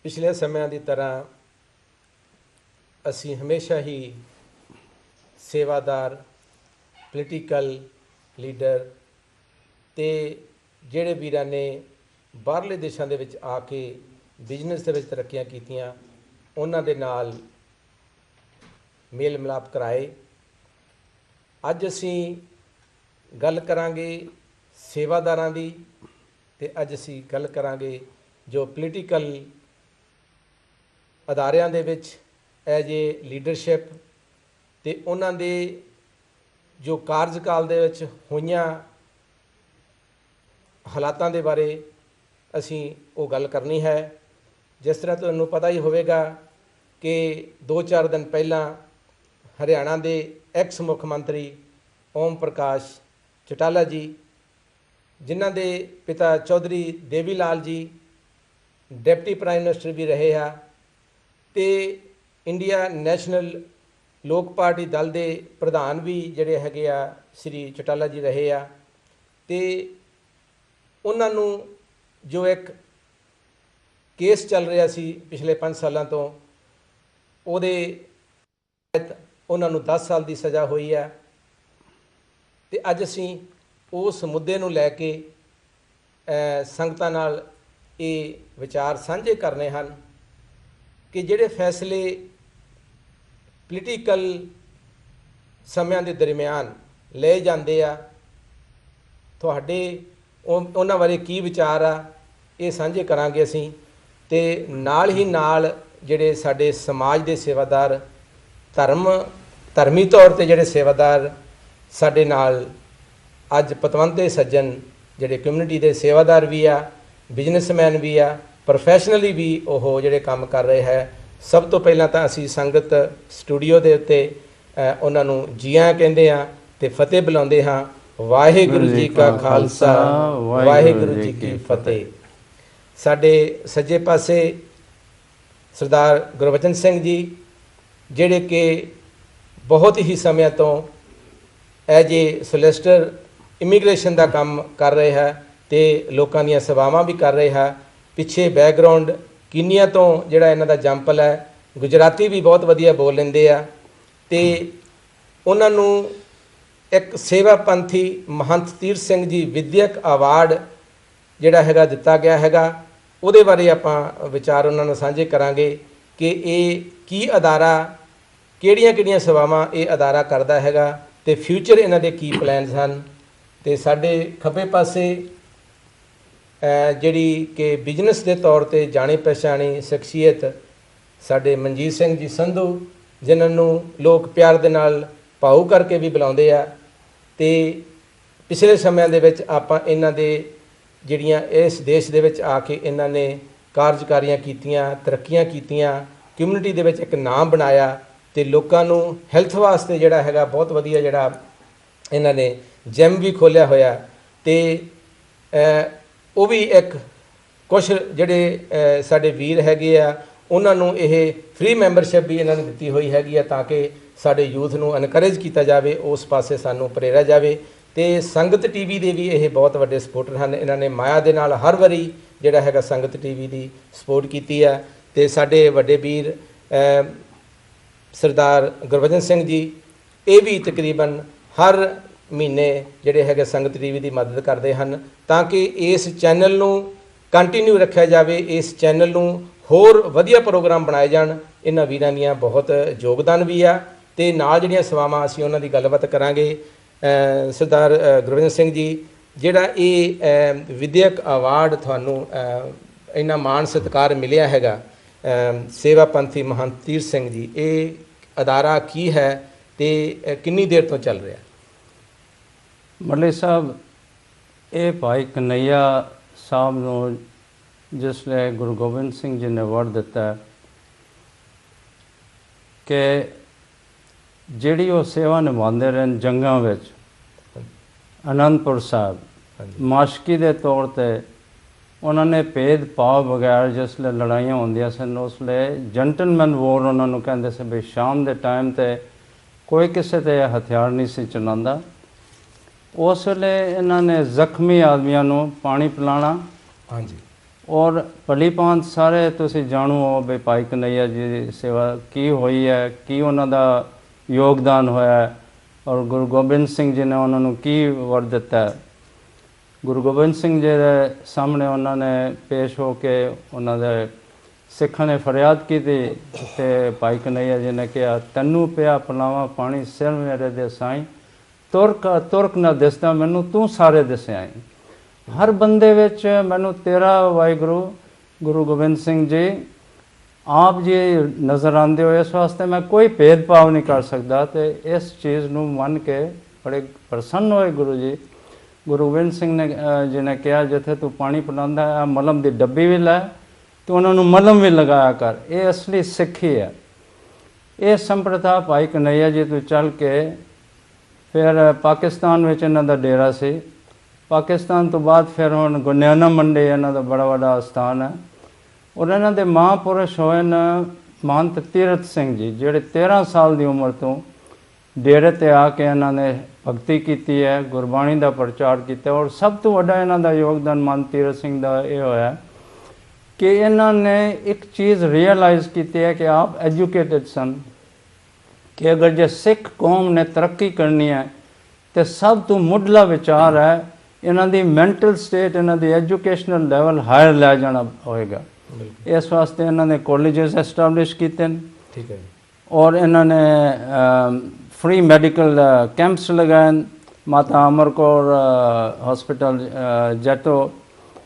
पिछले समय की तरह असी हमेशा ही सेवादार पोलीटिकल लीडर ते ਜਿਹੜੇ ਵੀਰਾਂ ਨੇ ਬਾਹਰਲੇ ਦੇਸ਼ਾਂ ਦੇ ਵਿੱਚ ਆ ਕੇ ਬਿਜ਼ਨਸ ਦੇ ਵਿੱਚ ਤਰੱਕੀਆਂ ਕੀਤੀਆਂ ਉਹਨਾਂ ਦੇ ਨਾਲ ਮੇਲ ਮਿਲਾਪ ਕਰਾਏ। ਅੱਜ ਅਸੀਂ ਗੱਲ ਕਰਾਂਗੇ ਸੇਵਾਦਾਰਾਂ ਦੀ ਤੇ ਅੱਜ ਅਸੀਂ ਗੱਲ ਕਰਾਂਗੇ ਜੋ ਪੋਲੀਟੀਕਲ ਅਦਾਰਿਆਂ ਦੇ ਵਿੱਚ ਐਜ ਏ ਲੀਡਰਸ਼ਿਪ ਤੇ ਉਹਨਾਂ ਦੇ ਜੋ ਕਾਰਜਕਾਲ ਦੇ ਵਿੱਚ ਹੋਈਆਂ ਹਾਲਾਤਾਂ ਦੇ ਬਾਰੇ ਅਸੀਂ ਉਹ ਗੱਲ ਕਰਨੀ ਹੈ। ਜਿਸ ਤਰ੍ਹਾਂ ਤੁਹਾਨੂੰ ਪਤਾ ਹੀ ਹੋਵੇਗਾ ਕਿ 2-4 ਦਿਨ ਪਹਿਲਾਂ ਹਰਿਆਣਾ ਦੇ ਐਕਸ ਮੁੱਖ ਮੰਤਰੀ ਓਮ ਪ੍ਰਕਾਸ਼ ਚੌਟਾਲਾ ਜੀ, ਜਿਨ੍ਹਾਂ ਦੇ ਪਿਤਾ ਚੌਧਰੀ ਦੇਵੀ Lal ji deputy prime minister ਵੀ ਰਹੇ ਆ ਤੇ ਇੰਡੀਆ ਨੈਸ਼ਨਲ ਲੋਕ ਪਾਰਟੀ ਦਲ ਦੇ ਪ੍ਰਧਾਨ ਵੀ ਜਿਹੜੇ ਹੈਗੇ ਆ ਸ਼੍ਰੀ ਚੌਟਾਲਾ ਜੀ ਰਹੇ ਆ ਤੇ ਉਹਨਾਂ ਨੂੰ ਜੋ ਇੱਕ ਕੇਸ ਚੱਲ ਰਿਹਾ ਸੀ ਪਿਛਲੇ 5 ਸਾਲਾਂ ਤੋਂ ਉਹਦੇ ਉਹਨਾਂ ਨੂੰ 10 ਸਾਲ ਦੀ ਸਜ਼ਾ ਹੋਈ ਹੈ ਤੇ ਅੱਜ ਅਸੀਂ ਉਸ ਮੁੱਦੇ ਨੂੰ ਲੈ ਕੇ ਸੰਗਤਾਂ ਨਾਲ ਇਹ ਵਿਚਾਰ ਸਾਂਝੇ ਕਰਨੇ ਹਨ ਕਿ ਜਿਹੜੇ ਫੈਸਲੇ ਪੋਲੀਟੀਕਲ ਸਮਿਆਂ ਦੇ ਦਰਮਿਆਨ ਲਏ ਜਾਂਦੇ ਆ ਤੁਹਾਡੇ ਉਹਨਾਂ ਬਾਰੇ ਕੀ ਵਿਚਾਰ ਆ ਇਹ ਸਾਂਝੇ ਕਰਾਂਗੇ ਅਸੀਂ ਤੇ ਨਾਲ ਹੀ ਨਾਲ ਜਿਹੜੇ ਸਾਡੇ ਸਮਾਜ ਦੇ ਸੇਵਾਦਾਰ ਧਰਮੀ ਤੌਰ ਤੇ ਜਿਹੜੇ ਸੇਵਾਦਾਰ ਸਾਡੇ ਨਾਲ ਅੱਜ ਪਤਵੰਤੇ ਸੱਜਣ ਜਿਹੜੇ ਕਮਿਊਨਿਟੀ ਦੇ ਸੇਵਾਦਾਰ ਵੀ ਆ ਬਿਜ਼ਨਸਮੈਨ ਵੀ ਆ ਪ੍ਰੋਫੈਸ਼ਨਲੀ ਵੀ ਉਹ ਜਿਹੜੇ ਕੰਮ ਕਰ ਰਹੇ ਹੈ। ਸਭ ਤੋਂ ਪਹਿਲਾਂ ਤਾਂ ਅਸੀਂ ਸੰਗਤ ਸਟੂਡੀਓ ਦੇ ਉੱਤੇ ਉਹਨਾਂ ਨੂੰ ਜੀ ਆਇਆਂ ਕਹਿੰਦੇ ਹਾਂ ਤੇ ਫਤਿਹ ਬੁਲਾਉਂਦੇ ਹਾਂ। ਵਾਹਿਗੁਰੂ ਜੀ ਕਾ ਖਾਲਸਾ ਵਾਹਿਗੁਰੂ ਜੀ ਕੀ ਫਤਿਹ। ਸਾਡੇ ਸੱਜੇ ਪਾਸੇ ਸਰਦਾਰ ਗੁਰਬਚਨ ਸਿੰਘ ਜੀ ਜਿਹੜੇ ਕਿ ਬਹੁਤ ਹੀ ਸਮੇਂ ਤੋਂ ਐਜ ਏ ਸੋਲਿਸਟਰ ਇਮੀਗ੍ਰੇਸ਼ਨ ਦਾ ਕੰਮ ਕਰ ਰਹੇ ਹੈ ਤੇ ਲੋਕਾਂ ਦੀਆਂ ਸੇਵਾਵਾਂ ਵੀ ਕਰ ਰਹੇ ਹੈ। ਪਿੱਛੇ ਬੈਕਗਰਾਉਂਡ ਕੀਨੀਆ ਤੋਂ ਜਿਹੜਾ ਇਹਨਾਂ ਦਾ ਜੰਪਲ ਹੈ, ਗੁਜਰਾਤੀ ਵੀ ਬਹੁਤ ਵਧੀਆ ਬੋਲ ਲੈਂਦੇ ਆ ਤੇ ਉਹਨਾਂ ਨੂੰ ਇੱਕ ਸੇਵਾ ਪੰਥੀ ਮਹੰਤ ਤੀਰਥ ਸਿੰਘ ਜੀ ਵਿਦਿਅਕ ਅਵਾਰਡ ਜਿਹੜਾ ਹੈਗਾ ਦਿੱਤਾ ਗਿਆ ਹੈਗਾ। ਉਹਦੇ ਬਾਰੇ ਆਪਾਂ ਵਿਚਾਰ ਉਹਨਾਂ ਨਾਲ ਸਾਂਝੇ ਕਰਾਂਗੇ ਕਿ ਇਹ ਕੀ ਅਦਾਰਾ ਕਿਹੜੀਆਂ ਸੇਵਾਵਾਂ ਇਹ ਅਦਾਰਾ ਕਰਦਾ ਹੈਗਾ ਤੇ ਫਿਊਚਰ ਇਹਨਾਂ ਦੇ ਕੀ ਪਲਾਨਸ ਹਨ। ਤੇ ਸਾਡੇ ਖੱਬੇ ਪਾਸੇ ਜਿਹੜੀ ਕਿ ਬਿਜ਼ਨਸ ਦੇ ਤੌਰ ਤੇ ਜਾਣੀ ਪਛਾਣੀ ਸ਼ਖਸੀਅਤ ਸਾਡੇ ਮਨਜੀਤ ਸਿੰਘ ਜੀ ਸੰਧੂ, ਜਿਨ੍ਹਾਂ ਨੂੰ ਲੋਕ ਪਿਆਰ ਦੇ ਨਾਲ ਭਾਊ ਕਰਕੇ ਵੀ ਬੁਲਾਉਂਦੇ ਆ ਤੇ ਪਿਛਲੇ ਸਮਿਆਂ ਦੇ ਵਿੱਚ ਆਪਾਂ ਇਹਨਾਂ ਦੇ ਜਿਹੜੀਆਂ ਇਸ ਦੇਸ਼ ਦੇ ਵਿੱਚ ਆ ਕੇ ਇਹਨਾਂ ਨੇ ਕਾਰਜਕਾਰੀਆਂ ਕੀਤੀਆਂ, ਤਰੱਕੀਆਂ ਕੀਤੀਆਂ, ਕਮਿਊਨਿਟੀ ਦੇ ਵਿੱਚ ਇੱਕ ਨਾਮ ਬਣਾਇਆ ਤੇ ਲੋਕਾਂ ਨੂੰ ਹੈਲਥ ਵਾਸਤੇ ਜਿਹੜਾ ਹੈਗਾ ਬਹੁਤ ਵਧੀਆ ਜਿਹੜਾ ਇਹਨਾਂ ਨੇ ਜਿਮ ਵੀ ਖੋਲ੍ਹਿਆ ਹੋਇਆ ਤੇ ਉਹ ਵੀ ਇੱਕ ਕੁਛ ਜਿਹੜੇ ਸਾਡੇ ਵੀਰ ਹੈਗੇ ਆ ਉਹਨਾਂ ਨੂੰ ਇਹ ਫ੍ਰੀ ਮੈਂਬਰਸ਼ਿਪ ਵੀ ਇਹਨਾਂ ਨੇ ਦਿੱਤੀ ਹੋਈ ਹੈਗੀ ਆ ਤਾਂ ਕਿ ਸਾਡੇ ਯੂਥ ਨੂੰ ਐਨਕਰੇਜ ਕੀਤਾ ਜਾਵੇ, ਉਸ ਪਾਸੇ ਸਾਨੂੰ ਪ੍ਰੇਰਿਆ ਜਾਵੇ। ਤੇ ਸੰਗਤ ਟੀਵੀ ਦੇ ਵੀ ਇਹ ਬਹੁਤ ਵੱਡੇ ਸਪੋਰਟਰ ਹਨ। ਇਹਨਾਂ ਨੇ ਮਾਇਆ ਦੇ ਨਾਲ ਹਰ ਵਾਰੀ ਜਿਹੜਾ ਹੈਗਾ ਸੰਗਤ ਟੀਵੀ ਦੀ ਸਪੋਰਟ ਕੀਤੀ ਹੈ ਤੇ ਸਾਡੇ ਵੱਡੇ ਵੀਰ ਸਰਦਾਰ ਗੁਰਬਚਨ ਸਿੰਘ ਜੀ ਇਹ ਵੀ ਤਕਰੀਬਨ ਹਰ ਮਹੀਨੇ ਜਿਹੜੇ ਹੈਗੇ ਸੰਗਤ ਟੀਵੀ ਦੀ ਮਦਦ ਕਰਦੇ ਹਨ ਤਾਂ ਕਿ ਇਸ ਚੈਨਲ ਨੂੰ ਕੰਟੀਨਿਊ ਰੱਖਿਆ ਜਾਵੇ, ਇਸ ਚੈਨਲ ਨੂੰ ਹੋਰ ਵਧੀਆ ਪ੍ਰੋਗਰਾਮ ਬਣਾਏ ਜਾਣ। ਇਹਨਾਂ ਵੀਰਾਂ ਦੀਆਂ ਬਹੁਤ ਯੋਗਦਾਨ ਵੀ ਆ ਤੇ ਨਾਲ ਜਿਹੜੀਆਂ ਸੇਵਾਵਾਂ ਅਸੀਂ ਉਹਨਾਂ ਦੀ ਗੱਲਬਾਤ ਕਰਾਂਗੇ। ਸਰਦਾਰ ਗੁਰਬਚਨ ਸਿੰਘ ਜੀ, ਜਿਹੜਾ ਇਹ ਵਿਦਿਅਕ ਅਵਾਰਡ ਤੁਹਾਨੂੰ ਇੰਨਾ ਮਾਣ ਸਤਿਕਾਰ ਮਿਲਿਆ ਹੈਗਾ ਸੇਵਾ ਪੰਥੀ ਮਹੰਤ ਤੀਰਥ ਸਿੰਘ ਜੀ, ਇਹ ਅਦਾਰਾ ਕੀ ਹੈ ਤੇ ਕਿੰਨੀ ਦੇਰ ਤੋਂ ਚੱਲ ਰਿਹਾ? ਮਰਲੇ ਸਾਹਿਬ, ਇਹ ਭਾਈ ਕਨਈਆ ਸਾਹਿਬ ਨੂੰ ਜਿਸਲੇ ਗੁਰੂ ਗੋਬਿੰਦ ਸਿੰਘ ਜੀ ਨੇ ਵਰ ਦਿੱਤਾ ਕਿ ਜਿਹੜੀ ਉਹ ਸੇਵਾ ਨਿਭਾਉਂਦੇ ਰਹੇ ਜੰਗਾਂ ਵਿੱਚ ਅਨੰਦਪੁਰ ਸਾਹਿਬ ਮਾਸ਼ਕੀ ਦੇ ਤੌਰ 'ਤੇ ਉਹਨਾਂ ਨੇ ਭੇਦ ਭਾਵ ਬਗੈਰ ਜਿਸਲੇ ਲੜਾਈਆਂ ਹੁੰਦੀਆਂ ਸਨ ਉਸਲੇ ਜੈਂਟਲਮੈਨ ਵੋਰ ਉਹਨਾਂ ਨੂੰ ਕਹਿੰਦੇ ਸੀ ਵੀ ਸ਼ਾਮ ਦੇ ਟਾਈਮ 'ਤੇ ਕੋਈ ਕਿਸੇ 'ਤੇ ਹਥਿਆਰ ਨਹੀਂ ਸੀ ਚਲਾਉਂਦਾ। ਉਸ ਵੇਲੇ ਇਹਨਾਂ ਨੇ ਜ਼ਖਮੀ ਆਦਮੀਆਂ ਨੂੰ ਪਾਣੀ ਪਿਲਾਉਣਾ, ਹਾਂਜੀ, ਔਰ ਭਲੀ ਭਾਂਤ ਸਾਰੇ ਤੁਸੀਂ ਜਾਣੂ ਹੋ ਵੀ ਭਾਈ ਕਨ੍ਹਈਆ ਜੀ ਦੀ ਸੇਵਾ ਕੀ ਹੋਈ ਹੈ, ਕੀ ਉਹਨਾਂ ਦਾ ਯੋਗਦਾਨ ਹੋਇਆ ਹੈ, ਔਰ ਗੁਰੂ ਗੋਬਿੰਦ ਸਿੰਘ ਜੀ ਨੇ ਉਹਨਾਂ ਨੂੰ ਕੀ ਵਰ ਦਿੱਤਾ ਹੈ। ਗੁਰੂ ਗੋਬਿੰਦ ਸਿੰਘ ਜੀ ਦੇ ਸਾਹਮਣੇ ਉਹਨਾਂ ਨੇ ਪੇਸ਼ ਹੋ ਕੇ ਉਹਨਾਂ ਦੇ ਸਿੱਖਾਂ ਨੇ ਫਰਿਆਦ ਕੀਤੀ ਤੇ ਭਾਈ ਕਨ੍ਹਈਆ ਜੀ ਨੇ ਕਿਹਾ, ਤੈਨੂੰ ਪਿਆ ਪਲਾਵਾ ਪਾਣੀ ਸਿਰ ਮੇਰੇ ਦੇ ਸਾਈਂ, ਤੁਰਕ ਨਾ ਦਿਸਦਾ ਮੈਨੂੰ ਤੂੰ ਸਾਰੇ ਦਿਸਿਆ ਈ। ਹਰ ਬੰਦੇ ਵਿੱਚ ਮੈਨੂੰ ਤੇਰਾ ਵਾਹਿਗੁਰੂ ਗੁਰੂ ਗੋਬਿੰਦ ਸਿੰਘ ਜੀ ਆਪ ਜੀ ਨਜ਼ਰ ਆਉਂਦੇ ਹੋ। ਇਸ ਵਾਸਤੇ ਮੈਂ ਕੋਈ ਭੇਦਭਾਵ ਨਹੀਂ ਕਰ ਸਕਦਾ ਤੇ ਇਸ ਚੀਜ਼ ਨੂੰ ਮੰਨ ਕੇ ਬੜੇ ਪ੍ਰਸੰਨ ਹੋਏ ਗੁਰੂ ਜੀ। ਗੁਰੂ ਗੋਬਿੰਦ ਸਿੰਘ ਨੇ ਜੀ ਨੇ ਕਿਹਾ, ਜਿੱਥੇ ਤੂੰ ਪਾਣੀ ਪਿਲਾਉਂਦਾ ਹੈ ਮਲਮ ਦੀ ਡੱਬੀ ਵੀ ਲੈ ਤੇ ਉਹਨਾਂ ਨੂੰ ਮਲਮ ਵੀ ਲਗਾਇਆ ਕਰ। ਇਹ ਅਸਲੀ ਸਿੱਖੀ ਹੈ। ਇਹ ਸੰਪਰਦਾ ਭਾਈ ਕਨ੍ਹਈਆ ਜੀ ਤੋਂ ਚੱਲ ਕੇ ਫਿਰ ਪਾਕਿਸਤਾਨ ਵਿੱਚ ਇਹਨਾਂ ਦਾ ਡੇਰਾ ਸੀ। ਪਾਕਿਸਤਾਨ ਤੋਂ ਬਾਅਦ ਫਿਰ ਹੁਣ ਗੁਰਨਿਆਣਾ ਮੰਡੀ ਇਹਨਾਂ ਦਾ ਬੜਾ ਵੱਡਾ ਸਥਾਨ ਹੈ। ਔਰ ਇਹਨਾਂ ਦੇ ਮਹਾਂਪੁਰਸ਼ ਹੋਏ ਨੇ ਮਹੰਤ ਤੀਰਥ ਸਿੰਘ ਜੀ, ਜਿਹੜੇ 13 ਸਾਲ ਦੀ ਉਮਰ ਤੋਂ ਡੇਰੇ 'ਤੇ ਆ ਕੇ ਇਹਨਾਂ ਨੇ ਭਗਤੀ ਕੀਤੀ ਹੈ, ਗੁਰਬਾਣੀ ਦਾ ਪ੍ਰਚਾਰ ਕੀਤਾ। ਔਰ ਸਭ ਤੋਂ ਵੱਡਾ ਇਹਨਾਂ ਦਾ ਯੋਗਦਾਨ ਮਹੰਤ ਤੀਰਥ ਸਿੰਘ ਦਾ ਇਹ ਹੋਇਆ ਕਿ ਇਹਨਾਂ ਨੇ ਇੱਕ ਚੀਜ਼ ਰੀਅਲਾਈਜ਼ ਕੀਤੀ ਹੈ ਕਿ ਆਪ ਐਜੂਕੇਟਡ ਸਨ, ਕਿ ਅਗਰ ਜੇ ਸਿੱਖ ਕੌਮ ਨੇ ਤਰੱਕੀ ਕਰਨੀ ਹੈ ਤੇ ਸਭ ਤੋਂ ਮੁੱਢਲਾ ਵਿਚਾਰ ਹੈ ਇਹਨਾਂ ਦੀ ਮੈਂਟਲ ਸਟੇਟ, ਇਹਨਾਂ ਦੀ ਐਜੂਕੇਸ਼ਨਲ ਲੈਵਲ ਹਾਇਰ ਲੈ ਜਾਣਾ ਹੋਏਗਾ। ਇਸ ਵਾਸਤੇ ਇਹਨਾਂ ਨੇ ਕਾਲਜਸ ਐਸਟੈਬਲਿਸ਼ ਕੀਤੇ ਨੇ। ਠੀਕ ਹੈ। ਔਰ ਇਹਨਾਂ ਨੇ ਫ੍ਰੀ ਮੈਡੀਕਲ ਕੈਂਪਸ ਲਗਾਏ। ਮਾਤਾ ਅਮਰ ਕੌਰ ਹਸਪੀਟਲ ਜੈਤੋ,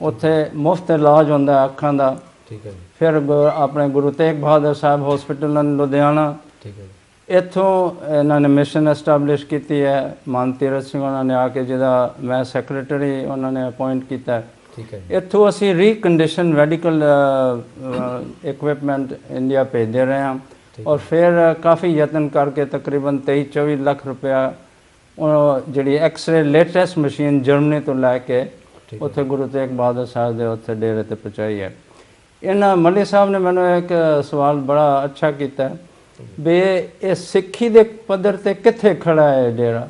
ਉੱਥੇ ਮੁਫਤ ਇਲਾਜ ਹੁੰਦਾ ਅੱਖਾਂ ਦਾ। ਠੀਕ ਹੈ। ਫਿਰ ਆਪਣੇ ਗੁਰੂ ਤੇਗ ਬਹਾਦਰ ਸਾਹਿਬ ਹਸਪੀਟਲ ਲੁਧਿਆਣਾ, ਠੀਕ ਹੈ, ਇੱਥੋਂ ਇਹਨਾਂ ਨੇ ਮਿਸ਼ਨ ਐਸਟੈਬਲਿਸ਼ ਕੀਤੀ ਹੈ। ਮਹੰਤ ਤੀਰਥ ਸਿੰਘ ਉਹਨਾਂ ਨੇ ਆ ਕੇ, ਜਿਹਦਾ ਮੈਂ ਸੈਕਟਰੀ ਉਹਨਾਂ ਨੇ ਅਪਾਇੰਟ ਕੀਤਾ। ਠੀਕ ਹੈ। ਇੱਥੋਂ ਅਸੀਂ ਰੀਕੰਡੀਸ਼ਨ ਮੈਡੀਕਲ ਇਕਵਿਪਮੈਂਟ ਇੰਡੀਆ ਭੇਜਦੇ ਰਹੇ ਹਾਂ। ਔਰ ਫਿਰ ਕਾਫੀ ਯਤਨ ਕਰਕੇ ਤਕਰੀਬਨ 23-24 ਲੱਖ ਰੁਪਇਆ ਉਹ ਜਿਹੜੀ ਐਕਸਰੇ ਲੇਟੈਸਟ ਮਸ਼ੀਨ ਜਰਮਨੀ ਤੋਂ ਲੈ ਕੇ ਉੱਥੇ ਗੁਰੂ ਤੇਗ ਬਹਾਦਰ ਸਾਹਿਬ ਦੇ ਉੱਥੇ ਡੇਰੇ 'ਤੇ ਪਹੁੰਚਾਈ ਹੈ। ਇਹਨਾਂ ਮੱਲੀ ਸਾਹਿਬ ਨੇ ਮੈਨੂੰ ਇੱਕ ਸਵਾਲ ਬੜਾ ਅੱਛਾ ਕੀਤਾ ਵੀ ਇਹ ਸਿੱਖੀ ਦੇ ਪੱਧਰ 'ਤੇ ਕਿੱਥੇ ਖੜਾ ਹੈ ਡੇਰਾ।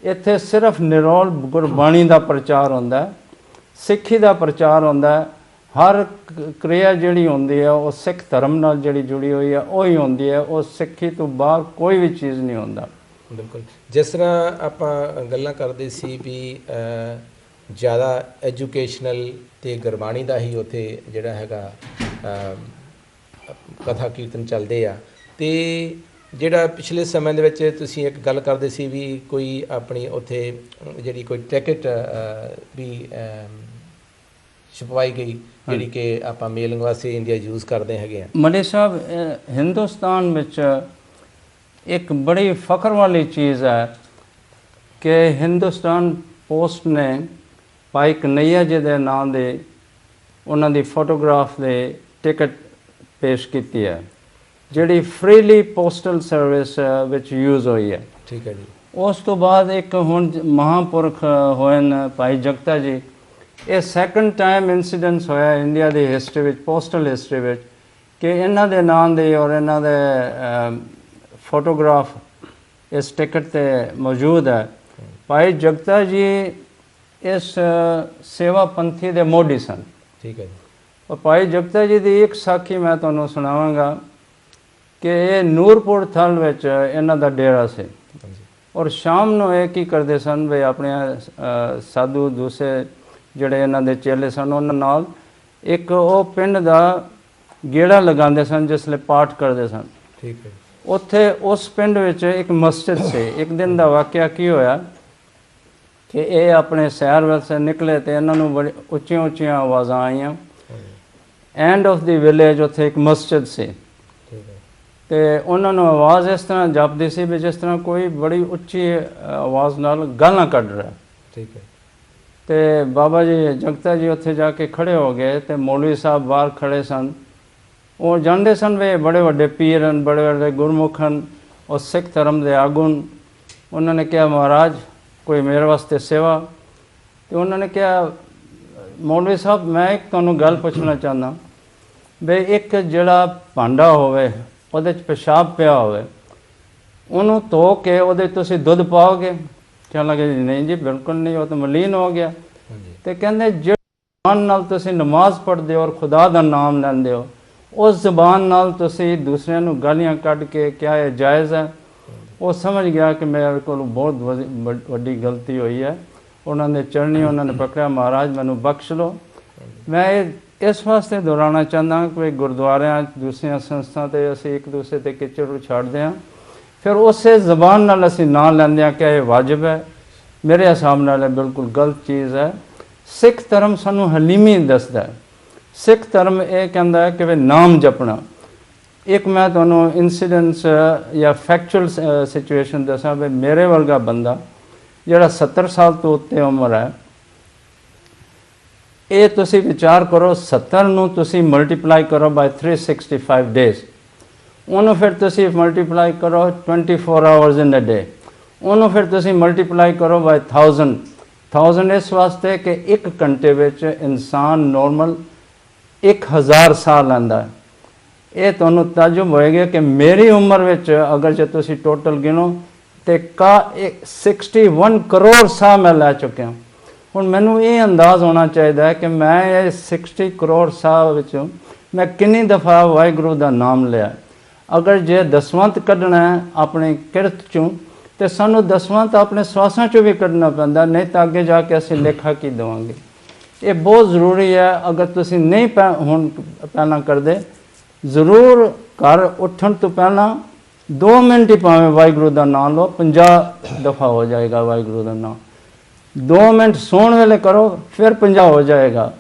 ਇੱਥੇ ਸਿਰਫ ਨਿਰੋਲ ਗੁਰਬਾਣੀ ਦਾ ਪ੍ਰਚਾਰ ਹੁੰਦਾ, ਸਿੱਖੀ ਦਾ ਪ੍ਰਚਾਰ ਹੁੰਦਾ। ਹਰ ਕਿਰਿਆ ਜਿਹੜੀ ਹੁੰਦੀ ਹੈ ਉਹ ਸਿੱਖ ਧਰਮ ਨਾਲ ਜਿਹੜੀ ਜੁੜੀ ਹੋਈ ਹੈ ਉਹੀ ਹੁੰਦੀ ਹੈ। ਉਹ ਸਿੱਖੀ ਤੋਂ ਬਾਹਰ ਕੋਈ ਵੀ ਚੀਜ਼ ਨਹੀਂ ਹੁੰਦਾ। ਬਿਲਕੁਲ। ਜਿਸ ਤਰ੍ਹਾਂ ਆਪਾਂ ਗੱਲਾਂ ਕਰਦੇ ਸੀ ਵੀ ਜ਼ਿਆਦਾ ਐਜੂਕੇਸ਼ਨਲ ਅਤੇ ਗੁਰਬਾਣੀ ਦਾ ਹੀ ਉੱਥੇ ਜਿਹੜਾ ਹੈਗਾ ਕਥਾ ਕੀਰਤਨ ਚੱਲਦੇ ਆ। ਅਤੇ ਜਿਹੜਾ ਪਿਛਲੇ ਸਮੇਂ ਦੇ ਵਿੱਚ ਤੁਸੀਂ ਇੱਕ ਗੱਲ ਕਰਦੇ ਸੀ ਵੀ ਕੋਈ ਆਪਣੀ ਉੱਥੇ ਜਿਹੜੀ ਕੋਈ ਟਿਕਟ ਵੀ ਛਪਵਾਈ ਗਈ, ਜਿਹੜੀ ਕਿ ਆਪਾਂ ਮੇਲਿੰਗ ਵਾਸਤੇ ਇੰਡੀਆ ਯੂਜ਼ ਕਰਦੇ ਹੈਗੇ ਆ। ਮੱਲੀ ਸਾਹਿਬ, ਹਿੰਦੁਸਤਾਨ ਵਿੱਚ ਇੱਕ ਬੜੀ ਫਖਰ ਵਾਲੀ ਚੀਜ਼ ਹੈ ਕਿ ਹਿੰਦੁਸਤਾਨ ਪੋਸਟ ਨੇ ਭਾਈ ਕਨ੍ਹਈਆ ਜੀ ਦੇ ਨਾਂ ਦੇ ਉਹਨਾਂ ਦੀ ਫੋਟੋਗ੍ਰਾਫ ਦੇ ਟਿਕਟ ਪੇਸ਼ ਕੀਤੀ ਹੈ, ਜਿਹੜੀ ਫ੍ਰੀਲੀ ਪੋਸਟਲ ਸਰਵਿਸ ਵਿੱਚ ਯੂਜ਼ ਹੋਈ ਹੈ। ਠੀਕ ਹੈ ਜੀ। ਉਸ ਤੋਂ ਬਾਅਦ ਇੱਕ ਹੁਣ ਮਹਾਂਪੁਰਖ ਹੋਏ ਨੇ ਭਾਈ ਜਗਤਾ ਜੀ। ਇਹ ਸੈਕੰਡ ਟਾਈਮ ਇਨਸੀਡੈਂਟਸ ਹੋਇਆ ਇੰਡੀਆ ਦੀ ਹਿਸਟਰੀ ਵਿੱਚ, ਪੋਸਟਲ ਹਿਸਟਰੀ ਵਿੱਚ, ਕਿ ਇਹਨਾਂ ਦੇ ਨਾਂ ਦੇ ਔਰ ਇਹਨਾਂ ਦੇ ਫੋਟੋਗ੍ਰਾਫ ਇਸ ਟਿਕਟ 'ਤੇ ਮੌਜੂਦ ਹੈ। ਭਾਈ ਜਗਤਾ ਜੀ ਇਸ ਸੇਵਾ ਪੰਥੀ ਦੇ ਮੋਢੀ ਸਨ। ਠੀਕ ਹੈ ਜੀ। ਔਰ ਭਾਈ ਜਗਤਾ ਜੀ ਦੀ ਇੱਕ ਸਾਖੀ ਮੈਂ ਤੁਹਾਨੂੰ ਸੁਣਾਵਾਂਗਾ ਕਿ ਇਹ ਨੂਰਪੁਰ ਥਲ ਵਿੱਚ ਇਹਨਾਂ ਦਾ ਡੇਰਾ ਸੀ। ਔਰ ਸ਼ਾਮ ਨੂੰ ਇਹ ਕੀ ਕਰਦੇ ਸਨ ਵੀ ਆਪਣੇ ਸਾਧੂ ਦੂਸਰੇ ਜਿਹੜੇ ਇਹਨਾਂ ਦੇ ਚੇਲੇ ਸਨ ਉਹਨਾਂ ਨਾਲ ਇੱਕ ਉਹ ਪਿੰਡ ਦਾ ਗੇੜਾ ਲਗਾਉਂਦੇ ਸਨ ਜਿਸ ਲਈ ਪਾਠ ਕਰਦੇ ਸਨ। ਠੀਕ ਹੈ। ਉੱਥੇ ਉਸ ਪਿੰਡ ਵਿੱਚ ਇੱਕ ਮਸਜਿਦ ਸੀ। ਇੱਕ ਦਿਨ ਦਾ ਵਾਕਿਆ ਕੀ ਹੋਇਆ ਕਿ ਇਹ ਆਪਣੇ ਸੈਰ ਵਾਸਤੇ ਨਿਕਲੇ ਤੇ ਇਹਨਾਂ ਨੂੰ ਬੜੀ ਉੱਚੀਆਂ ਉੱਚੀਆਂ ਆਵਾਜ਼ਾਂ ਆਈਆਂ। ਐਂਡ ਆਫ ਦੀ ਵਿਲੇਜ ਉੱਥੇ ਇੱਕ ਮਸਜਿਦ ਸੀ ਤੇ ਉਹਨਾਂ ਨੂੰ ਆਵਾਜ਼ ਇਸ ਤਰ੍ਹਾਂ ਜਾਪਦੀ ਸੀ ਵੀ ਜਿਸ ਤਰ੍ਹਾਂ ਕੋਈ ਬੜੀ ਉੱਚੀ ਆਵਾਜ਼ ਨਾਲ ਗਾਲਾਂ ਕੱਢ ਰਿਹਾ। ਠੀਕ ਹੈ। ਤੇ ਬਾਬਾ ਜੀ ਜਗਤਾ ਜੀ ਉੱਥੇ ਜਾ ਕੇ ਖੜੇ ਹੋ ਗਏ ਤੇ ਮੌਲਵੀ ਸਾਹਿਬ ਬਾਹਰ ਖੜੇ ਸਨ। ਉਹ ਜਾਣਦੇ ਸਨ ਵੀ ਬੜੇ ਵੱਡੇ ਪੀਰ ਹਨ, ਬੜੇ ਵੱਡੇ ਗੁਰਮੁਖ ਹਨ ਔਰ ਸਿੱਖ ਧਰਮ ਦੇ ਆਗੂ। ਉਹਨਾਂ ਨੇ ਕਿਹਾ, ਮਹਾਰਾਜ ਕੋਈ ਮੇਰੇ ਵਾਸਤੇ ਸੇਵਾ। ਤੇ ਉਹਨਾਂ ਨੇ ਕਿਹਾ, ਮੌਲਵੀ ਸਾਹਿਬ ਮੈਂ ਇੱਕ ਤੁਹਾਨੂੰ ਗੱਲ ਪੁੱਛਣਾ ਚਾਹੁੰਦਾ ਵੀ ਇੱਕ ਜਿਹੜਾ ਭਾਂਡਾ ਹੋਵੇ ਉਹਦੇ 'ਚ ਪਿਸ਼ਾਬ ਪਿਆ ਹੋਵੇ, ਉਹਨੂੰ ਧੋ ਕੇ ਉਹਦੇ ਤੁਸੀਂ ਦੁੱਧ ਪਾਓਗੇ? ਕਹਿਣ ਲੱਗੇ, ਨਹੀਂ ਜੀ ਬਿਲਕੁਲ ਨਹੀਂ, ਉਹ ਤਾਂ ਮਲੀਨ ਹੋ ਗਿਆ। ਤੇ ਕਹਿੰਦੇ ਜ਼ਬਾਨ ਨਾਲ ਤੁਸੀਂ ਨਮਾਜ਼ ਪੜ੍ਹਦੇ ਹੋ ਔਰ ਖੁਦਾ ਦਾ ਨਾਮ ਲੈਂਦੇ ਹੋ, ਉਸ ਜ਼ਬਾਨ ਨਾਲ ਤੁਸੀਂ ਦੂਸਰਿਆਂ ਨੂੰ ਗਾਲੀਆਂ ਕੱਢ ਕੇ ਕਿਆ ਇਹ ਜਾਇਜ਼ ਹੈ? ਉਹ ਸਮਝ ਗਿਆ ਕਿ ਮੇਰੇ ਕੋਲ ਬਹੁਤ ਵੱਡੀ ਗਲਤੀ ਹੋਈ ਹੈ। ਉਹਨਾਂ ਦੇ ਚਰਨੀ ਉਹਨਾਂ ਨੇ ਪਕੜਿਆ, ਮਹਾਰਾਜ ਮੈਨੂੰ ਬਖਸ਼ ਲਓ। ਮੈਂ ਇਹ ਇਸ ਵਾਸਤੇ ਦੁਹਰਾਉਣਾ ਚਾਹੁੰਦਾ ਕਿ ਗੁਰਦੁਆਰਿਆਂ ਦੂਸਰੀਆਂ ਸੰਸਥਾ 'ਤੇ ਅਸੀਂ ਇੱਕ ਦੂਸਰੇ 'ਤੇ ਕਿਚੜ ਉਛਾੜਦੇ ਹਾਂ, ਫਿਰ ਉਸੇ ਜ਼ਬਾਨ ਨਾਲ ਅਸੀਂ ਨਾਂ ਲੈਂਦੇ ਹਾਂ ਕਿ ਇਹ ਵਾਜਬ ਹੈ। ਮੇਰੇ ਹਿਸਾਬ ਨਾਲ ਇਹ ਬਿਲਕੁਲ ਗਲਤ ਚੀਜ਼ ਹੈ। ਸਿੱਖ ਧਰਮ ਸਾਨੂੰ ਹਲੀਮੀ ਦੱਸਦਾ ਹੈ। ਸਿੱਖ ਧਰਮ ਇਹ ਕਹਿੰਦਾ ਹੈ ਕਿ ਵੀ ਨਾਮ ਜਪਣਾ। ਇੱਕ ਮੈਂ ਤੁਹਾਨੂੰ ਇਨਸੀਡੈਂਟਸ ਜਾਂ ਫੈਕਚੁਅਲ ਸਿਚੁਏਸ਼ਨ ਦੱਸਾਂ ਵੀ ਮੇਰੇ ਵਰਗਾ ਬੰਦਾ ਜਿਹੜਾ 70 ਸਾਲ ਤੋਂ ਉੱਤੇ ਉਮਰ ਹੈ, ਇਹ ਤੁਸੀਂ ਵਿਚਾਰ ਕਰੋ 70 ਨੂੰ ਤੁਸੀਂ ਮਲਟੀਪਲਾਈ ਕਰੋ ਬਾਈ 365 ਡੇਜ਼, ਉਹਨੂੰ ਫਿਰ ਤੁਸੀਂ ਮਲਟੀਪਲਾਈ ਕਰੋ 24 ਆਵਰਸ ਇਨ ਅ ਡੇ, ਉਹਨੂੰ ਫਿਰ ਤੁਸੀਂ ਮਲਟੀਪਲਾਈ ਕਰੋ ਬਾਈ 1000 ਇਸ ਵਾਸਤੇ ਕਿ 1 ਘੰਟੇ ਵਿੱਚ ਇਨਸਾਨ ਨੋਰਮਲ 1000 ਸਾਹ ਲੈਂਦਾ ਹੈ। ਇਹ ਤੁਹਾਨੂੰ ਤਾਜੁਬ ਹੋਏਗਾ ਕਿ ਮੇਰੀ ਉਮਰ ਵਿੱਚ ਅਗਰ ਜੇ ਤੁਸੀਂ ਟੋਟਲ ਗਿਣੋ ਤੇ 61 ਕਰੋੜ ਸਾਹ ਮੈਂ ਲੈ ਚੁੱਕਿਆ। ਹੁਣ ਮੈਨੂੰ ਇਹ ਅੰਦਾਜ਼ ਹੋਣਾ ਚਾਹੀਦਾ ਹੈ ਕਿ ਮੈਂ ਇਹ 60 ਕਰੋੜ ਸਾਹ ਵਿੱਚੋਂ ਮੈਂ ਕਿੰਨੀ ਦਫਾ ਵਾਹਿਗੁਰੂ ਦਾ ਨਾਮ ਲਿਆ। ਅਗਰ ਜੇ ਦਸਵੰਤ ਕੱਢਣਾ ਹੈ ਆਪਣੀ ਕਿਰਤ 'ਚੋਂ ਤੇ ਸਾਨੂੰ ਦਸਵੰਤ ਆਪਣੇ ਸਵਾਸਾਂ 'ਚੋਂ ਵੀ ਕੱਢਣਾ ਪੈਂਦਾ, ਨਹੀਂ ਤਾਂ ਅੱਗੇ ਜਾ ਕੇ ਅਸੀਂ ਲੇਖਾ ਕੀ ਦੇਵਾਂਗੇ। ਇਹ ਬਹੁਤ ਜ਼ਰੂਰੀ ਹੈ। ਅਗਰ ਤੁਸੀਂ ਨਹੀਂ ਹੁਣ ਪਹਿਲਾਂ ਕਰਦੇ, ਜ਼ਰੂਰ ਘਰ ਉੱਠਣ ਤੋਂ ਪਹਿਲਾਂ 2 ਮਿੰਟ ਹੀ ਭਾਵੇਂ ਵਾਹਿਗੁਰੂ ਦਾ ਨਾਮ ਲਓ, 50 ਦਫਾ ਹੋ ਜਾਏਗਾ ਵਾਹਿਗੁਰੂ ਦਾ ਨਾਮ। 2 ਮਿੰਟ ਸੌਣ ਵੇਲੇ ਕਰੋ, ਫਿਰ 50 ਹੋ ਜਾਏਗਾ।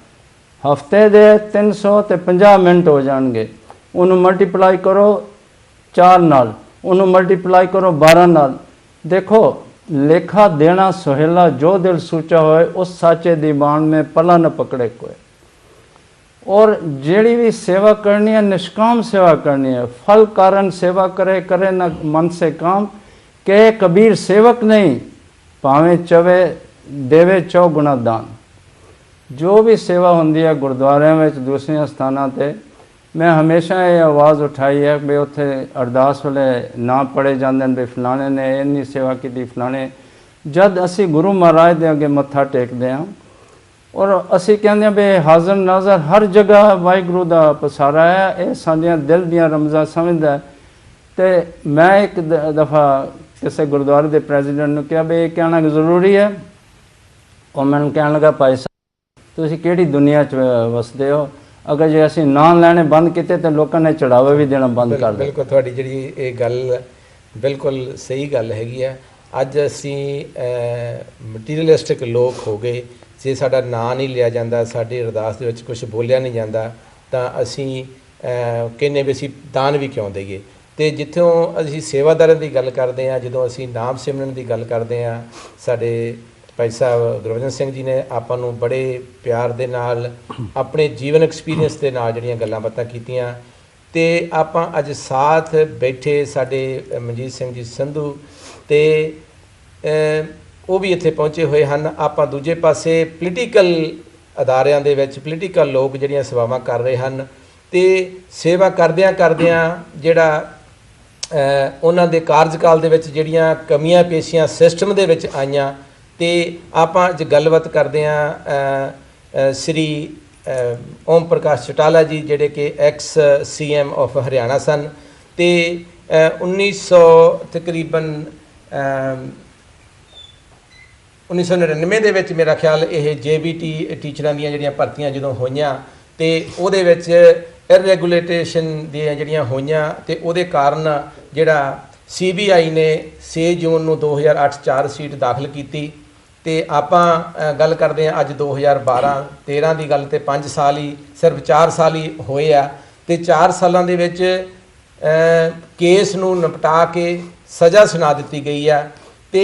ਹਫਤੇ ਦੇ 300 ਤੇ 50 ਮਿੰਟ ਹੋ ਜਾਣਗੇ। ਉਹਨੂੰ ਮਲਟੀਪਲਾਈ ਕਰੋ 4 ਨਾਲ, ਉਹਨੂੰ ਮਲਟੀਪਲਾਈ ਕਰੋ 12 ਨਾਲ। देखो लेखा देना सुहेला, जो दिल सूचा होए उस साचे दीवान में पला न पकड़े कोई। और जेड़ी भी सेवा करनी है निष्काम सेवा करनी है, फल कारण सेवा करे करे न मन से काम, के कबीर सेवक नहीं भावे चवे देवे 4 गुना दान। जो भी सेवा होंदी है गुरुद्वारे में दूसरे स्थानों पर, मैं हमेशा ये आवाज़ उठाई है भी उत्थे अरदास वेले ना पढ़े जाते हैं भी फलाने ने इन्नी सेवा की, फलाने। जद असी गुरु महाराज दे अगे मत्था टेकते हैं और असी कहते हैं भी हाज़र नाज़र हर जगह वाहिगुरू दा पसारा है, ये साडियां दिल दियां रमज़ां समझदा है। तो मैं एक दफ़ा किसी गुरुद्वारे के प्रेजिडेंट ने कहा भी ये कहना जरूरी है। और मैंने कहने लगा भाई साहब तुसीं किहड़ी दुनिया च वसदे हो, अगर जे असीं नाम लैने बंद किते तो लोगों ने चढ़ावा भी देना बंद कर दिया। बिल्कुल तुहाडी जिहड़ी ये गल बिल्कुल सही गल हैगी है। अज असीं मटीरियलिस्टिक लोग हो गए। जे साडा नाम नहीं लिया जाता, साडी अरदास दे विच कुछ बोलिया नहीं जाता, तां असीं कहने भी असीं दान भी क्यों दईए। तो जिथों असीं सेवादारां दी गल करदे हां, जदों असीं नाम सिमरन दी गल करदे हां, साडे भाई साहब गुरबचन सिंह जी ने आपां नूं बड़े प्यार दे नाल अपने जीवन एक्सपीरियंस दे नाल जिहड़ियां गल्लां बातां कीतियां। ते आपां अज साथ बैठे साडे मनजीत सिंह जी संधू ते वो भी इत्थे पहुँचे हुए हैं। आपां दूजे पासे पोलीटिकल अदारियां दे विच पोलीटिकल लोग जिहड़ियां सेवावां कर रहे हैं ते सेवा करदियां करदियां जिहड़ा उन्हां दे कार्यकाल दे विच जिहड़ियां कमियां पेशियां सिस्टम दे विच आईयां ते आपां अज गलबात करदे हां श्री ओम प्रकाश चौटाला जी जिहड़े कि एक्स CM ऑफ हरियाणा सन। ते 1900 तकरीबन 1999 दे विच मेरा ख्याल ये JBT टीचरां दीयां जिहड़ियां भर्तियां जदों होईयां ते उहदे विच इररेगुलेटेशन दीयां जिहड़ियां होईयां ते उहदे कारण जिहड़ा CBI ने 6 जून नूं 2008 4 सीट दाखिल की। तो आपां गल करते हैं अज 2012-13 की गल, तो 5 साल ही सिर्फ 4 साल ही होए आ। तो 4 सालों के विच केस नूं निपटा के सज़ा सुना दी गई है। तो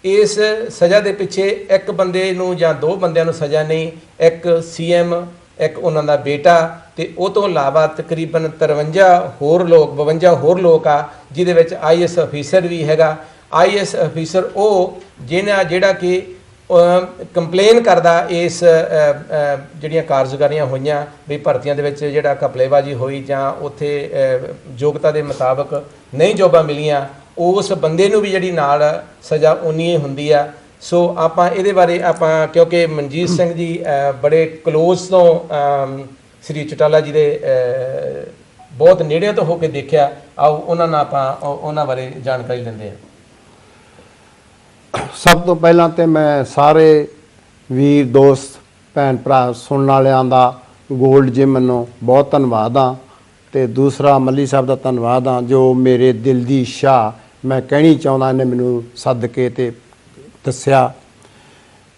इस सज़ा के पिछे एक बंदे नूं जां 2 बंदियां नूं सज़ा नहीं, एक CM एक उन्हां दा बेटा ते उह तों इलावा तकरीबन 53 होर लोग 52 होर लोग आ, जिहदे विच IAS अफीसर भी हैगा। IAS अफीसर वो जिहड़ा कि कंप्लेन करदा इस जिहड़ियां कारगुजारियां होईयां भी भर्तियां दे विच जिहड़ा घपलेबाजी होई जां उत्थे योग्यता के मुताबक नहीं जॉबां मिलियां, उस बंदे नूं भी जिहड़ी नाल सज़ा उन्नी ही हुंदी आ। ਸੋ ਆਪਾਂ ਇਹਦੇ ਬਾਰੇ ਆਪਾਂ ਕਿਉਂਕਿ ਮਨਜੀਤ ਸਿੰਘ ਜੀ ਬੜੇ ਕਲੋਜ਼ ਤੋਂ ਸ੍ਰੀ ਚੌਟਾਲਾ ਜੀ ਦੇ ਬਹੁਤ ਨੇੜੇ ਤੋਂ ਹੋ ਕੇ ਦੇਖਿਆ, ਆਓ ਉਹਨਾਂ ਨਾਲ ਆਪਾਂ ਉਹਨਾਂ ਬਾਰੇ ਜਾਣਕਾਰੀ ਲੈਂਦੇ ਹਾਂ। ਸਭ ਤੋਂ ਪਹਿਲਾਂ ਤੇ ਮੈਂ ਸਾਰੇ ਵੀਰ ਦੋਸਤ ਭੈਣ ਭਰਾ ਸੁਣਨ ਵਾਲਿਆਂ ਦਾ ਗੋਲਡ ਜਿਮ ਨੂੰ ਬਹੁਤ ਧੰਨਵਾਦ ਆ, ਤੇ ਦੂਸਰਾ ਮੱਲੀ ਸਾਹਿਬ ਦਾ ਧੰਨਵਾਦ ਆ ਜੋ ਮੇਰੇ ਦਿਲ ਦੀ ਇੱਛਾ ਮੈਂ ਕਹਿਣੀ ਚਾਹੁੰਦਾ ਇਹਨੇ ਮੈਨੂੰ ਸੱਦ ਕੇ ਤੇ ਦੱਸਿਆ।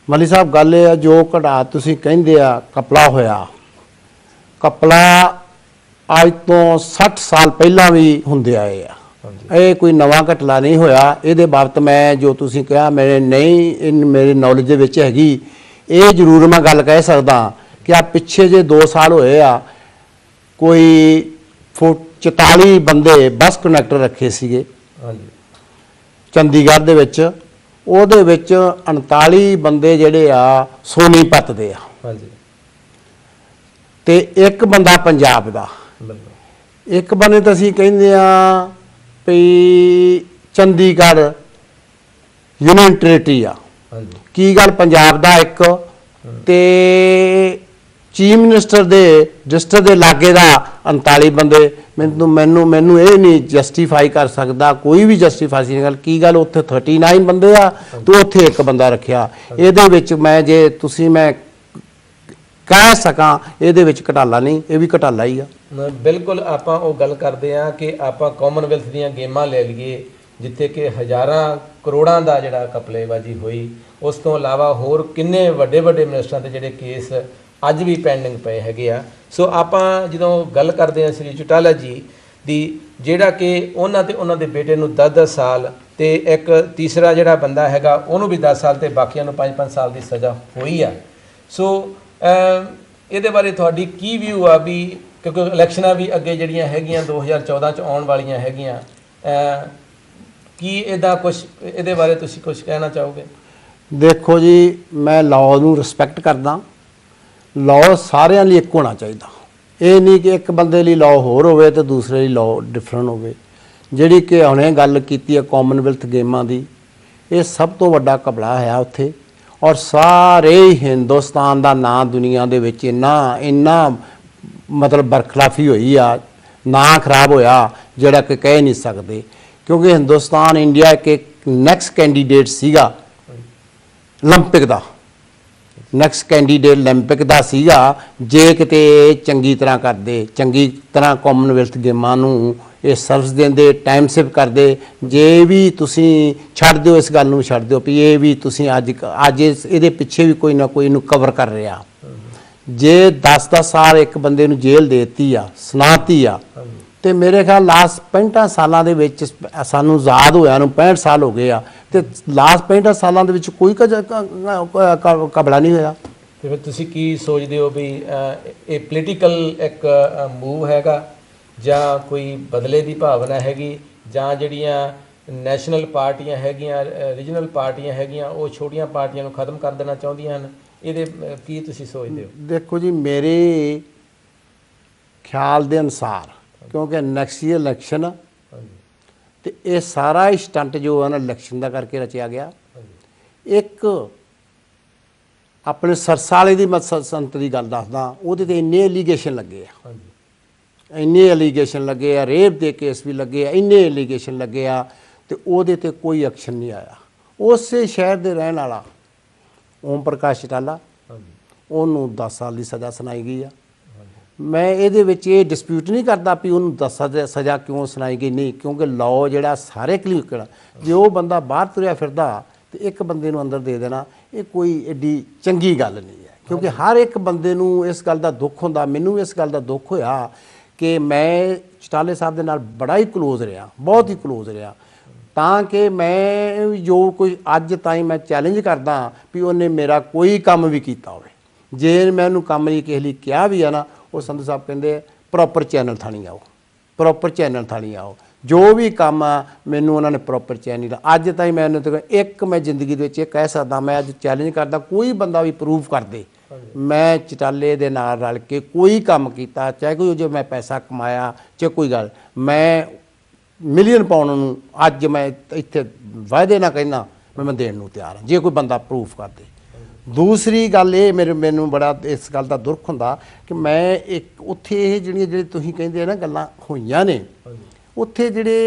ਮੱਲੀ ਸਾਹਿਬ ਗੱਲ ਇਹ ਆ, ਜੋ ਕਢਾ ਤੁਸੀਂ ਕਹਿੰਦੇ ਆ ਕਪਲਾ ਹੋਇਆ, ਕਪਲਾ ਅੱਜ ਤੋਂ 60 ਸਾਲ ਪਹਿਲਾਂ ਵੀ ਹੁੰਦੇ ਆਏ ਆ, ਇਹ ਕੋਈ ਨਵਾਂ ਘਟਲਾ ਨਹੀਂ ਹੋਇਆ। ਇਹਦੇ ਬਾਬਤ ਮੈਂ ਜੋ ਤੁਸੀਂ ਕਿਹਾ ਮੇਰੇ ਨੌਲੇਜ ਦੇ ਵਿੱਚ ਹੈਗੀ, ਇਹ ਜ਼ਰੂਰ ਮੈਂ ਗੱਲ ਕਹਿ ਸਕਦਾ ਕਿ ਆ ਪਿੱਛੇ ਜੇ 2 ਸਾਲ ਹੋਏ ਆ, ਕੋਈ 44 ਬੰਦੇ ਬੱਸ ਕਨੈਕਟਰ ਰੱਖੇ ਸੀਗੇ ਚੰਡੀਗੜ੍ਹ ਦੇ ਵਿੱਚ, ਉਹਦੇ ਵਿੱਚ 39 ਬੰਦੇ ਜਿਹੜੇ ਆ ਸੋਨੀਪਤ ਦੇ ਆ ਤੇ ਇੱਕ ਬੰਦਾ ਪੰਜਾਬ ਦਾ। ਇੱਕ ਬੰਨੇ ਤਾਂ ਅਸੀਂ ਕਹਿੰਦੇ ਆ ਵੀ ਚੰਡੀਗੜ੍ਹ ਯੂਨੀਅਨ ਟੈਰੀਟਰੀ ਆ, ਕੀ ਗੱਲ ਪੰਜਾਬ ਦਾ ਇੱਕ ਤੇ ਚੀਫ ਮਿਨਿਸਟਰ ਦੇ ਡਿਸਟ੍ਰਿਕਟ ਦੇ ਲਾਗੇ ਦਾ 39 ਬੰਦੇ। ਮੈਨੂੰ ਇਹ ਨਹੀਂ ਜਸਟੀਫਾਈ ਕਰ ਸਕਦਾ, ਕੋਈ ਵੀ ਜਸਟੀਫਾਈ ਨਹੀਂ ਗੱਲ, ਕੀ ਗੱਲ ਉੱਥੇ 39 ਬੰਦੇ ਆ ਤੇ ਉੱਥੇ ਇੱਕ ਬੰਦਾ ਰੱਖਿਆ। ਇਹਦੇ ਵਿੱਚ ਮੈਂ ਜੇ ਤੁਸੀਂ ਮੈਂ ਕਹਿ ਸਕਾਂ ਇਹਦੇ ਵਿੱਚ ਘਟਾਲਾ ਨਹੀਂ, ਇਹ ਵੀ ਘਟਾਲਾ ਹੀ ਆ। ਬਿਲਕੁਲ ਆਪਾਂ ਉਹ ਗੱਲ ਕਰਦੇ ਆ ਕਿ ਆਪਾਂ ਕਾਮਨਵੈਲਥ ਦੀਆਂ ਗੇਮਾਂ ਲੈ ਲਈਏ ਜਿੱਥੇ ਕਿ ਹਜ਼ਾਰਾਂ ਕਰੋੜਾਂ ਦਾ ਜਿਹੜਾ ਕਪਲੇਬਾਜ਼ੀ ਹੋਈ, ਉਸ ਤੋਂ ਇਲਾਵਾ ਹੋਰ ਕਿੰਨੇ ਵੱਡੇ ਵੱਡੇ ਮਿਨਿਸਟਰਾਂ ਦੇ ਜਿਹੜੇ ਕੇਸ ਅੱਜ ਵੀ ਪੈਂਡਿੰਗ ਪਏ ਹੈਗੇ ਆ। ਸੋ ਆਪਾਂ ਜਦੋਂ ਗੱਲ ਕਰਦੇ ਹਾਂ ਸ੍ਰੀ ਚੌਟਾਲਾ ਜੀ ਦੀ, ਜਿਹੜਾ ਕਿ ਉਹਨਾਂ ਤੇ ਉਹਨਾਂ ਦੇ ਬੇਟੇ ਨੂੰ 10-10 ਸਾਲ ਤੇ ਇੱਕ ਤੀਸਰਾ ਜਿਹੜਾ ਬੰਦਾ ਹੈਗਾ ਉਹਨੂੰ ਵੀ 10 ਸਾਲ ਤੇ ਬਾਕੀਆਂ ਨੂੰ 5-5 ਸਾਲ ਦੀ ਸਜ਼ਾ ਹੋਈ ਆ। ਸੋ ਇਹਦੇ ਬਾਰੇ ਤੁਹਾਡੀ ਕੀ ਵਿਊ ਆ ਵੀ, ਕਿਉਂਕਿ ਇਲੈਕਸ਼ਨਾਂ ਵੀ ਅੱਗੇ ਜਿਹੜੀਆਂ ਹੈਗੀਆਂ 2014 ਚ ਆਉਣ ਵਾਲੀਆਂ ਹੈਗੀਆਂ, ਕੀ ਇਹਦਾ ਕੁਝ ਇਹਦੇ ਬਾਰੇ ਤੁਸੀਂ ਕੁਝ ਕਹਿਣਾ ਚਾਹੋਗੇ? ਦੇਖੋ ਜੀ, ਮੈਂ ਲਾਅ ਨੂੰ ਰਿਸਪੈਕਟ ਕਰਦਾ, ਲਾਅ ਸਾਰਿਆਂ ਲਈ ਇੱਕ ਹੋਣਾ ਚਾਹੀਦਾ। ਇਹ ਨਹੀਂ ਕਿ ਇੱਕ ਬੰਦੇ ਲਈ ਲਾਅ ਹੋਰ ਹੋਵੇ ਤੇ ਦੂਸਰੇ ਲਈ ਲਾਅ ਡਿਫਰੈਂਟ ਹੋਵੇ। ਜਿਹੜੀ ਕਿ ਹੁਣੇ ਗੱਲ ਕੀਤੀ ਹੈ ਕਾਮਨਵੈਲਥ ਗੇਮਾਂ ਦੀ, ਇਹ ਸਭ ਤੋਂ ਵੱਡਾ ਘਪਲਾ ਹੈ ਉੱਥੇ, ਔਰ ਸਾਰੇ ਹਿੰਦੁਸਤਾਨ ਦਾ ਨਾਂ ਦੁਨੀਆ ਦੇ ਵਿੱਚ ਇੰਨਾ ਮਤਲਬ ਬਰਖਲਾਫੀ ਹੋਈ ਆ, ਨਾਂ ਖਰਾਬ ਹੋਇਆ ਜਿਹੜਾ ਕਿ ਕਹਿ ਨਹੀਂ ਸਕਦੇ। ਕਿਉਂਕਿ ਹਿੰਦੁਸਤਾਨ ਇੰਡੀਆ ਇੱਕ ਨੈਕਸਟ ਕੈਂਡੀਡੇਟ ਸੀਗਾ ਓਲੰਪਿਕ ਦਾ, ਨੈਕਸਟ ਕੈਂਡੀਡੇਟ ਓਲੰਪਿਕ ਦਾ ਸੀਗਾ। ਜੇ ਕਿਤੇ ਚੰਗੀ ਤਰ੍ਹਾਂ ਕਰਦੇ, ਚੰਗੀ ਤਰ੍ਹਾਂ ਕਾਮਨਵੈਲਥ ਗੇਮਾਂ ਨੂੰ ਇਹ ਸਰਵਿਸ ਦਿੰਦੇ, ਟਾਈਮ ਸੇਵ ਕਰਦੇ, ਜੇ ਵੀ ਤੁਸੀਂ ਛੱਡ ਦਿਓ ਇਸ ਗੱਲ ਨੂੰ, ਛੱਡ ਦਿਓ ਵੀ ਇਹ ਵੀ ਤੁਸੀਂ ਅੱਜ ਇਹਦੇ ਪਿੱਛੇ ਵੀ ਕੋਈ ਨਾ ਕੋਈ ਇਹਨੂੰ ਕਵਰ ਕਰ ਰਿਹਾ। ਜੇ 10-10 ਸਾਲ ਇੱਕ ਬੰਦੇ ਨੂੰ ਜੇਲ੍ਹ ਦੇਤੀ ਆ, ਸੁਣਾਤੀ ਆ, ਤੇ ਮੇਰੇ ਖਿਆਲ ਲਾਸਟ 65 ਸਾਲਾਂ ਦੇ ਵਿੱਚ ਸਾਨੂੰ ਆਜ਼ਾਦ ਹੋਇਆ ਨੂੰ 65 ਸਾਲ ਹੋ ਗਏ ਆ, ਤੇ ਲਾਸਟ 65 ਸਾਲਾਂ ਦੇ ਵਿੱਚ ਕੋਈ ਘਪਲਾ ਨਹੀਂ ਹੋਇਆ। ਤੇ ਫਿਰ ਤੁਸੀਂ ਕੀ ਸੋਚਦੇ ਹੋ ਵੀ ਇਹ ਪੋਲੀਟੀਕਲ ਇੱਕ ਮੂਵ ਹੈਗਾ ਜਾਂ ਕੋਈ ਬਦਲੇ ਦੀ ਭਾਵਨਾ ਹੈਗੀ, ਜਾਂ ਜਿਹੜੀਆਂ ਨੈਸ਼ਨਲ ਪਾਰਟੀਆਂ ਹੈਗੀਆਂ, ਰੀਜਨਲ ਪਾਰਟੀਆਂ ਹੈਗੀਆਂ, ਉਹ ਛੋਟੀਆਂ ਪਾਰਟੀਆਂ ਨੂੰ ਖਤਮ ਕਰ ਦੇਣਾ ਚਾਹੁੰਦੀਆਂ ਹਨ? ਇਹਦੇ ਕੀ ਤੁਸੀਂ ਸੋਚਦੇ ਹੋ? ਦੇਖੋ ਜੀ, ਮੇਰੇ ਖਿਆਲ ਦੇ ਅਨੁਸਾਰ, ਕਿਉਂਕਿ ਨੈਕਸਟ ਈਅਰ ਇਲੈਕਸ਼ਨ ਤੇ ਇਹ ਸਾਰਾ ਹੀ ਸਟੰਟ ਜੋ ਹੈ ਨਾ ਇਲੈਕਸ਼ਨ ਦਾ ਕਰਕੇ ਰਚਿਆ ਗਿਆ। ਇੱਕ ਆਪਣੇ ਸਰਸਾ ਵਾਲੇ ਦੀ ਸੰਤ ਦੀ ਗੱਲ ਦੱਸਦਾ, ਉਹਦੇ ਤੇ ਇੰਨੇ ਐਲੀਗੇਸ਼ਨ ਲੱਗੇ ਆ, ਇੰਨੇ ਐਲੀਗੇਸ਼ਨ ਲੱਗੇ ਆ, ਰੇਪ ਦੇ ਕੇਸ ਵੀ ਲੱਗੇ ਆ, ਇੰਨੇ ਐਲੀਗੇਸ਼ਨ ਲੱਗੇ ਆ, ਤੇ ਉਹਦੇ ਤੇ ਕੋਈ ਐਕਸ਼ਨ ਨਹੀਂ ਆਇਆ। ਉਸੇ ਸ਼ਹਿਰ ਦੇ ਰਹਿਣ ਵਾਲਾ ਓਮ ਪ੍ਰਕਾਸ਼ ਚੌਟਾਲਾ, ਉਹਨੂੰ 10 ਸਾਲ ਦੀ ਸਜ਼ਾ ਸੁਣਾਈ ਗਈ ਆ। ਮੈਂ ਇਹਦੇ ਵਿੱਚ ਇਹ ਡਿਸਪਿਊਟ ਨਹੀਂ ਕਰਦਾ ਵੀ ਉਹਨੂੰ 10 ਸਾਲ ਦੀ ਸਜ਼ਾ ਕਿਉਂ ਸੁਣਾਈ ਗਈ, ਨਹੀਂ, ਕਿਉਂਕਿ ਲਾਅ ਜਿਹੜਾ ਸਾਰੇ ਕਲੀਅਰ, ਜੇ ਉਹ ਬੰਦਾ ਬਾਹਰ ਤੁਰਿਆ ਫਿਰਦਾ ਤੇ ਇੱਕ ਬੰਦੇ ਨੂੰ ਅੰਦਰ ਦੇ ਦੇਣਾ, ਇਹ ਕੋਈ ਐਡੀ ਚੰਗੀ ਗੱਲ ਨਹੀਂ ਹੈ। ਕਿਉਂਕਿ ਹਰ ਇੱਕ ਬੰਦੇ ਨੂੰ ਇਸ ਗੱਲ ਦਾ ਦੁੱਖ ਹੁੰਦਾ। ਮੈਨੂੰ ਇਸ ਗੱਲ ਦਾ ਦੁੱਖ ਹੋਇਆ ਕਿ ਮੈਂ ਚੌਟਾਲੇ ਸਾਹਿਬ ਦੇ ਨਾਲ ਬੜਾ ਹੀ ਕਲੋਜ਼ ਰਿਹਾ, ਬਹੁਤ ਹੀ ਕਲੋਜ਼ ਰਿਹਾ, ਤਾਂ ਕਿ ਮੈਂ ਜੋ ਕੋਈ ਅੱਜ ਤਾਈਂ ਮੈਂ ਚੈਲੰਜ ਕਰਦਾ ਵੀ ਉਹਨੇ ਮੇਰਾ ਕੋਈ ਕੰਮ ਵੀ ਕੀਤਾ ਹੋਵੇ, ਜੇ ਮੈਂ ਉਹਨੂੰ ਕੰਮ ਲਈ ਕਿਸੇ ਲਈ ਕਿਹਾ ਵੀ ਆ ਨਾ, ਉਹ ਸੰਧੂ ਸਾਹਿਬ ਕਹਿੰਦੇ ਪ੍ਰੋਪਰ ਚੈਨਲ ਥਾਣੀ ਆਓ, ਪ੍ਰੋਪਰ ਚੈਨਲ ਥਾਣੀ ਆਓ, ਜੋ ਵੀ ਕੰਮ ਆ ਮੈਨੂੰ ਉਹਨਾਂ ਨੇ ਪ੍ਰੋਪਰ ਚੈਨਲ ਦਾ। ਅੱਜ ਤਾਈਂ ਮੈਂ ਉਹਨੂੰ ਇੱਕ ਮੈਂ ਜ਼ਿੰਦਗੀ ਦੇ ਵਿੱਚ ਇਹ ਕਹਿ ਸਕਦਾ, ਮੈਂ ਅੱਜ ਚੈਲੰਜ ਕਰਦਾ, ਕੋਈ ਬੰਦਾ ਵੀ ਪ੍ਰੂਫ ਕਰ ਦੇ ਮੈਂ ਚੌਟਾਲੇ ਦੇ ਨਾਲ ਰਲ ਕੇ ਕੋਈ ਕੰਮ ਕੀਤਾ, ਚਾਹੇ ਕੋਈ ਜੋ ਮੈਂ ਪੈਸਾ ਕਮਾਇਆ, ਚਾਹੇ ਕੋਈ ਗੱਲ, ਮੈਂ ਮਿਲੀਅਨ ਪਾਉਣ ਨੂੰ ਅੱਜ ਮੈਂ ਇੱਥੇ ਵਾਅਦੇ ਨਾਲ ਕਹਿੰਦਾ मैं देण नूं तैयार हाँ जे कोई बंदा प्रूफ कर दे। दूसरी गल ये मैनूं बड़ा इस गल का दुख हुंदा कि मैं एक उत्थे ये जिहड़ियां तुसीं कहिंदे ना गल्लां होईयां ने उत्थे जिहड़े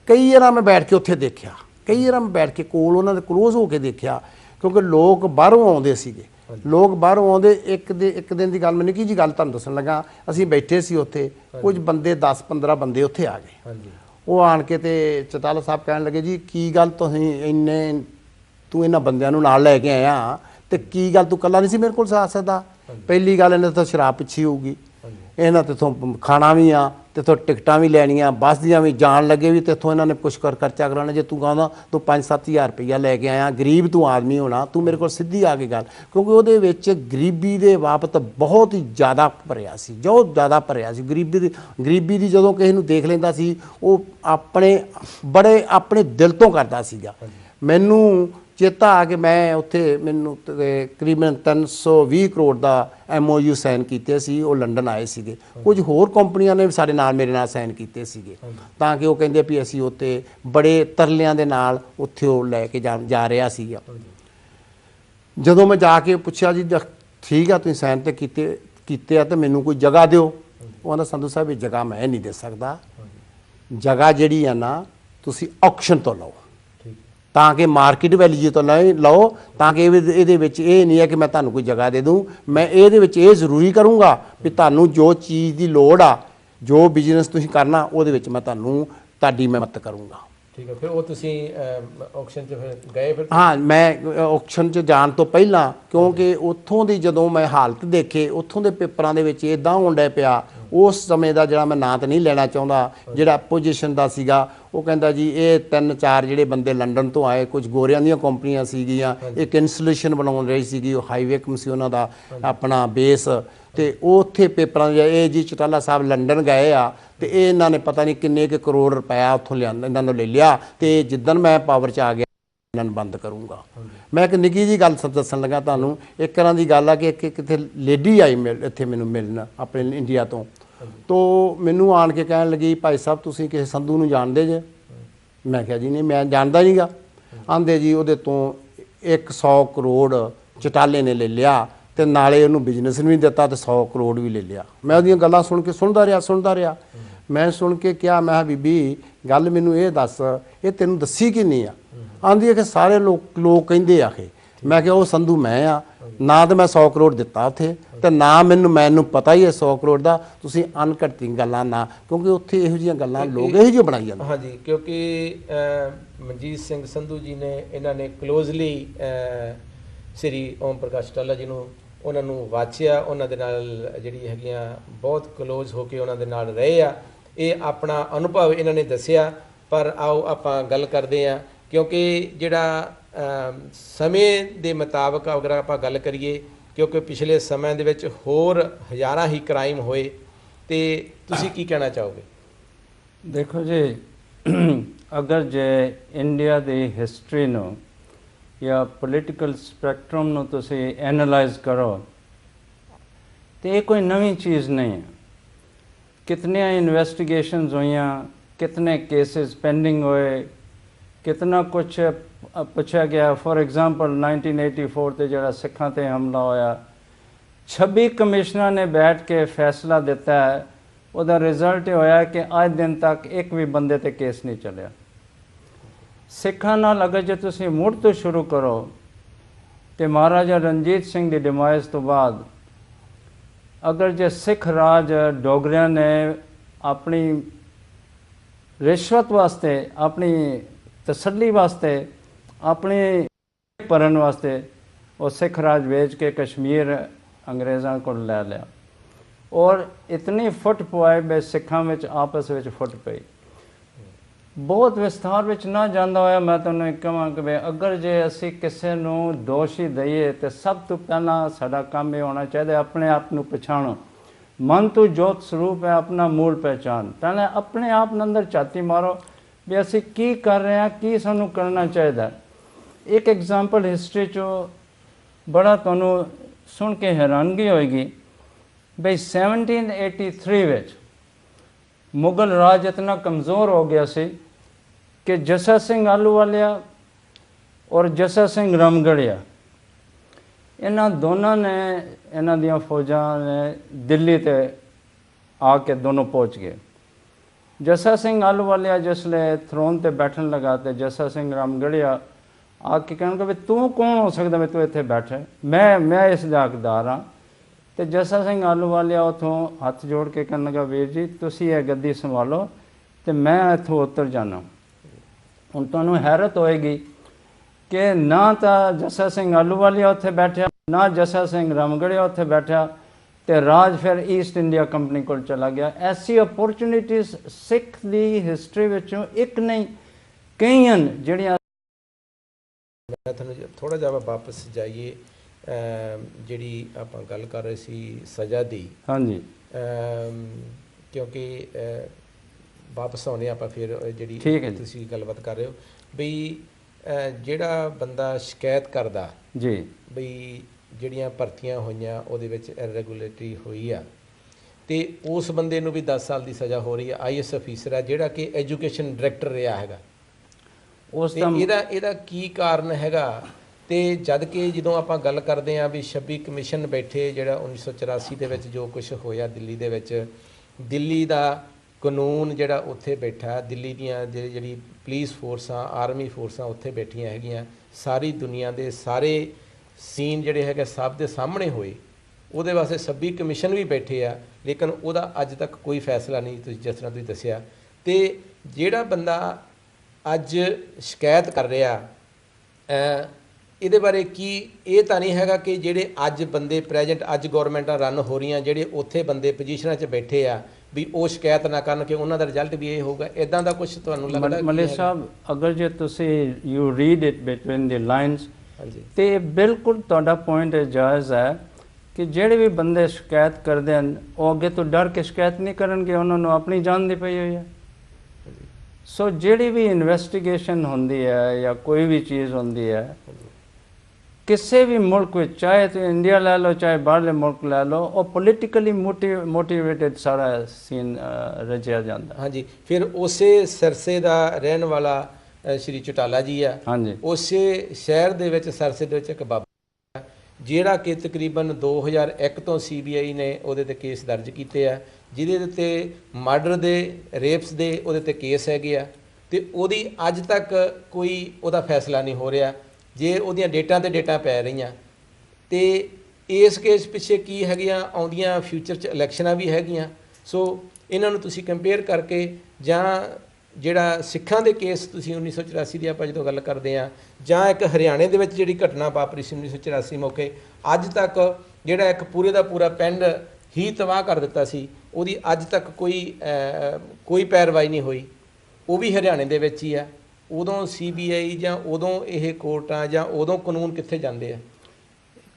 कई बार मैं बैठ के उत्थे देखिया, कई बार मैं बैठ के कोल उन्हां दे क्लोज हो के देखिया, क्योंकि लोग बाहरों आउंदे सीगे, लोग बाहरों आउंदे। एक दिन की गल मैं निक्की जी गल तुहानूं दस्सण लगा, असीं बैठे सी उत्थे, कुछ बंदे 10-15 बंदे उत्थे आ गए। वो आण के ते चौटाला साहब कहण लगे जी की गल तुसीं इन्ने तू इन्हां बंदिआं नूं नाल लै के आया ते की गल तू कल्ला नहीं सी मेरे कोल आ सकदा? पहली गल इन्हां तो शराब पिछी होऊगी, इन्हां तेथों खाना भी आ, तेथों टिकटां भी लैणियां, बस दियां भी, जाण लगे भी तेथों इन्हां ने कुछ खर्चा कराना। जे तू कहंदा तू 5-7 हज़ार रुपया लैके आया, गरीब तू आदमी होना, तू मेरे कोल सीधी आ के गल, क्योंकि उहदे विच गरीबी दे बाबत बहुत ही ज़्यादा भरिया सी, बहुत ज़्यादा भरिया सी। गरीबी दी जदों किसे नूं देख लैंदा सी वो अपने बड़े अपने दिल तो करदा सीगा। मैनूं चेता आ कि मैं उत्थे मैनूं तकरीबन 320 करोड़ का MOU साइन कीते सी, वो लंडन आए सीगे, कुछ होर कंपनियां ने भी साडे नाल मेरे नाल साइन कीते सीगे, तां कि वो कहिंदे भी असीं उत्ते बड़े तरलिਆਂ ਦੇ ਨਾਲ ਉੱਥੇ ਉਹ ਲੈ ਕੇ ਜਾ ਰਿਹਾ ਸੀਗਾ। ਜਦੋਂ मैं जाके ਪੁੱਛਿਆ जी ठीक है तुसीं साइन ते कीते आ ते मैनूं कोई जगह दिओ, ਉਹ ਆਂਦਾ ਸੰਧੂ ਸਾਹਿਬ ਇਹ जगह मैं नहीं दे सकदा, जगह ਜਿਹੜੀ ਆ ना ਤੁਸੀਂ ऑक्शन तो ਲਓ ਤਾਂ कि मार्केट वैल्यू तो लो, ताकि ये नहीं है कि मैं तुहानूं कोई जगह दे दूँ, मैं ये जरूरी करूँगा भी तुहानूं जो चीज़ की लोड़ आ, जो बिजनेस तुसीं करना ਉਹਦੇ ਵਿੱਚ मैं तुहानूं ਤੁਹਾਡੀ मैं मदद करूँगा। ठीक है, फिर वो तुसीं ऑक्शन च फिर गए? फिर हाँ, मैं ऑक्शन च जाण तो पहला, क्योंकि उत्थों ਦੀ ਜਦੋਂ मैं हालत देखे उत्थों ਦੇ पेपरां ਦੇ ਵਿੱਚ इदां होण डै पिया, उस समय का जिहड़ा मैं नां तो नहीं लेना चाहुंदा, जिहड़ा पोजीशन का सीगा, वो कहंदा जी ये 3-4 जिहड़े बंदे लंडन तो आए, कुछ गोरियां ਦੀਆਂ कंपनियां सीगियां, एक इंसुलेशन बनाउण रही सीगी, हाईवे कम सी उन्हां दा अपना बेस, तो उत्थे पेपरां ये जी चौटाला साहब लंडन गए आ तो ये इन्हां ने पता नहीं किन्ने के करोड़ रुपया उत्थों लिया इन्हां ने ले लिया, तो जिद्दन मैं पावर च आ गया लंडन बंद करूँगा। मैं एक निੱਕੀ जी गल दस्सण लगा तुहानूं, एक तरह की गल आ कि किते लेडी आई इत्थे मैनूं मिलण अपने इंडिया तो मैनूं आण के कहण लगी भाई साहब तुसीं किसी संधू नूं जाणदे जे? मैं कहा जी नहीं मैं जानदा नहीं गा। आंदे जी उहदे तों 100 करोड़ चौटाले ने ले लिया ते नाले उहनूं बिजनेस भी दिता ते 100 करोड़ भी ले लिया। मैं उहदियां गल्लां सुण के सुणदा रहा मैं सुन के क्या मैं बीबी गल मैनूं ये दस ये तैनूं दसी कि नहीं आ? आंदी है कि सारे लोग कहिंदे आखे। मैं क्या वो संधू मैं आ ना तो मैं 100 करोड़ दिता उत्थे ते ना मैनूं पता ही है 100 करोड़ का, तुसीं अनघटी गल्लां ना, क्योंकि उत्थे इहो जिहियां गल्लां लोग इहो जिहियां बनाई जांदे। हाँ जी, क्योंकि मनजीत सिंह संधू जी ने इन्हां ने क्लोजली श्री ओम प्रकाश चौटाला जी नूं उन्हां नूं वाचिया, उन्हां दे नाल जिहड़ी हैगीआं बहुत क्लोज हो के उन्हां दे नाल रहे आ, ये अपना अनुभव इन्हां ने दस्सिया। पर आओ आपां गल करदे आ, क्योंकि जिहड़ा समय ਦੇ ਮੁਤਾਬਕ अगर आप गल करिए, क्योंकि पिछले समय ਦੇ ਵਿੱਚ ਹੋਰ ਹਜ਼ਾਰਾਂ ਹੀ ਕ੍ਰਾਈਮ ਹੋਏ, ਤੇ ਤੁਸੀਂ ਕੀ ਕਹਿਣਾ ਚਾਹੋਗੇ? देखो जी, अगर जे इंडिया की हिस्टरी नो या पोलिटिकल स्पैक्ट्रम नो तुसी एनालाइज करो तो ये कोई नवी चीज़ नहीं है। कितने इन्वेस्टिगेशंस हुई, कितने केसेस पेंडिंग हुए, कितना कुछ पूछा गया। फॉर एग्जांपल 1984 ते जरा सिखां ते हमला होया, 26 कमिश्नर ने बैठ के फैसला दिता है, ਉਹਦਾ ਰਿਜ਼ਲਟ ਇਹ ਹੋਇਆ ਕਿ ਅੱਜ ਦਿਨ ਤੱਕ ਇੱਕ ਵੀ ਬੰਦੇ ਤੇ ਕੇਸ ਨਹੀਂ ਚੱਲਿਆ। ਸਿੱਖਾਂ ਨਾਲ ਅਗਰ ਜੇ ਤੁਸੀਂ ਮੁੜ ਤੋਂ ਸ਼ੁਰੂ ਕਰੋ ਤੇ ਮਹਾਰਾਜਾ ਰਣਜੀਤ ਸਿੰਘ ਦੀ ਡਿਮਾਈਜ਼ ਤੋਂ ਬਾਅਦ ਅਗਰ ਜੇ ਸਿੱਖ ਰਾਜ ਡੋਗਰਿਆਂ ਨੇ ਆਪਣੀ ਰਿਸ਼ਵਤ ਵਾਸਤੇ, ਆਪਣੀ ਤਸੱਲੀ ਵਾਸਤੇ, ਆਪਣੀ ਭਰਨ ਵਾਸਤੇ ਉਹ ਸਿੱਖ ਰਾਜ ਵੇਚ ਕੇ ਕਸ਼ਮੀਰ ਅੰਗਰੇਜ਼ਾਂ ਕੋਲ ਲੈ ਲਿਆ और इतनी फुट पवाए बे सिखां विच आपस में फुट पई। बहुत विस्तार विच ना जांदा होया मैं तुहानूं कहां कि अगर जे असी किसी नूं दोषी दईए तो सब तो पहला साडा काम ये होना चाहिए अपने आप नूं पछाणो। मन तो जोत स्वरूप है, अपना मूल पहचान। पहले अपने आप अंदर झाती मारो भी असी की कर रहे हैं, की सानूं करना चाहिए। एक एग्जाम्पल हिस्टरी चो बड़ा तुहानूं सुन के हैरानगी होएगी भाई 1783 में मुगल राज इतना कमज़ोर हो गया सी कि जस्सा सिंह आलूवालिया ਔਰ ਜੱਸਾ ਸਿੰਘ ਰਾਮਗੜੀਆ, ਇਹਨਾਂ ਦੋਨਾਂ ਨੇ ਇਹਨਾਂ ਦੀਆਂ ਫੌਜਾਂ ਨੇ ਦਿੱਲੀ ਤੇ ਆ ਕੇ ਦੋਨੋਂ ਪਹੁੰਚ ਗਏ। ਜੱਸਾ ਸਿੰਘ ਆਹਲੂਵਾਲੀਆ ਜਿਸਲੇ ਥਰੋਨ ਤੇ ਬੈਠਣ ਲਗਾ ਤੇ ਜੱਸਾ ਸਿੰਘ ਰਾਮਗੜੀਆ ਆ ਕੇ ਕਹਿਣਗੇ ਵੀ ਤੂੰ ਕੌਣ ਹੋ ਸਕਦਾ ਵੀ ਤੂੰ ਇੱਥੇ ਬੈਠੇ, ਮੈਂ ਇਸ ਦਾ ਹੱਕਦਾਰ ਹਾਂ। ਤੇ ਜੱਸਾ ਸਿੰਘ ਆਹਲੂਵਾਲੀਆ ਉੱਥੋਂ ਹੱਥ ਜੋੜ ਕੇ ਕਹਿਣ ਲੱਗਾ ਵੀਰ ਜੀ ਤੁਸੀਂ ਇਹ ਗੱਦੀ ਸੰਭਾਲੋ ਤੇ ਮੈਂ ਇੱਥੋਂ ਉਤਰ ਜਾਣਾ। ਹੁਣ ਤੁਹਾਨੂੰ ਹੈਰਤ ਹੋਏਗੀ ਕਿ ਨਾ ਤਾਂ ਜੱਸਾ ਸਿੰਘ ਆਹਲੂਵਾਲੀਆ ਉੱਥੇ ਬੈਠਿਆ, ਨਾ ਜੱਸਾ ਸਿੰਘ ਰਾਮਗੜੀਆ ਉੱਥੇ ਬੈਠਿਆ, ਤੇ ਰਾਜ ਫਿਰ ਈਸਟ ਇੰਡੀਆ ਕੰਪਨੀ ਕੋਲ ਚਲਾ ਗਿਆ। ਐਸੀ ਅਪੋਰਚੁਨਿਟੀਜ਼ ਸਿੱਖ ਦੀ ਹਿਸਟਰੀ ਵਿੱਚੋਂ ਇੱਕ ਨਹੀਂ ਕਈਆਂ ਜਿਹੜੀਆਂ। ਮੈਂ ਤੁਹਾਨੂੰ ਥੋੜ੍ਹਾ ਜਿਹਾ ਵਾਪਸ ਜਾਈਏ, ਜਿਹੜੀ ਆਪਾਂ ਗੱਲ ਕਰ ਰਹੇ ਸੀ ਸਜ਼ਾ ਦੀ। ਹਾਂਜੀ, ਕਿਉਂਕਿ ਵਾਪਸ ਆਉਂਦੇ ਆਪਾਂ ਫਿਰ ਜਿਹੜੀ ਤੁਸੀਂ ਗੱਲਬਾਤ ਕਰ ਰਹੇ ਹੋ ਬਈ ਜਿਹੜਾ ਬੰਦਾ ਸ਼ਿਕਾਇਤ ਕਰਦਾ ਜੀ ਬਈ ਜਿਹੜੀਆਂ ਭਰਤੀਆਂ ਹੋਈਆਂ ਉਹਦੇ ਵਿੱਚ ਇਰੈਗੂਲੇਟਰੀ ਹੋਈ ਆ, ਤੇ ਉਸ ਬੰਦੇ ਨੂੰ ਵੀ 10 ਸਾਲ ਦੀ ਸਜ਼ਾ ਹੋ ਰਹੀ ਆ। IAS ਅਫੀਸਰ ਆ ਜਿਹੜਾ ਕਿ ਐਜੂਕੇਸ਼ਨ ਡਾਇਰੈਕਟਰ ਰਿਹਾ ਹੈਗਾ, ਉਸ ਇਹਦਾ ਕੀ ਕਾਰਨ ਹੈਗਾ? ਤੇ ਜਦ ਕਿ ਜਦੋਂ ਆਪਾਂ ਗੱਲ ਕਰਦੇ ਹਾਂ ਵੀ 26 ਕਮਿਸ਼ਨ ਬੈਠੇ, ਜਿਹੜਾ 1984 ਦੇ ਵਿੱਚ ਜੋ ਕੁਝ ਹੋਇਆ ਦਿੱਲੀ ਦੇ ਵਿੱਚ, ਦਿੱਲੀ ਦਾ ਕਾਨੂੰਨ ਜਿਹੜਾ ਉੱਥੇ ਬੈਠਾ, ਦਿੱਲੀ ਦੀਆਂ ਜਿਹੜੀ ਪੁਲਿਸ ਫੋਰਸਾਂ, ਆਰਮੀ ਫੋਰਸਾਂ ਉੱਥੇ ਬੈਠੀਆਂ ਹੈਗੀਆਂ, ਸਾਰੀ ਦੁਨੀਆ ਦੇ ਸਾਰੇ ਸੀਨ ਜਿਹੜੇ ਹੈਗੇ ਸਭ ਦੇ ਸਾਹਮਣੇ ਹੋਏ, ਉਹਦੇ ਵਾਸਤੇ 26 ਕਮਿਸ਼ਨ ਵੀ ਬੈਠੇ ਆ, ਲੇਕਿਨ ਉਹਦਾ ਅੱਜ ਤੱਕ ਕੋਈ ਫੈਸਲਾ ਨਹੀਂ, ਤੁਸੀਂ ਜਿਸ ਤਰ੍ਹਾਂ ਤੁਸੀਂ ਦੱਸਿਆ। ਤੇ ਜਿਹੜਾ ਬੰਦਾ ਅੱਜ ਸ਼ਿਕਾਇਤ ਕਰ ਰਿਹਾ ਇਹਦੇ ਬਾਰੇ ਕੀ ਇਹ ਤਾਂ ਨਹੀਂ ਹੈਗਾ ਕਿ ਜਿਹੜੇ ਅੱਜ ਬੰਦੇ ਪ੍ਰੈਜੈਂਟ ਅੱਜ ਗੌਰਮੈਂਟਾਂ ਰਨ ਹੋ ਰਹੀਆਂ, ਜਿਹੜੇ ਉੱਥੇ ਬੰਦੇ ਪੋਜੀਸ਼ਨਾਂ 'ਚ ਬੈਠੇ ਆ ਵੀ ਉਹ ਸ਼ਿਕਾਇਤ ਨਾ ਕਰਨ ਕਿ ਉਹਨਾਂ ਦਾ ਰਿਜ਼ਲਟ ਵੀ ਇਹ ਹੋਊਗਾ? ਇਦਾਂ ਦਾ ਕੁਝ ਤੁਹਾਨੂੰ ਲੱਗਦਾ? ਮਲੇ ਸਾਹਿਬ, ਅਗਰ ਜੇ ਤੁਸੀਂ you read it between the lines, ਹਾਂਜੀ, ਤੇ ਬਿਲਕੁਲ ਤੁਹਾਡਾ ਪੁਆਇੰਟ ਜਾਇਜ਼ ਹੈ ਕਿ ਜਿਹੜੇ ਵੀ ਬੰਦੇ ਸ਼ਿਕਾਇਤ ਕਰਦੇ ਹਨ ਉਹ ਅੱਗੇ ਤੋਂ ਡਰ ਕੇ ਸ਼ਿਕਾਇਤ ਨਹੀਂ ਕਰਨਗੇ, ਉਹਨਾਂ ਨੂੰ ਆਪਣੀ ਜਾਨ ਦੀ ਪਈ ਹੋਈ ਹੈ। ਸੋ ਜਿਹੜੀ ਵੀ ਇਨਵੈਸਟੀਗੇਸ਼ਨ ਹੁੰਦੀ ਹੈ ਜਾਂ ਕੋਈ ਵੀ ਚੀਜ਼ ਹੁੰਦੀ ਹੈ ਕਿਸੇ ਵੀ ਮੁਲਕ ਵਿੱਚ, ਚਾਹੇ तो ਇੰਡੀਆ ਲੈ ਲਓ ਚਾਹੇ ਬਾਹਰਲੇ ਮੁਲਕ ਲੈ ਲਓ, ਉਹ ਪੋਲੀਟੀਕਲੀ ਮੋਟੀਵੇਟਡ ਸਾਰਾ ਸੀਨ ਰਚਿਆ ਜਾਂਦਾ। ਹਾਂਜੀ, ਫਿਰ ਉਸੇ ਸਰਸੇ ਦਾ ਰਹਿਣ ਵਾਲਾ ਸ਼੍ਰੀ ਚੌਟਾਲਾ ਜੀ ਆ, ਹਾਂਜੀ, ਉਸੇ ਸ਼ਹਿਰ ਦੇ ਵਿੱਚ ਸਰਸੇ ਦੇ ਵਿੱਚ ਇੱਕ ਬਾਬਾ ਜਿਹੜਾ ਕਿ ਤਕਰੀਬਨ 2001 ਤੋਂ CBI ਨੇ ਉਹਦੇ ਤੇ ਕੇਸ ਦਰਜ ਕੀਤੇ ਆ, ਜਿਹਦੇ ਉੱਤੇ ਮਰਡਰ ਦੇ, ਰੇਪਸ ਦੇ ਉਹਦੇ ਤੇ ਕੇਸ ਹੈਗੇ ਆ, ਤੇ ਉਹਦੀ ਅੱਜ ਤੱਕ ਕੋਈ ਉਹਦਾ ਫੈਸਲਾ ਨਹੀਂ ਹੋ ਰਿਹਾ। ਜੇ ਉਹਦੀਆਂ ਡੇਟਾਂ ਤੇ ਡੇਟਾਂ ਪੈ ਰਹੀਆਂ, ਤੇ ਇਸ ਕੇਸ ਪਿੱਛੇ ਕੀ ਹੈਗੀਆਂ, ਆਉਂਦੀਆਂ ਫਿਊਚਰ 'ਚ ਇਲੈਕਸ਼ਨਾਂ ਵੀ ਹੈਗੀਆਂ। ਸੋ ਇਹਨਾਂ ਨੂੰ ਤੁਸੀਂ ਕੰਪੇਅਰ ਕਰਕੇ, ਜਾਂ ਜਿਹੜਾ ਸਿੱਖਾਂ ਦੇ ਕੇਸ ਤੁਸੀਂ 1984 ਦੀ ਆਪਾਂ ਜਦੋਂ ਗੱਲ ਕਰਦੇ ਹਾਂ, ਜਾਂ ਇੱਕ ਹਰਿਆਣੇ ਦੇ ਵਿੱਚ ਜਿਹੜੀ ਘਟਨਾ ਵਾਪਰੀ ਸੀ 1984 ਮੌਕੇ, ਅੱਜ ਤੱਕ ਜਿਹੜਾ ਇੱਕ ਪੂਰੇ ਦਾ ਪੂਰਾ ਪਿੰਡ ਹੀ ਤਬਾਹ ਕਰ ਦਿੱਤਾ ਸੀ, ਉਹਦੀ ਅੱਜ ਤੱਕ ਕੋਈ ਪੈਰਵਾਈ ਨਹੀਂ ਹੋਈ, ਉਹ ਵੀ ਹਰਿਆਣੇ ਦੇ ਵਿੱਚ ਹੀ ਆ। ਉਦੋਂ CBI ਜਾਂ ਉਦੋਂ ਇਹ ਕੋਰਟਾਂ ਜਾਂ ਉਦੋਂ ਕਾਨੂੰਨ ਕਿੱਥੇ ਜਾਂਦੇ ਆ?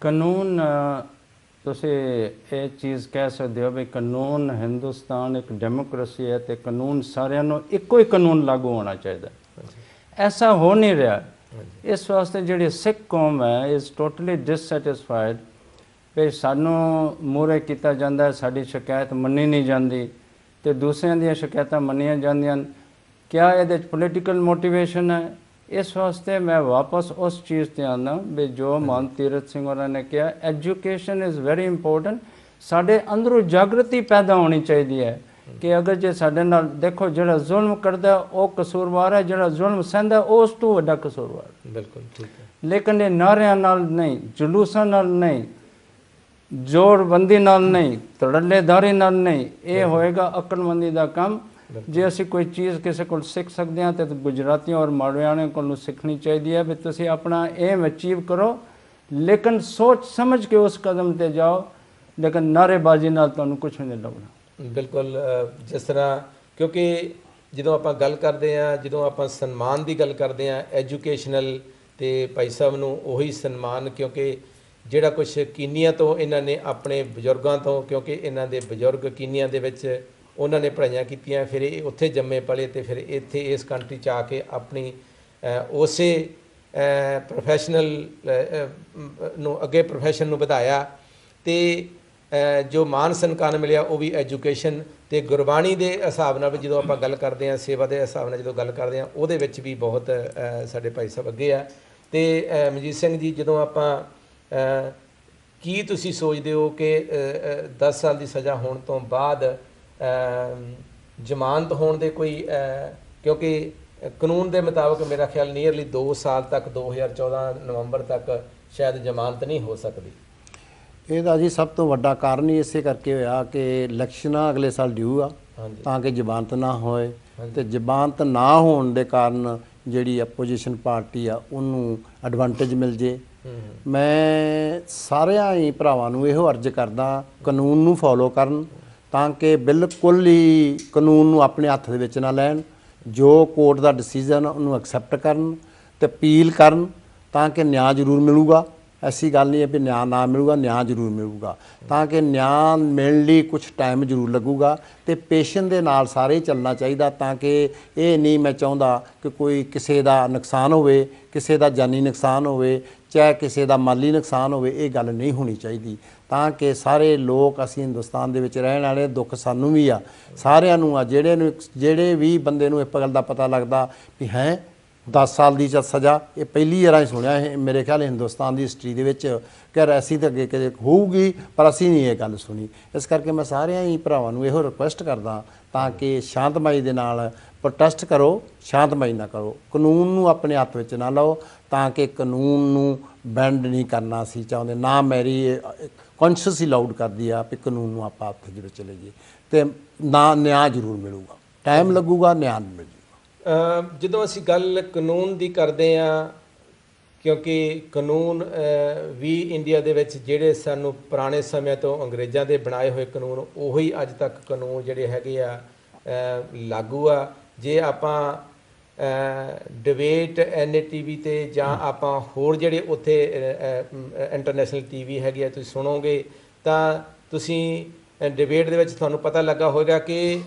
ਕਾਨੂੰਨ ਤੁਸੀਂ ਇਹ ਚੀਜ਼ ਕਹਿ ਸਕਦੇ ਹੋ ਵੀ ਕਾਨੂੰਨ, ਹਿੰਦੁਸਤਾਨ ਇੱਕ ਡੈਮੋਕ੍ਰੇਸੀ ਹੈ ਤੇ ਕਾਨੂੰਨ ਸਾਰਿਆਂ ਨੂੰ ਇੱਕੋ ਹੀ ਕਾਨੂੰਨ ਲਾਗੂ ਹੋਣਾ ਚਾਹੀਦਾ। ਐਸਾ ਹੋ ਨਹੀਂ ਰਿਹਾ। ਇਸ ਵਾਸਤੇ ਜਿਹੜੀ ਸਿੱਖ ਕੌਮ ਹੈ ਇਜ਼ ਟੋਟਲੀ ਡਿਸਸੈਟਿਸਫਾਈਡ ਵੀ ਸਾਨੂੰ ਮੂਹਰੇ ਕੀਤਾ ਜਾਂਦਾ ਹੈ, ਸਾਡੀ ਸ਼ਿਕਾਇਤ ਮੰਨੀ ਨਹੀਂ ਜਾਂਦੀ ਤੇ ਦੂਸਰਿਆਂ ਦੀਆਂ ਸ਼ਿਕਾਇਤਾਂ ਮੰਨੀਆਂ ਜਾਂਦੀਆਂ। क्या ये पोलिटिकल मोटिवेशन है? इस वास्ते मैं वापस उस चीज़ ते आना भी जो मान तीरथ सिंह होरां ने कहा, एजुकेशन इज़ वेरी इंपॉर्टेंट। साढ़े अंदरों जागृति पैदा होनी चाहिए है कि अगर जे साढ़े नाल देखो जिहड़ा जुल्म करदा वो कसूरवार है, जिहड़ा जुल्म सहंदा उस तो वड्डा कसूरवार। बिल्कुल ठीक है। लेकिन ये नारियां नाल नहीं, जुलूसां नाल नहीं, जोरबंदी नाल नहीं, धड़ल्लेदारी नाल नहीं, ये होएगा अकलमंदी दा काम। जे असी कोई चीज़ किसी को सीख सकते हैं तो गुजरातियों और मारवाड़ियों को सीखनी चाहिए है भी तुसी अपना एम अचीव करो, लेकिन सोच समझ के उस कदम ते जाओ, लेकिन नारेबाजी नाल तुहानू कुछ नहीं लभना। बिल्कुल, जिस तरह क्योंकि ਜਦੋਂ ਆਪਾਂ ਗੱਲ ਕਰਦੇ ਹਾਂ, ਜਦੋਂ ਆਪਾਂ ਸਨਮਾਨ ਦੀ ਗੱਲ ਕਰਦੇ ਹਾਂ ਐਜੂਕੇਸ਼ਨਲ, ਤੇ ਭਾਈ ਸਾਹਿਬ ਨੂੰ ਉਹੀ ਸਨਮਾਨ, ਕਿਉਂਕਿ ਜਿਹੜਾ ਕੁਛ ਕੀਨੀਆਂ ਤੋਂ ਇਹਨਾਂ ਨੇ ਆਪਣੇ ਬਜ਼ੁਰਗਾਂ ਤੋਂ, ਕਿਉਂਕਿ ਇਹਨਾਂ ਦੇ ਬਜ਼ੁਰਗ ਕੀਨੀਆਂ ਦੇ ਵਿੱਚ ਉਹਨਾਂ ਨੇ ਪੜ੍ਹਾਈਆਂ ਕੀਤੀਆਂ, ਫਿਰ ਇਹ ਉੱਥੇ ਜੰਮੇ ਪਲੇ ਤੇ ਫਿਰ ਇੱਥੇ ਇਸ ਕੰਟਰੀ 'ਚ ਆ ਕੇ ਆਪਣੀ ਉਸੇ ਪ੍ਰੋਫੈਸ਼ਨਲ ਨੂੰ ਅੱਗੇ ਪ੍ਰੋਫੈਸ਼ਨ ਨੂੰ ਵਧਾਇਆ, ਤੇ ਜੋ ਮਾਨ ਸਨਮਾਨ ਮਿਲਿਆ ਉਹ ਵੀ ਐਜੂਕੇਸ਼ਨ ਤੇ ਗੁਰਬਾਣੀ ਦੇ ਹਿਸਾਬ ਨਾਲ। ਜਦੋਂ ਆਪਾਂ ਗੱਲ ਕਰਦੇ ਹਾਂ ਸੇਵਾ ਦੇ ਹਿਸਾਬ ਨਾਲ ਜਦੋਂ ਗੱਲ ਕਰਦੇ ਹਾਂ, ਉਹਦੇ ਵਿੱਚ ਵੀ ਬਹੁਤ ਸਾਡੇ ਭਾਈ ਸਾਹਿਬ ਅੱਗੇ ਆ। ਤੇ ਮਨਜੀਤ ਸਿੰਘ ਜੀ, ਜਦੋਂ ਆਪਾਂ ਕੀ ਤੁਸੀਂ ਸੋਚਦੇ ਹੋ ਕਿ 10 ਸਾਲ ਦੀ ਸਜ਼ਾ ਹੋਣ ਤੋਂ ਬਾਅਦ ਜ਼ਮਾਨਤ ਹੋਣ ਦੇ ਕੋਈ ਕਿਉਂਕਿ ਕਾਨੂੰਨ ਦੇ ਮੁਤਾਬਕ ਮੇਰਾ ਖਿਆਲ ਨੀਅਰਲੀ 2 ਸਾਲ ਤੱਕ 2014 ਨਵੰਬਰ ਤੱਕ ਸ਼ਾਇਦ ਜ਼ਮਾਨਤ ਨਹੀਂ ਹੋ ਸਕਦੀ। ਇਹਦਾ ਜੀ ਸਭ ਤੋਂ ਵੱਡਾ ਕਾਰਨ ਹੀ ਇਸੇ ਕਰਕੇ ਹੋਇਆ ਕਿ ਇਲੈਕਸ਼ਨਾਂ ਅਗਲੇ ਸਾਲ ਡਿਊ ਆ, ਤਾਂ ਕਿ ਜ਼ਮਾਨਤ ਨਾ ਹੋਏ, ਤੇ ਜ਼ਮਾਨਤ ਨਾ ਹੋਣ ਦੇ ਕਾਰਨ ਜਿਹੜੀ ਆਪੋਜੀਸ਼ਨ ਪਾਰਟੀ ਆ ਉਹਨੂੰ ਐਡਵਾਂਟੇਜ ਮਿਲ ਜੇ। ਮੈਂ ਸਾਰਿਆਂ ਹੀ ਭਰਾਵਾਂ ਨੂੰ ਇਹੋ ਅਰਜ਼ ਕਰਦਾ, ਕਾਨੂੰਨ ਨੂੰ ਫੋਲੋ ਕਰਨ, ਤਾਂ ਕਿ ਬਿਲਕੁਲ ਹੀ ਕਾਨੂੰਨ ਨੂੰ ਆਪਣੇ ਹੱਥ ਦੇ ਵਿੱਚ ਨਾ ਲੈਣ। ਜੋ ਕੋਰਟ ਦਾ ਡਿਸੀਜਨ ਉਹਨੂੰ ਐਕਸੈਪਟ ਕਰਨ ਤੇ ਅਪੀਲ ਕਰਨ, ਤਾਂ ਕਿ ਨਿਆਂ ਜ਼ਰੂਰ ਮਿਲੂਗਾ। ਐਸੀ ਗੱਲ ਨਹੀਂ ਹੈ ਵੀ ਨਿਆਂ ਨਾ ਮਿਲੂਗਾ, ਨਿਆਂ ਜ਼ਰੂਰ ਮਿਲੂਗਾ। ਤਾਂ ਕਿ ਨਿਆਂ ਮਿਲਣ ਲਈ ਕੁਝ ਟਾਈਮ ਜ਼ਰੂਰ ਲੱਗੂਗਾ, ਤੇ ਪੇਸ਼ੈਂਟ ਦੇ ਨਾਲ ਸਾਰੇ ਚੱਲਣਾ ਚਾਹੀਦਾ, ਤਾਂ ਕਿ ਇਹ ਨਹੀਂ ਮੈਂ ਚਾਹੁੰਦਾ ਕਿ ਕੋਈ ਕਿਸੇ ਦਾ ਨੁਕਸਾਨ ਹੋਵੇ, ਕਿਸੇ ਦਾ ਜਾਨੀ ਨੁਕਸਾਨ ਹੋਵੇ, ਚਾਹੇ ਕਿਸੇ ਦਾ ਮਾਲੀ ਨੁਕਸਾਨ ਹੋਵੇ। ਇਹ ਗੱਲ ਨਹੀਂ ਹੋਣੀ ਚਾਹੀਦੀ, ਤਾਂ ਕਿ ਸਾਰੇ ਲੋਕ, ਅਸੀਂ ਹਿੰਦੁਸਤਾਨ ਦੇ ਵਿੱਚ ਰਹਿਣ ਵਾਲੇ, ਦੁੱਖ ਸਾਨੂੰ ਵੀ ਆ, ਸਾਰਿਆਂ ਨੂੰ ਆ। ਜਿਹੜੇ ਵੀ ਬੰਦੇ ਨੂੰ ਇਸ ਗੱਲ ਦਾ ਪਤਾ ਲੱਗਦਾ ਵੀ ਹੈ 10 ਸਾਲ ਦੀ ਸਜ਼ਾ, ਇਹ ਪਹਿਲੀ ਵਾਰ ਹੀ ਸੁਣਿਆ ਇਹ ਮੇਰੇ ਖਿਆਲ ਹਿੰਦੁਸਤਾਨ ਦੀ ਹਿਸਟਰੀ ਦੇ ਵਿੱਚ, ਕਿ ਅਸੀਂ ਤਾਂ ਅੱਗੇ ਕਦੇ ਹੋਊਗੀ ਪਰ ਅਸੀਂ ਨਹੀਂ ਇਹ ਗੱਲ ਸੁਣੀ। ਇਸ ਕਰਕੇ ਮੈਂ ਸਾਰਿਆਂ ਹੀ ਭਰਾਵਾਂ ਨੂੰ ਇਹੋ ਰਿਕੁਐਸਟ ਕਰਦਾ, ਤਾਂ ਕਿ ਸ਼ਾਂਤਮਈ ਦੇ ਨਾਲ ਪ੍ਰੋਟੈਸਟ ਕਰੋ, ਸ਼ਾਂਤਮਈ ਨਾ ਕਰੋ, ਕਾਨੂੰਨ ਨੂੰ ਆਪਣੇ ਹੱਥ ਵਿੱਚ ਨਾ ਲਓ, ਤਾਂ ਕਿ ਕਾਨੂੰਨ ਨੂੰ ਬੈਂਡ ਨਹੀਂ ਕਰਨਾ ਅਸੀਂ ਚਾਹੁੰਦੇ। ਨਾ ਮੇਰੀ ਕੌਨਸ਼ੀਅਸ ਹੀ ਲਾਊਡ ਕਰਦੀ ਆ ਵੀ ਕਾਨੂੰਨ ਨੂੰ ਆਪਾਂ ਹੱਥ ਦੇ ਵਿੱਚ ਲਈਏ, ਤੇ ਨਾ ਨਿਆਂ ਜ਼ਰੂਰ ਮਿਲੂਗਾ, ਟਾਈਮ ਲੱਗੂਗਾ, ਨਿਆਂ ਮਿਲ ਜੂਗਾ। ਜਦੋਂ ਅਸੀਂ ਗੱਲ ਕਾਨੂੰਨ ਦੀ ਕਰਦੇ ਹਾਂ, ਕਿਉਂਕਿ ਕਾਨੂੰਨ ਵੀ ਇੰਡੀਆ ਦੇ ਵਿੱਚ ਜਿਹੜੇ ਸਾਨੂੰ ਪੁਰਾਣੇ ਸਮੇਂ ਤੋਂ ਅੰਗਰੇਜ਼ਾਂ ਦੇ ਬਣਾਏ ਹੋਏ ਕਾਨੂੰਨ, ਉਹੀ ਅੱਜ ਤੱਕ ਕਾਨੂੰਨ ਜਿਹੜੇ ਹੈਗੇ ਆ ਲਾਗੂ ਆ। ਜੇ ਆਪਾਂ ਡਿਬੇਟ NATV ਤੇ ਜਾਂ ਆਪਾਂ ਹੋਰ ਜਿਹੜੇ ਉੱਥੇ ਇੰਟਰਨੈਸ਼ਨਲ TV ਹੈਗੇ ਆ, ਤੁਸੀਂ ਸੁਣੋਗੇ ਤਾਂ ਤੁਸੀਂ ਡਿਬੇਟ ਦੇ ਵਿੱਚ ਤੁਹਾਨੂੰ ਪਤਾ ਲੱਗਾ ਹੋਵੇਗਾ ਕਿ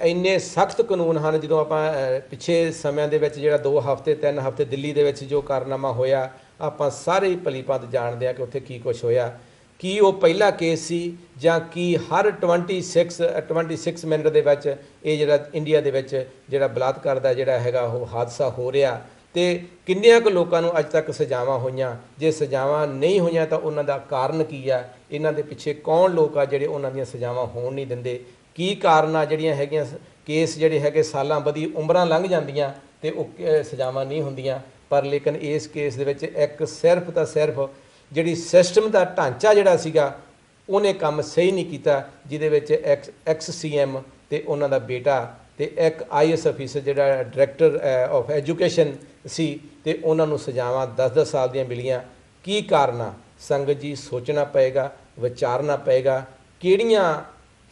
ਇੰਨੇ ਸਖਤ ਕਾਨੂੰਨ ਹਨ। ਜਦੋਂ ਆਪਾਂ ਪਿੱਛੇ ਸਮਿਆਂ ਦੇ ਵਿੱਚ ਜਿਹੜਾ 2 ਹਫ਼ਤੇ 3 ਹਫ਼ਤੇ ਦਿੱਲੀ ਦੇ ਵਿੱਚ ਜੋ ਕਾਰਨਾਮਾ ਹੋਇਆ, ਆਪਾਂ ਸਾਰੇ ਹੀ ਭਲੀ ਭਾਂਤ ਜਾਣਦੇ ਹਾਂ ਕਿ ਉੱਥੇ ਕੀ ਕੁਛ ਹੋਇਆ। ਕੀ ਉਹ ਪਹਿਲਾ ਕੇਸ ਸੀ, ਜਾਂ ਕੀ ਹਰ 26 ਮਿੰਟ ਦੇ ਵਿੱਚ ਇਹ ਜਿਹੜਾ ਇੰਡੀਆ ਦੇ ਵਿੱਚ ਜਿਹੜਾ ਬਲਾਤਕਾਰ ਦਾ ਜਿਹੜਾ ਹੈਗਾ ਉਹ ਹਾਦਸਾ ਹੋ ਰਿਹਾ, ਤੇ ਕਿੰਨਿਆਂ ਕੁ ਲੋਕਾਂ ਨੂੰ ਅੱਜ ਤੱਕ ਸਜ਼ਾਵਾਂ ਹੋਈਆਂ? ਜੇ ਸਜ਼ਾਵਾਂ ਨਹੀਂ ਹੋਈਆਂ ਤਾਂ ਉਹਨਾਂ ਦਾ ਕਾਰਨ ਕੀ ਆ? ਇਹਨਾਂ ਦੇ ਪਿੱਛੇ ਕੌਣ ਲੋਕ ਆ ਜਿਹੜੇ ਉਹਨਾਂ ਦੀਆਂ ਸਜ਼ਾਵਾਂ ਹੋਣ ਨਹੀਂ ਦਿੰਦੇ? ਕੀ ਕਾਰਨ ਆ ਜਿਹੜੀਆਂ ਹੈਗੀਆਂ ਕੇਸ ਜਿਹੜੇ ਹੈਗੇ ਸਾਲਾਂ ਬੱਧੀ ਉਮਰਾਂ ਲੰਘ ਜਾਂਦੀਆਂ ਤੇ ਉਹ ਸਜ਼ਾਵਾਂ ਨਹੀਂ ਹੁੰਦੀਆਂ? ਪਰ ਲੇਕਿਨ ਇਸ ਕੇਸ ਦੇ ਵਿੱਚ ਇੱਕ ਸਿਰਫ ਤਾਂ ਸਿਰਫ ਜਿਹੜੀ ਸਿਸਟਮ ਦਾ ਢਾਂਚਾ ਜਿਹੜਾ ਸੀਗਾ ਉਹਨੇ ਕੰਮ ਸਹੀ ਨਹੀਂ ਕੀਤਾ, ਜਿਹਦੇ ਵਿੱਚ ਐਕਸ CM ਤੇ ਉਹਨਾਂ ਦਾ ਬੇਟਾ ਤੇ ਇੱਕ IAS ਅਫੀਸਰ ਜਿਹੜਾ ਡਾਇਰੈਕਟਰ ਆਫ ਐਜੂਕੇਸ਼ਨ ਸੀ, ਤੇ ਉਹਨਾਂ ਨੂੰ ਸਜ਼ਾਵਾਂ 10-10 ਸਾਲ ਦੀਆਂ ਮਿਲੀਆਂ। ਕੀ ਕਾਰਨ ਆ? ਸੰਗਤ ਜੀ, ਸੋਚਣਾ ਪਏਗਾ, ਵਿਚਾਰਨਾ ਪਏਗਾ, ਕਿਹੜੀਆਂ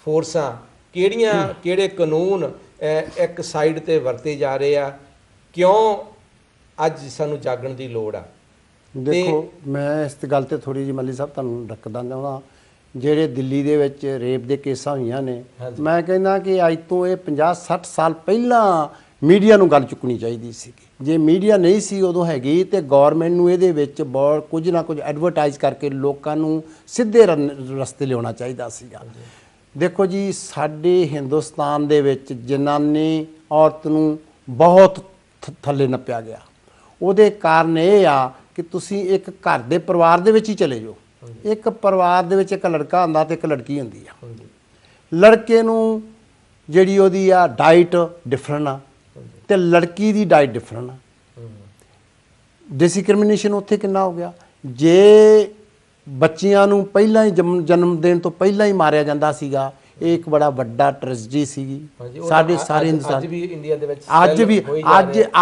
ਫੋਰਸਾਂ, ਕਿਹੜੇ ਕਾਨੂੰਨ ਇੱਕ ਸਾਈਡ ਤੇ ਵਰਤੇ ਜਾ ਰਹੇ ਆ, ਕਿਉਂ ਅੱਜ ਸਾਨੂੰ ਜਾਗਣ ਦੀ ਲੋੜ ਆ? ਦੇਖੋ, ਮੈਂ ਇਸ ਗੱਲ ਤੇ ਥੋੜੀ ਜਿਹੀ ਮੱਲੀ ਸਾਹਿਬ ਤੁਹਾਨੂੰ ਰੱਖਦਾ ਚਾਹੁੰਦਾ, ਜਿਹੜੇ ਦਿੱਲੀ ਦੇ ਵਿੱਚ ਰੇਪ ਦੇ ਕੇਸਾਂ ਹੋਈਆਂ ਨੇ, ਮੈਂ ਕਹਿੰਦਾ ਕਿ ਅੱਜ ਤੋਂ ਇਹ 50-60 ਸਾਲ ਪਹਿਲਾਂ ਮੀਡੀਆ ਨੂੰ ਗੱਲ ਚੁੱਕਣੀ ਚਾਹੀਦੀ ਸੀ। ਜੇ ਮੀਡੀਆ ਨਹੀਂ ਸੀ ਉਦੋਂ ਹੈਗੀ, ਤੇ ਗੌਰਮੈਂਟ ਨੂੰ ਇਹਦੇ ਵਿੱਚ ਬਹੁਤ ਕੁਝ ਨਾ ਕੁਝ ਐਡਵਰਟਾਈਜ਼ ਕਰਕੇ ਲੋਕਾਂ ਨੂੰ ਸਿੱਧੇ ਰਸਤੇ ਲਿਆਉਣਾ ਚਾਹੀਦਾ ਸੀਗਾ। ਦੇਖੋ ਜੀ, ਸਾਡੇ ਹਿੰਦੁਸਤਾਨ ਦੇ ਵਿੱਚ ਜਨਾਨੀ ਔਰਤ ਨੂੰ ਬਹੁਤ ਥੱਲੇ ਨੱਪਿਆ ਗਿਆ। ਉਹਦੇ ਕਾਰਨ ਇਹ ਆ ਕਿ ਤੁਸੀਂ ਇੱਕ ਘਰ ਦੇ ਪਰਿਵਾਰ ਦੇ ਵਿੱਚ ਹੀ ਚਲੇ ਜਾਓ, ਇੱਕ ਪਰਿਵਾਰ ਦੇ ਵਿੱਚ ਇੱਕ ਲੜਕਾ ਹੁੰਦਾ ਤੇ ਇੱਕ ਲੜਕੀ ਹੁੰਦੀ ਆ। ਲੜਕੇ ਨੂੰ ਜਿਹੜੀ ਉਹਦੀ ਆ ਡਾਈਟ ਡਿਫਰੈਂਟ ਆ, ਤੇ ਲੜਕੀ ਦੀ ਡਾਈਟ ਡਿਫਰੈਂਟ ਆ। ਡਿਸਕ੍ਰਿਮੀਨੇਸ਼ਨ ਉੱਥੇ ਕਿੰਨਾ ਹੋ ਗਿਆ। ਜੇ ਬੱਚਿਆਂ ਨੂੰ ਪਹਿਲਾਂ ਹੀ ਜਨਮ ਦੇਣ ਤੋਂ ਪਹਿਲਾਂ ਹੀ ਮਾਰਿਆ ਜਾਂਦਾ ਸੀਗਾ, ਇਹ ਇੱਕ ਬੜਾ ਵੱਡਾ ਟ੍ਰੈਜਡੀ ਸੀਗੀ ਸਾਡੇ ਸਾਰੇ ਹਿੰਦੁਸਤਾਨ, ਅੱਜ ਵੀ ਇੰਡੀਆ ਦੇ ਵਿੱਚ,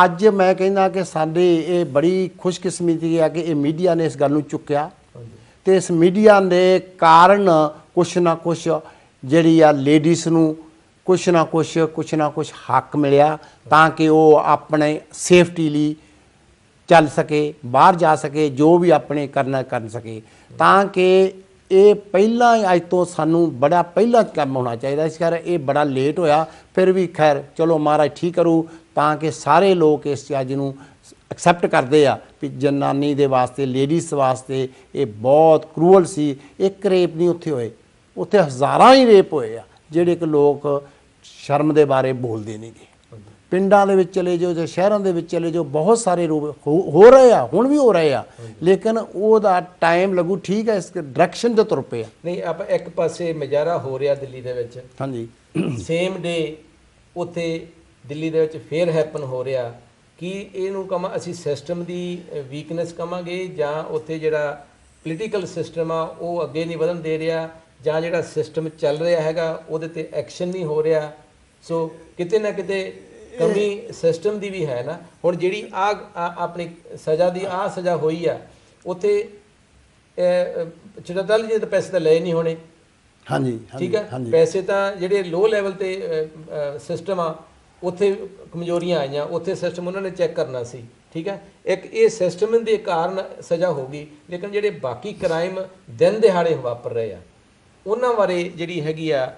ਅੱਜ ਮੈਂ ਕਹਿੰਦਾ ਕਿ ਸਾਡੇ ਇਹ ਬੜੀ ਖੁਸ਼ਕਿਸਮਤੀ ਹੈ ਕਿ ਇਹ ਮੀਡੀਆ ਨੇ ਇਸ ਗੱਲ ਨੂੰ ਚੁੱਕਿਆ, ਤੇ ਇਸ ਮੀਡੀਆ ਦੇ ਕਾਰਨ ਕੁਛ ਨਾ ਕੁਛ ਜਿਹੜੀ ਆ ਲੇਡੀਜ਼ ਨੂੰ ਕੁਛ ਨਾ ਕੁਛ ਹੱਕ ਮਿਲਿਆ, ਤਾਂ ਕਿ ਉਹ ਆਪਣੇ ਸੇਫਟੀ ਲਈ ਚੱਲ ਸਕੇ, ਬਾਹਰ ਜਾ ਸਕੇ, ਜੋ ਵੀ ਆਪਣੇ ਕਰਨਾ ਕਰ ਸਕੇ। ਤਾਂ ਕਿ ਇਹ ਪਹਿਲਾਂ ਅੱਜ ਤੋਂ ਸਾਨੂੰ ਬੜਾ ਪਹਿਲਾਂ ਕੰਮ ਹੋਣਾ ਚਾਹੀਦਾ, ਇਸ ਕਰਕੇ ਇਹ ਬੜਾ ਲੇਟ ਹੋਇਆ। ਫਿਰ ਵੀ ਖੈਰ ਚਲੋ, ਮਹਾਰਾਜ ਠੀਕ ਕਰੂ, ਤਾਂ ਕਿ ਸਾਰੇ ਲੋਕ ਇਸ ਚੀਜ਼ ਨੂੰ ਐਕਸੈਪਟ ਕਰਦੇ ਆ ਵੀ ਜਨਾਨੀ ਦੇ ਵਾਸਤੇ, ਲੇਡੀਜ਼ ਵਾਸਤੇ ਇਹ ਬਹੁਤ ਕਰੂਅਲ ਸੀ। ਇੱਕ ਰੇਪ ਨਹੀਂ ਉੱਥੇ ਹੋਏ, ਉੱਥੇ ਹਜ਼ਾਰਾਂ ਹੀ ਰੇਪ ਹੋਏ ਆ, ਜਿਹੜੇ ਕਿ ਲੋਕ ਸ਼ਰਮ ਦੇ ਬਾਰੇ ਬੋਲਦੇ ਨਹੀਂ ਗੇ। ਪਿੰਡਾਂ ਦੇ ਵਿੱਚ ਚਲੇ ਜਾਓ ਜਾਂ ਸ਼ਹਿਰਾਂ ਦੇ ਵਿੱਚ ਚਲੇ ਜਾਓ, ਬਹੁਤ ਸਾਰੇ ਰੂਪ ਹੋ ਰਹੇ ਆ, ਹੁਣ ਵੀ ਹੋ ਰਹੇ ਆ, ਲੇਕਿਨ ਉਹਦਾ ਟਾਈਮ ਲੱਗੂ। ਠੀਕ ਹੈ, ਇਸ ਡਾਇਰੈਕਸ਼ਨ 'ਤੇ ਤੁਰ ਪਏ ਆ। ਨਹੀਂ, ਆਪਾਂ ਇੱਕ ਪਾਸੇ ਮੁਜ਼ਾਹਰਾ ਹੋ ਰਿਹਾ ਦਿੱਲੀ ਦੇ ਵਿੱਚ, ਹਾਂਜੀ, ਸੇਮ ਡੇ ਉੱਥੇ ਦਿੱਲੀ ਦੇ ਵਿੱਚ ਫੇਰ ਹੈਪਨ ਹੋ ਰਿਹਾ। ਕੀ ਇਹਨੂੰ ਕਹਾਂ ਅਸੀਂ ਸਿਸਟਮ ਦੀ ਵੀਕਨੈਸ ਕਵਾਂਗੇ, ਜਾਂ ਉੱਥੇ ਜਿਹੜਾ ਪੋਲੀਟੀਕਲ ਸਿਸਟਮ ਆ ਉਹ ਅੱਗੇ ਨਹੀਂ ਵਧਣ ਦੇ ਰਿਹਾ, ਜਾਂ ਜਿਹੜਾ ਸਿਸਟਮ ਚੱਲ ਰਿਹਾ ਹੈਗਾ ਉਹਦੇ ਤੇ ਐਕਸ਼ਨ ਨਹੀਂ ਹੋ ਰਿਹਾ? ਸੋ ਕਿਤੇ ਨਾ ਕਿਤੇ ਕਮੀ ਸਿਸਟਮ ਦੀ ਵੀ ਹੈ ਨਾ। ਹੁਣ ਜਿਹੜੀ ਆਪਣੀ ਸਜ਼ਾ ਦੀ ਸਜ਼ਾ ਹੋਈ ਆ, ਉੱਥੇ 44 ਜੀ ਤਾਂ ਪੈਸੇ ਤਾਂ ਲਏ ਨਹੀਂ ਹੋਣੇ। ਹਾਂਜੀ, ਠੀਕ ਹੈ, ਪੈਸੇ ਤਾਂ ਜਿਹੜੇ ਲੋ ਲੈਵਲ ਤੇ ਸਿਸਟਮ ਆ ਉੱਥੇ ਕਮਜ਼ੋਰੀਆਂ ਆਈਆਂ, ਉੱਥੇ ਸਿਸਟਮ ਉਹਨਾਂ ਨੇ ਚੈੱਕ ਕਰਨਾ ਸੀ। ਠੀਕ ਹੈ, ਇੱਕ ਇਹ ਸਿਸਟਮ ਦੇ ਕਾਰਨ ਸਜ਼ਾ ਹੋ ਗਈ, ਲੇਕਿਨ ਜਿਹੜੇ ਬਾਕੀ ਕ੍ਰਾਈਮ ਦਿਨ ਦਿਹਾੜੇ ਵਾਪਰ ਰਹੇ ਆ ਉਹਨਾਂ ਬਾਰੇ ਜਿਹੜੀ ਹੈਗੀ ਆ,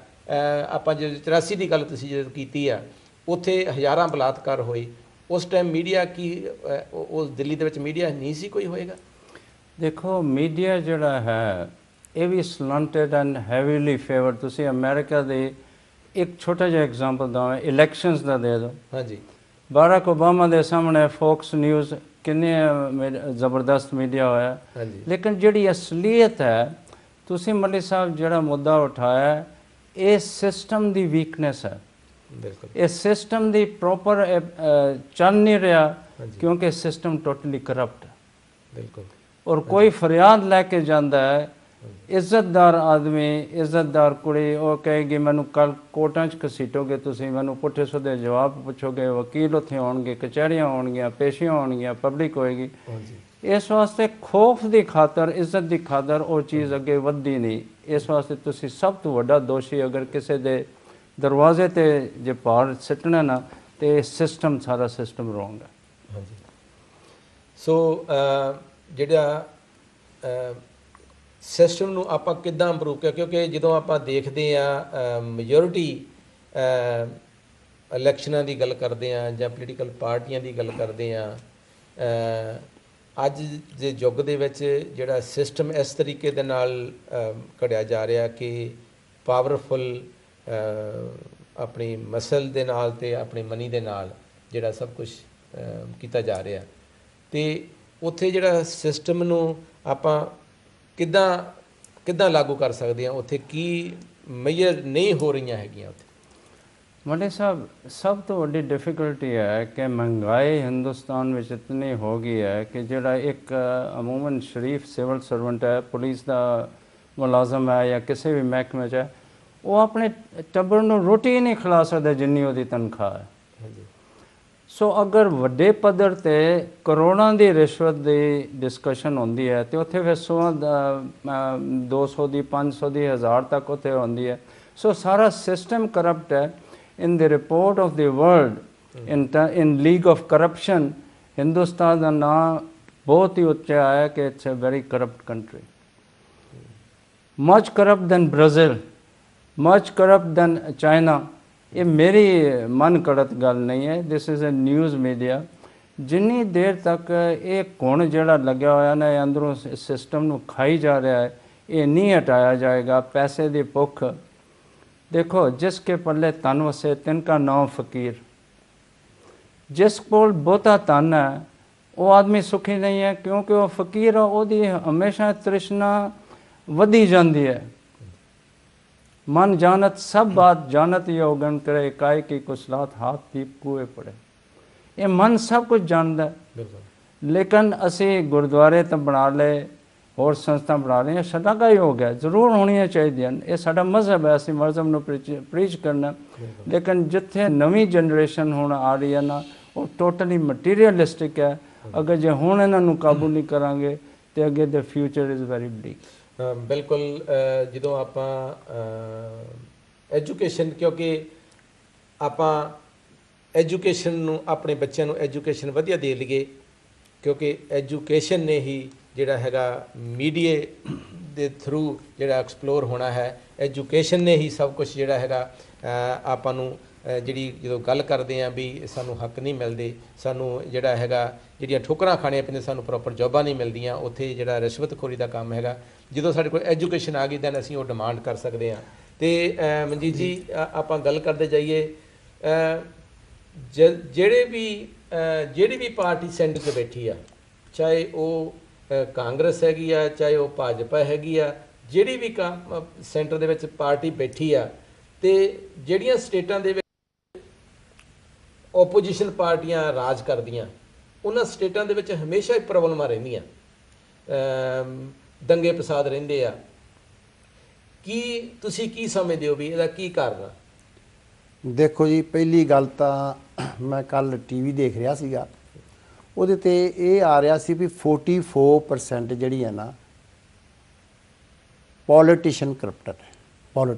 ਆਪਾਂ ਜੇ 84 ਦੀ ਗੱਲ ਤੁਸੀਂ ਜਦੋਂ ਕੀਤੀ ਆ, ਉੱਥੇ ਹਜ਼ਾਰਾਂ ਬਲਾਤਕਾਰ ਹੋਏ, ਉਸ ਟਾਈਮ ਮੀਡੀਆ ਕੀ ਉਸ ਦਿੱਲੀ ਦੇ ਵਿੱਚ ਮੀਡੀਆ ਨਹੀਂ ਸੀ ਕੋਈ ਹੋਏਗਾ? ਦੇਖੋ, ਮੀਡੀਆ ਜਿਹੜਾ ਹੈ ਇਹ ਵੀ ਸਲੰਟਡ ਐਂਡ ਹੈਵੀਲੀ ਫੇਵਰਡ। ਤੁਸੀਂ ਅਮਰੀਕਾ ਦੇ ਇੱਕ ਛੋਟਾ ਜਿਹਾ ਐਗਜ਼ਾਮਪਲ ਦਵਾਂ, ਇਲੈਕਸ਼ਨਸ ਦਾ ਦੇ ਦਿਓ। ਹਾਂਜੀ, ਬਾਰਾਕ ਓਬਾਮਾ ਦੇ ਸਾਹਮਣੇ ਫੋਕਸ ਨਿਊਜ਼ ਕਿੰਨੇ ਜ਼ਬਰਦਸਤ ਮੀਡੀਆ ਹੋਇਆ। ਹਾਂਜੀ, ਲੇਕਿਨ ਜਿਹੜੀ ਅਸਲੀਅਤ ਹੈ, ਤੁਸੀਂ ਮਲਿਕ ਸਾਹਿਬ ਜਿਹੜਾ ਮੁੱਦਾ ਉਠਾਇਆ, ਇਹ ਸਿਸਟਮ ਦੀ ਵੀਕਨੈਸ ਹੈ। ਬਿਲਕੁਲ, ਇਹ ਸਿਸਟਮ ਦੀ ਪ੍ਰੋਪਰ ਚੱਲ ਨਹੀਂ ਰਿਹਾ, ਹਾਂਜੀ, ਕਿਉਂਕਿ ਸਿਸਟਮ ਟੋਟਲੀ ਕਰਪਟ ਹੈ। ਬਿਲਕੁਲ। ਔਰ ਕੋਈ ਫਰਿਆਦ ਲੈ ਕੇ ਜਾਂਦਾ ਹੈ, ਇੱਜ਼ਤਦਾਰ ਆਦਮੀ, ਇੱਜ਼ਤਦਾਰ ਕੁੜੀ, ਉਹ ਕਹੇਗੀ ਮੈਨੂੰ ਕੱਲ ਕੋਰਟਾਂ 'ਚ ਘਸੀਟੋਗੇ, ਤੁਸੀਂ ਮੈਨੂੰ ਪੁੱਠੇ ਸਿੱਧੇ ਜਵਾਬ ਪੁੱਛੋਗੇ, ਵਕੀਲ ਉੱਥੇ ਆਉਣਗੇ, ਕਚਹਿਰੀਆਂ ਹੋਣਗੀਆਂ, ਪੇਸ਼ੀਆਂ ਹੋਣਗੀਆਂ, ਪਬਲਿਕ ਹੋਏਗੀ। ਇਸ ਵਾਸਤੇ ਖੌਫ ਦੀ ਖਾਤਰ, ਇੱਜ਼ਤ ਦੀ ਖਾਤਰ ਉਹ ਚੀਜ਼ ਅੱਗੇ ਵੱਧਦੀ ਨਹੀਂ। ਇਸ ਵਾਸਤੇ ਤੁਸੀਂ ਸਭ ਤੋਂ ਵੱਡਾ ਦੋਸ਼ੀ ਅਗਰ ਕਿਸੇ ਦੇ ਦਰਵਾਜ਼ੇ ਤੇ ਜੇ ਭਾਰ ਸਿੱਟਣਾ ਨਾ, ਤੇ ਸਿਸਟਮ, ਸਾਰਾ ਸਿਸਟਮ ਰੋਂਗ ਹੈ। ਹਾਂਜੀ, ਸੋ ਜਿਹੜਾ ਸਿਸਟਮ ਨੂੰ ਆਪਾਂ ਕਿੱਦਾਂ ਇੰਪਰੂਵ ਕਰ, ਕਿਉਂਕਿ ਜਦੋਂ ਆਪਾਂ ਦੇਖਦੇ ਆ ਮੈਜੋਰਿਟੀ ਇਲੈਕਸ਼ਨਾਂ ਦੀ ਗੱਲ ਕਰਦੇ ਆ ਜਾਂ ਪੋਲੀਟੀਕਲ ਪਾਰਟੀਆਂ ਦੀ ਗੱਲ ਕਰਦੇ ਆ, ਅੱਜ ਦੇ ਯੁੱਗ ਦੇ ਵਿੱਚ ਜਿਹੜਾ ਸਿਸਟਮ ਇਸ ਤਰੀਕੇ ਦੇ ਨਾਲ ਘੜਿਆ ਜਾ ਰਿਹਾ ਕਿ ਪਾਵਰਫੁਲ ਆਪਣੀ ਮਸਲ ਦੇ ਨਾਲ ਤੇ ਆਪਣੀ ਮਨੀ ਦੇ ਨਾਲ ਜਿਹੜਾ ਸਭ ਕੁਝ ਕੀਤਾ ਜਾ ਰਿਹਾ, ਤੇ ਉੱਥੇ ਜਿਹੜਾ ਸਿਸਟਮ ਨੂੰ ਆਪਾਂ ਕਿੱਦਾਂ ਲਾਗੂ ਕਰ ਸਕਦੇ ਹਾਂ? ਉੱਥੇ ਕੀ ਮੇਜਰ ਨਹੀਂ ਹੋ ਰਹੀਆਂ ਹੈਗੀਆਂ ਉੱਥੇ? ਮਲਿਕ ਸਾਹਿਬ, ਸਭ ਤੋਂ ਵੱਡੀ ਡਿਫਿਕਲਟੀ ਹੈ ਕਿ ਮਹਿੰਗਾਈ ਹਿੰਦੁਸਤਾਨ ਵਿੱਚ ਇਤਨੀ ਹੋ ਗਈ ਹੈ ਕਿ ਜਿਹੜਾ ਇੱਕ ਅਮੂਮਨ ਸ਼ਰੀਫ ਸਿਵਲ ਸਰਵੈਂਟ ਹੈ, ਪੁਲਿਸ ਦਾ ਮੁਲਾਜ਼ਮ ਹੈ ਜਾਂ ਕਿਸੇ ਵੀ ਮਹਿਕਮੇ 'ਚ ਹੈ, ਉਹ ਆਪਣੇ ਟੱਬਰ ਨੂੰ ਰੋਟੀ ਹੀ ਨਹੀਂ ਖਿਲਾ ਸਕਦਾ ਜਿੰਨੀ ਉਹਦੀ ਤਨਖਾਹ ਹੈ। ਸੋ ਅਗਰ ਵੱਡੇ ਪੱਧਰ 'ਤੇ ਕਰੋੜਾਂ ਦੀ ਰਿਸ਼ਵਤ ਦੀ ਡਿਸਕਸ਼ਨ ਹੁੰਦੀ ਹੈ, ਤੇ ਉੱਥੇ ਫਿਰ 200 ਦੀ, 500 ਦੀ, 1000 ਤੱਕ ਉੱਥੇ ਹੁੰਦੀ ਹੈ। ਸੋ ਸਾਰਾ ਸਿਸਟਮ ਕਰਪਟ ਹੈ। In the report of the world in league of corruption, Hindustan ਦਾ ਨਾਂ ਬਹੁਤ ਹੀ ਉੱਚਾ ਆਇਆ ਕਿ it's a very corrupt country, much corrupt than Brazil, much corrupt than China. ਇਹ ਮੇਰੀ ਮਨ ਘੜਤ ਗੱਲ ਨਹੀਂ ਹੈ, this is a news media. ਜਿੰਨੀ ਦੇਰ ਤੱਕ ਇਹ ਘੁਣ ਜਿਹੜਾ ਲੱਗਿਆ ਹੋਇਆ ਨਾ, ਇਹ ਅੰਦਰੋਂ ਸਿਸਟਮ ਨੂੰ ਖਾਈ ਜਾ ਰਿਹਾ ਹੈ, ਇਹ ਨਹੀਂ ਹਟਾਇਆ ਜਾਏਗਾ। ਪੈਸੇ ਦੀ ਭੁੱਖ ਦੇਖੋ, ਜਿਸ ਕੇ ਪੱਲੇ ਧਨ ਵਸੇ ਤਿਨਕਾ ਨਾਮ ਫਕੀਰ। ਜਿਸ ਕੋਲ ਬਹੁਤਾ ਧਨ ਹੈ ਉਹ ਆਦਮੀ ਸੁਖੀ ਨਹੀਂ ਹੈ, ਕਿਉਂਕਿ ਉਹ ਫਕੀਰ ਆ, ਉਹਦੀ ਹਮੇਸ਼ਾ ਤ੍ਰਿਸ਼ਨਾ ਵਧੀ ਜਾਂਦੀ ਹੈ। मन जानत सब बात जानत ये उगन करे, काय की कुसलात हाथ दीप कुए पड़े। ये मन सब कुछ जानता है, लेकिन असी गुरुद्वारे तो बना ले, और संस्था बना ले, साडा का ही हो गया। जरूर होनी चाहिए, ये साडा मजहब है, असी मजहब नूं प्रीच करना। लेकिन जिथे नवी जनरेशन हुण आ रही है ना, वो टोटली मटीरियलिस्टिक है। अगर जे हुण इन्हां नूं काबू नहीं करांगे तो अगे the future is very bleak. बिल्कुल, ਜਦੋਂ ਆਪਾਂ ਐਜੂਕੇਸ਼ਨ, ਕਿਉਂਕਿ ਆਪਾਂ ਐਜੂਕੇਸ਼ਨ ਨੂੰ ਆਪਣੇ ਬੱਚਿਆਂ ਨੂੰ ਐਜੂਕੇਸ਼ਨ ਵਧੀਆ ਦੇ ਲਈਏ, ਕਿਉਂਕਿ ਐਜੂਕੇਸ਼ਨ ਨੇ ਹੀ ਜਿਹੜਾ ਹੈਗਾ ਮੀਡੀਏ ਦੇ ਥਰੂ ਜਿਹੜਾ ਐਕਸਪਲੋਰ ਹੋਣਾ ਹੈ। ਐਜੂਕੇਸ਼ਨ ਨੇ ਹੀ ਸਭ ਕੁਝ ਜਿਹੜਾ ਹੈਗਾ ਆਪਾਂ ਨੂੰ ਜਿਹੜੀ ਜਦੋਂ ਗੱਲ ਕਰਦੇ ਹਾਂ ਵੀ ਸਾਨੂੰ ਹੱਕ ਨਹੀਂ ਮਿਲਦੇ, ਸਾਨੂੰ ਜਿਹੜਾ ਹੈਗਾ ਜਿਹੜੀਆਂ ਠੋਕਰਾਂ ਖਾਣੀਆਂ ਪੈਂਦੀਆਂ, ਸਾਨੂੰ ਪ੍ਰੋਪਰ ਜੋਬਾਂ ਨਹੀਂ ਮਿਲਦੀਆਂ, ਉੱਥੇ ਜਿਹੜਾ ਰਿਸ਼ਵਤਖੋਰੀ ਦਾ ਕੰਮ ਹੈਗਾ, ਜਦੋਂ ਸਾਡੇ ਕੋਲ ਐਜੂਕੇਸ਼ਨ ਆ ਗਈ ਦੈਨ ਅਸੀਂ ਉਹ ਡਿਮਾਂਡ ਕਰ ਸਕਦੇ ਹਾਂ। ਅਤੇ ਮਨਜੀਤ ਜੀ, ਆਪਾਂ ਗੱਲ ਕਰਦੇ ਜਾਈਏ, ਜਿਹੜੇ ਵੀ ਪਾਰਟੀ ਸੈਂਟਰ 'ਚ ਬੈਠੀ ਆ, ਚਾਹੇ ਉਹ ਕਾਂਗਰਸ ਹੈਗੀ ਆ, ਚਾਹੇ ਉਹ ਭਾਜਪਾ ਹੈਗੀ ਆ, ਜਿਹੜੀ ਵੀ ਸੈਂਟਰ ਦੇ ਵਿੱਚ ਪਾਰਟੀ ਬੈਠੀ ਆ, ਤੇ ਜਿਹੜੀਆਂ ਸਟੇਟਾਂ ਦੇ ਵਿੱਚ ਓਪੋਜੀਸ਼ਨ ਪਾਰਟੀਆਂ ਰਾਜ ਕਰਦੀਆਂ, ਉਹਨਾਂ ਸਟੇਟਾਂ ਦੇ ਵਿੱਚ ਹਮੇਸ਼ਾ ਹੀ ਪ੍ਰੋਬਲਮਾਂ ਰਹਿੰਦੀਆਂ, ਦੰਗੇ ਫਸਾਦ ਰਹਿੰਦੇ ਆ। ਤੁਸੀਂ ਕੀ ਸਮਝਦੇ ਹੋ ਵੀ ਇਹਦਾ ਕੀ ਕਾਰਨ ਆ? ਦੇਖੋ ਜੀ, ਪਹਿਲੀ ਗੱਲ ਤਾਂ ਮੈਂ ਕੱਲ ਟੀਵੀ ਦੇਖ ਰਿਹਾ ਸੀਗਾ, ਉਹਦੇ ਤੇ ਇਹ ਆ ਰਿਹਾ ਸੀ ਵੀ 44% ਜਿਹੜੀ ਹੈ ਨਾ ਪੋਲੀਟੀਸ਼ੀਅਨ ਕਰਪਟਡ ਹੈ।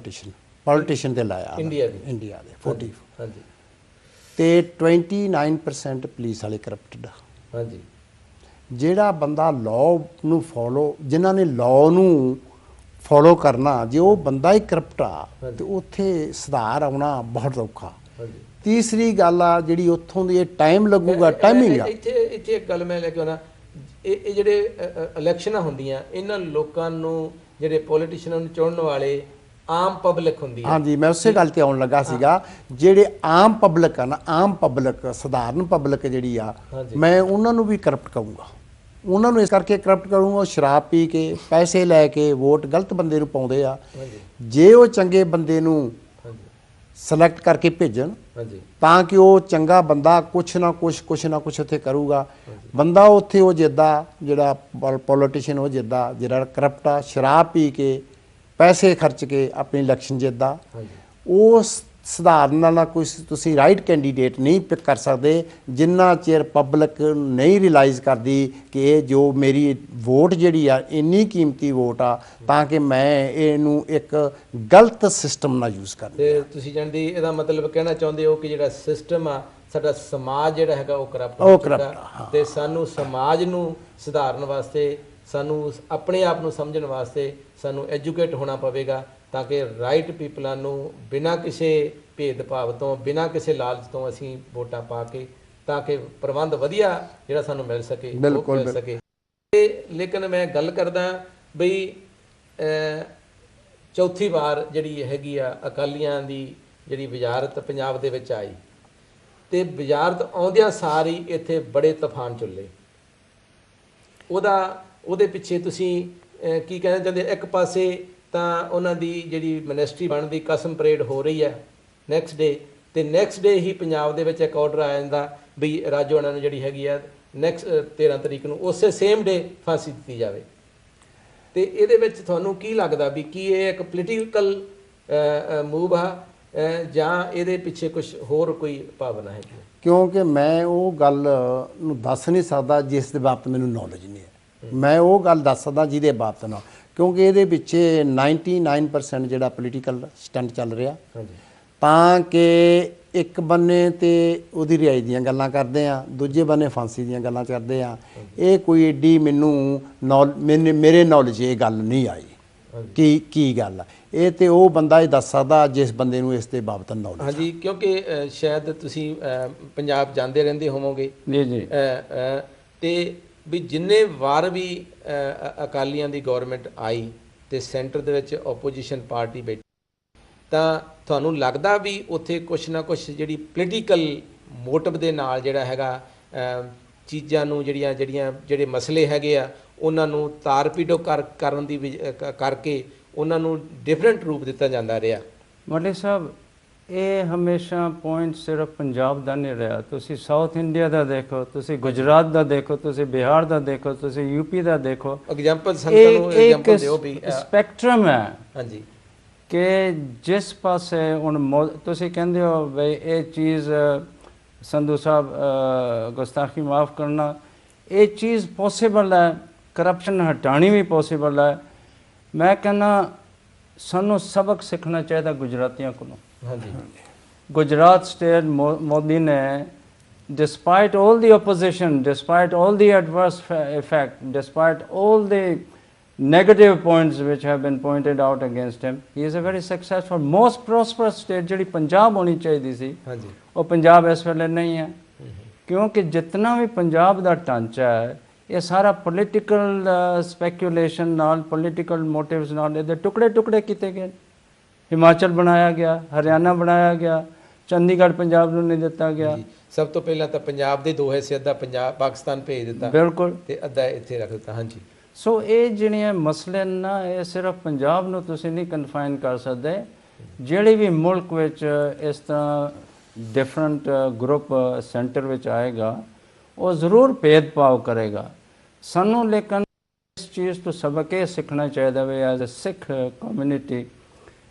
ਪੋਲੀਟੀਸ਼ੀਅਨ ਤੇ ਲਾਇਆ ਇੰਡੀਆ ਦੇ 44, ਹਾਂਜੀ, ਤੇ 29% ਪੁਲਿਸ ਵਾਲੇ ਕਰਪਟਡ ਆ। ਹਾਂਜੀ, ਜਿਹੜਾ ਬੰਦਾ ਲਾਅ ਨੂੰ ਫੋਲੋ, ਜਿਨ੍ਹਾਂ ਨੇ ਲਾਅ ਨੂੰ ਫੋਲੋ ਕਰਨਾ, ਜੇ ਉਹ ਬੰਦਾ ਹੀ ਕਰਪਟ ਆ ਤੇ ਉੱਥੇ ਸੁਧਾਰ ਆਉਣਾ ਬਹੁਤ ਔਖਾ। ਤੀਸਰੀ ਗੱਲ ਆ ਜਿਹੜੀ ਉੱਥੋਂ ਦੀ, ਇਹ ਟਾਈਮ ਲੱਗੂਗਾ, ਟਾਈਮਿੰਗ ਆ। ਇੱਥੇ ਇੱਕ ਗੱਲ ਮੈਂ ਲੈ ਕੇ ਆਉਣਾ, ਇਹ ਜਿਹੜੇ ਇਲੈਕਸ਼ਨਾਂ ਹੁੰਦੀਆਂ, ਇਹਨਾਂ ਲੋਕਾਂ ਨੂੰ, ਜਿਹੜੇ ਪੋਲੀਟੀਸ਼ੀਅਨਾਂ ਨੂੰ ਚੁਣਨ ਵਾਲੇ ਆਮ ਪਬਲਿਕ ਹੁੰਦੀ ਹੈ। ਹਾਂਜੀ, ਮੈਂ ਉਸੇ ਗੱਲ ਤੇ ਆਉਣ ਲੱਗਾ ਸੀਗਾ। ਜਿਹੜੇ ਆਮ ਪਬਲਿਕ ਆ ਨਾ, ਆਮ ਪਬਲਿਕ, ਸਧਾਰਨ ਪਬਲਿਕ ਜਿਹੜੀ ਆ, ਮੈਂ ਉਹਨਾਂ ਨੂੰ ਵੀ ਕਰਪਟ ਕਹੂੰਗਾ। ਉਹਨਾਂ ਨੂੰ ਇਸ ਕਰਕੇ ਕਰਪਟ ਕਰੂੰਗਾ, ਉਹ ਸ਼ਰਾਬ ਪੀ ਕੇ, ਪੈਸੇ ਲੈ ਕੇ ਵੋਟ ਗਲਤ ਬੰਦੇ ਨੂੰ ਪਾਉਂਦੇ ਆ। ਜੇ ਉਹ ਚੰਗੇ ਬੰਦੇ ਨੂੰ ਸਿਲੈਕਟ ਕਰਕੇ ਭੇਜਣ ਤਾਂ ਕਿ ਉਹ ਚੰਗਾ ਬੰਦਾ ਕੁਛ ਨਾ ਕੁਛ ਉੱਥੇ ਕਰੂਗਾ, ਬੰਦਾ ਉੱਥੇ ਉਹ ਜਿੱਦਾਂ ਜਿਹੜਾ ਪੋਲੀਟੀਸ਼ੀਅਨ ਉਹ ਜਿੱਦਾਂ ਜਿਹੜਾ ਕਰਪਟ ਆ, ਸ਼ਰਾਬ ਪੀ ਕੇ, ਪੈਸੇ ਖਰਚ ਕੇ ਆਪਣੀ ਇਲੈਕਸ਼ਨ ਜਿੱਦਾਂ, ਉਹ ਸਧਾਰਨ ਨਾਲ ਕੋਈ ਤੁਸੀਂ ਰਾਈਟ ਕੈਂਡੀਡੇਟ ਨਹੀਂ ਪਿਕ ਕਰ ਸਕਦੇ ਜਿੰਨਾ ਚਿਰ ਪਬਲਿਕ ਨਹੀਂ ਰਿਅਲਾਈਜ਼ ਕਰਦੀ ਕਿ ਇਹ ਜੋ ਮੇਰੀ ਵੋਟ ਜਿਹੜੀ ਆ ਇੰਨੀ ਕੀਮਤੀ ਵੋਟ ਆ, ਤਾਂ ਕਿ ਮੈਂ ਇਹਨੂੰ ਇੱਕ ਗਲਤ ਸਿਸਟਮ ਨਾਲ ਯੂਜ਼ ਕਰਾਂ। ਤੇ ਤੁਸੀਂ ਜਾਣਦੇ ਇਹਦਾ ਮਤਲਬ ਕਹਿਣਾ ਚਾਹੁੰਦੇ ਹੋ ਕਿ ਜਿਹੜਾ ਸਿਸਟਮ ਆ ਸਾਡਾ, ਸਮਾਜ ਜਿਹੜਾ ਹੈਗਾ ਉਹ ਕਰਪਟ, ਤੇ ਸਾਨੂੰ ਸਮਾਜ ਨੂੰ ਸੁਧਾਰਨ ਵਾਸਤੇ, ਸਾਨੂੰ ਆਪਣੇ ਆਪ ਨੂੰ ਸਮਝਣ ਵਾਸਤੇ ਸਾਨੂੰ ਐਜੂਕੇਟ ਹੋਣਾ ਪਵੇਗਾ, ਤਾਂ ਕਿ ਰਾਈਟ ਪੀਪਲਾਂ ਨੂੰ ਬਿਨਾਂ ਕਿਸੇ ਭੇਦਭਾਵ ਤੋਂ, ਬਿਨਾਂ ਕਿਸੇ ਲਾਲਚ ਤੋਂ ਅਸੀਂ ਵੋਟਾਂ ਪਾ ਕੇ, ਤਾਂ ਕਿ ਪ੍ਰਬੰਧ ਵਧੀਆ ਜਿਹੜਾ ਸਾਨੂੰ ਮਿਲ ਸਕੇ, ਉਹ ਮਿਲ ਸਕੇ। ਲੇਕਿਨ ਮੈਂ ਗੱਲ ਕਰਦਾ ਬਈ ਚੌਥੀ ਵਾਰ ਜਿਹੜੀ ਹੈਗੀ ਆ ਅਕਾਲੀਆਂ ਦੀ ਜਿਹੜੀ ਵਜ਼ਾਰਤ ਪੰਜਾਬ ਦੇ ਵਿੱਚ ਆਈ, ਤੇ ਵਜ਼ਾਰਤ ਆਉਂਦਿਆਂ ਸਾਰ ਹੀ ਇੱਥੇ ਬੜੇ ਤੂਫਾਨ ਚੱਲੇ। ਉਹਦੇ ਪਿੱਛੇ ਤੁਸੀਂ ਕੀ ਕਹਿਣਾ ਚਾਹੁੰਦੇ? ਇੱਕ ਪਾਸੇ ਤਾਂ ਉਹਨਾਂ ਦੀ ਜਿਹੜੀ ਮਿਨਿਸਟਰੀ ਬਣਨ ਦੀ ਕਸਮ ਪਰੇਡ ਹੋ ਰਹੀ ਹੈ ਨੈਕਸਟ ਡੇ, ਤੇ ਨੈਕਸਟ ਡੇ ਹੀ ਪੰਜਾਬ ਦੇ ਵਿੱਚ ਇੱਕ ਆਰਡਰ ਆ ਜਾਂਦਾ ਵੀ ਰਾਜੋਆਣਾ ਨੂੰ ਜਿਹੜੀ ਹੈਗੀ ਆ ਨੈਕਸਟ 13 ਤਰੀਕ ਨੂੰ ਉਸੇ ਸੇਮ ਡੇ ਫਾਂਸੀ ਦਿੱਤੀ ਜਾਵੇ। ਤੇ ਇਹਦੇ ਵਿੱਚ ਤੁਹਾਨੂੰ ਕੀ ਲੱਗਦਾ ਵੀ ਕੀ ਇਹ ਇੱਕ ਪੋਲੀਟੀਕਲ ਮੂਵ ਆ ਜਾਂ ਇਹਦੇ ਪਿੱਛੇ ਕੁਝ ਹੋਰ ਕੋਈ ਭਾਵਨਾ ਹੈਗੀ? ਕਿਉਂਕਿ ਮੈਂ ਉਹ ਗੱਲ ਨੂੰ ਦੱਸ ਨਹੀਂ ਸਕਦਾ ਜਿਸ ਦੇ ਬਾਬਤ ਮੈਨੂੰ ਨੌਲੇਜ ਨਹੀਂ ਹੈ। ਮੈਂ ਉਹ ਗੱਲ ਦੱਸ ਸਕਦਾ ਜਿਹਦੇ ਬਾਬਤ ਨਾਲ, ਕਿਉਂਕਿ ਇਹਦੇ ਵਿੱਚ 99% ਜਿਹੜਾ ਪੋਲੀਟੀਕਲ ਸਟੰਟ ਚੱਲ ਰਿਹਾ, ਤਾਂ ਕਿ ਇੱਕ ਬੰਨੇ ਤੇ ਉਹਦੀ ਰਿਹਾਈ ਦੀਆਂ ਗੱਲਾਂ ਕਰਦੇ ਆ, ਦੂਜੇ ਬੰਨੇ ਫਾਂਸੀ ਦੀਆਂ ਗੱਲਾਂ ਕਰਦੇ ਆ। ਇਹ ਕੋਈ ਏਡੀ ਮੇਰੇ ਨੌਲੇਜ ਇਹ ਗੱਲ ਨਹੀਂ ਆਈ ਕੀ ਗੱਲ ਆ। ਇਹ ਤੇ ਉਹ ਬੰਦਾ ਹੀ ਦੱਸ ਸਕਦਾ ਜਿਸ ਬੰਦੇ ਨੂੰ ਇਸ ਦੇ ਬਾਬਤ ਨੌਲੇਜ। ਹਾਂਜੀ, ਕਿਉਂਕਿ ਸ਼ਾਇਦ ਤੁਸੀਂ ਪੰਜਾਬ ਜਾਂਦੇ ਰਹਿੰਦੇ ਹੋਵੋਗੇ ਜੀ, ਤੇ ਵੀ ਜਿੰਨੇ ਵਾਰ ਵੀ ਅਕਾਲੀਆਂ ਦੀ ਗੌਰਮੈਂਟ ਆਈ ਤੇ ਸੈਂਟਰ ਦੇ ਵਿੱਚ ਓਪੋਜੀਸ਼ਨ ਪਾਰਟੀ ਬੈਠੀ, ਤਾਂ ਤੁਹਾਨੂੰ ਲੱਗਦਾ ਵੀ ਉੱਥੇ ਕੁਛ ਨਾ ਕੁਛ ਜਿਹੜੀ ਪੋਲੀਟੀਕਲ ਮੋਟਿਵ ਦੇ ਨਾਲ ਜਿਹੜਾ ਹੈਗਾ ਚੀਜ਼ਾਂ ਨੂੰ ਜਿਹੜੇ ਮਸਲੇ ਹੈਗੇ ਆ ਉਹਨਾਂ ਨੂੰ ਤਾਰਪੀਡੋ ਕਰਨ ਦੀ ਕਰਕੇ ਉਹਨਾਂ ਨੂੰ ਡਿਫਰੈਂਟ ਰੂਪ ਦਿੱਤਾ ਜਾਂਦਾ ਰਿਹਾ? ਮੋਦੀ ਸਾਹਿਬ, ਇਹ ਹਮੇਸ਼ਾ ਪੁਆਇੰਟ ਸਿਰਫ ਪੰਜਾਬ ਦਾ ਨਹੀਂ ਰਿਹਾ। ਤੁਸੀਂ ਸਾਊਥ ਇੰਡੀਆ ਦਾ ਦੇਖੋ, ਤੁਸੀਂ ਗੁਜਰਾਤ ਦਾ ਦੇਖੋ, ਤੁਸੀਂ ਬਿਹਾਰ ਦਾ ਦੇਖੋ, ਤੁਸੀਂ ਯੂਪੀ ਦਾ ਦੇਖੋ। ਐਗਜ਼ਾਮਪਲ ਸੰਗਤਾਂ ਨੂੰ ਐਗਜ਼ਾਮਪਲ ਦਿਓ ਵੀ। ਸਪੈਕਟਰਮ ਹੈ। ਹਾਂਜੀ, ਕਿ ਜਿਸ ਪਾਸੇ ਹੁਣ ਤੁਸੀਂ ਕਹਿੰਦੇ ਹੋ ਬਈ ਇਹ ਚੀਜ਼ ਸੰਧੂ ਸਾਹਿਬ ਗੁਸਤਾਖੀ ਮਾਫ ਕਰਨਾ, ਇਹ ਚੀਜ਼ ਪੋਸੀਬਲ ਹੈ, ਕਰਪਸ਼ਨ ਹਟਾਣੀ ਵੀ ਪੋਸੀਬਲ ਹੈ। ਮੈਂ ਕਹਿੰਦਾ ਸਾਨੂੰ ਸਬਕ ਸਿੱਖਣਾ ਚਾਹੀਦਾ ਗੁਜਰਾਤੀਆਂ ਕੋਲੋਂ। ਹਾਂਜੀ, ਗੁਜਰਾਤ ਸਟੇਟ ਮੋਦੀ ਨੇ despite all the opposition, despite all the adverse effect, despite all the negative points which have been pointed out against him, he is a very successful, most prosperous state। ਜਿਹੜੀ ਪੰਜਾਬ ਹੋਣੀ ਚਾਹੀਦੀ ਸੀ ਉਹ ਪੰਜਾਬ ਇਸ ਵੇਲੇ ਨਹੀਂ ਹੈ, ਕਿਉਂਕਿ ਜਿਤਨਾ ਵੀ ਪੰਜਾਬ ਦਾ ਢਾਂਚਾ ਹੈ ਇਹ ਸਾਰਾ ਪੋਲੀਟੀਕਲ ਸਪੈਕੂਲੇਸ਼ਨ ਨਾਲ, ਪੋਲੀਟੀਕਲ ਮੋਟਿਵਸ ਨਾਲ ਇਹਦੇ ਟੁਕੜੇ ਕੀਤੇ ਗਏ। ਹਿਮਾਚਲ ਬਣਾਇਆ ਗਿਆ, ਹਰਿਆਣਾ ਬਣਾਇਆ ਗਿਆ, ਚੰਡੀਗੜ੍ਹ ਪੰਜਾਬ ਨੂੰ ਨਹੀਂ ਦਿੱਤਾ ਗਿਆ। ਜੀ ਸਭ ਤੋਂ ਪਹਿਲਾਂ ਤਾਂ ਪੰਜਾਬ ਦੇ 2 ਹਿੱਸੇ, ਅੱਧਾ ਪੰਜਾਬ ਪਾਕਿਸਤਾਨ ਭੇਜ ਦਿੱਤਾ ਬਿਲਕੁਲ। ਤੇ ਅੱਧਾ ਇੱਥੇ ਰੱਖ ਦਿੱਤਾ। ਹਾਂਜੀ ਸੋ ਇਹ ਜਿਹੜੀਆਂ ਮਸਲੇ ਨੇ ਨਾ, ਇਹ ਸਿਰਫ ਪੰਜਾਬ ਨੂੰ ਤੁਸੀਂ ਨਹੀਂ ਕਨਫਾਈਨ ਕਰ ਸਕਦੇ। ਜਿਹੜੇ ਵੀ ਮੁਲਕ ਵਿੱਚ ਇਸ ਤਰ੍ਹਾਂ ਡਿਫਰੈਂਟ ਗਰੁੱਪ ਸੈਂਟਰ ਵਿੱਚ ਆਏਗਾ ਉਹ ਜ਼ਰੂਰ ਭੇਦਭਾਵ ਕਰੇਗਾ। ਸਾਨੂੰ ਲੇਕਿਨ ਇਸ ਚੀਜ਼ ਤੋਂ ਸਬਕ ਇਹ ਸਿੱਖਣਾ ਚਾਹੀਦਾ ਵੀ as a Sikh community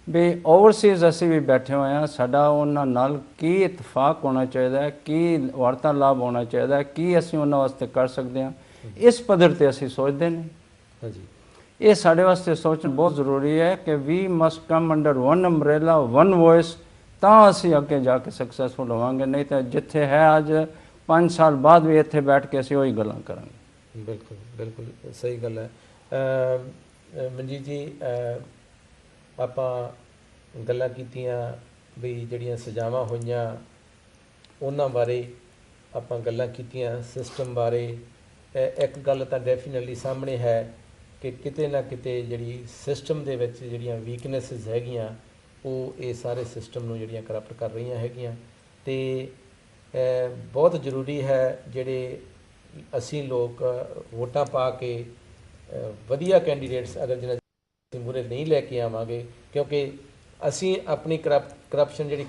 we overseas ਅਸੀਂ ਵੀ ਬੈਠੇ ਹੋਏ ਹਾਂ, ਸਾਡਾ ਉਹਨਾਂ ਨਾਲ ਕੀ ਇਤਫਾਕ ਹੋਣਾ ਚਾਹੀਦਾ ਹੈ, ਕੀ ਵਾਰਤਾਲਾਪ ਹੋਣਾ ਚਾਹੀਦਾ ਹੈ, ਕੀ ਅਸੀਂ ਉਹਨਾਂ ਵਾਸਤੇ ਕਰ ਸਕਦੇ ਹਾਂ, ਇਸ ਪੱਧਰ 'ਤੇ ਅਸੀਂ ਸੋਚਦੇ ਨੇ। ਹਾਂਜੀ ਇਹ ਸਾਡੇ ਵਾਸਤੇ ਸੋਚਣਾ ਬਹੁਤ ਜ਼ਰੂਰੀ ਹੈ ਕਿ we must come under one umbrella, one voice, ਤਾਂ ਅਸੀਂ ਅੱਗੇ ਜਾ ਕੇ ਸਕਸੈਸਫੁਲ ਹੋਵਾਂਗੇ। ਨਹੀਂ ਤਾਂ ਜਿੱਥੇ ਹੈ ਅੱਜ 5 ਸਾਲ ਬਾਅਦ ਵੀ ਇੱਥੇ ਬੈਠ ਕੇ ਅਸੀਂ ਉਹੀ ਗੱਲਾਂ ਕਰਾਂਗੇ। ਬਿਲਕੁਲ ਬਿਲਕੁਲ ਸਹੀ ਗੱਲ ਹੈ। ਮਨਜੀਤ ਜੀ ਆਪਾਂ ਗੱਲਾਂ ਕੀਤੀਆਂ ਵੀ ਜਿਹੜੀਆਂ ਸਜ਼ਾਵਾਂ ਹੋਈਆਂ ਉਹਨਾਂ ਬਾਰੇ ਆਪਾਂ ਗੱਲਾਂ ਕੀਤੀਆਂ, ਸਿਸਟਮ ਬਾਰੇ। ਇੱਕ ਗੱਲ ਤਾਂ ਡੈਫੀਨੇਟਲੀ ਸਾਹਮਣੇ ਹੈ ਕਿ ਕਿਤੇ ਨਾ ਕਿਤੇ ਜਿਹੜੀ ਸਿਸਟਮ ਦੇ ਵਿੱਚ ਜਿਹੜੀਆਂ ਵੀਕਨੈਸਿਸ ਹੈਗੀਆਂ ਉਹ ਇਹ ਸਾਰੇ ਸਿਸਟਮ ਨੂੰ ਜਿਹੜੀਆਂ ਕਰਪਟ ਕਰ ਰਹੀਆਂ ਹੈਗੀਆਂ। ਅਤੇ ਬਹੁਤ ਜ਼ਰੂਰੀ ਹੈ ਜਿਹੜੇ ਅਸੀਂ ਲੋਕ ਵੋਟਾਂ ਪਾ ਕੇ ਵਧੀਆ ਕੈਂਡੀਡੇਟਸ ਅਗਰ ਜਿਹਨਾਂ ਅਸੀਂ ਮੂਹਰੇ ਨਹੀਂ ਲੈ ਕੇ ਆਵਾਂਗੇ, ਕਿਉਂਕਿ ਅਸੀਂ ਆਪਣੀ ਕਰਪਸ਼ਨ ਜਿਹੜੀ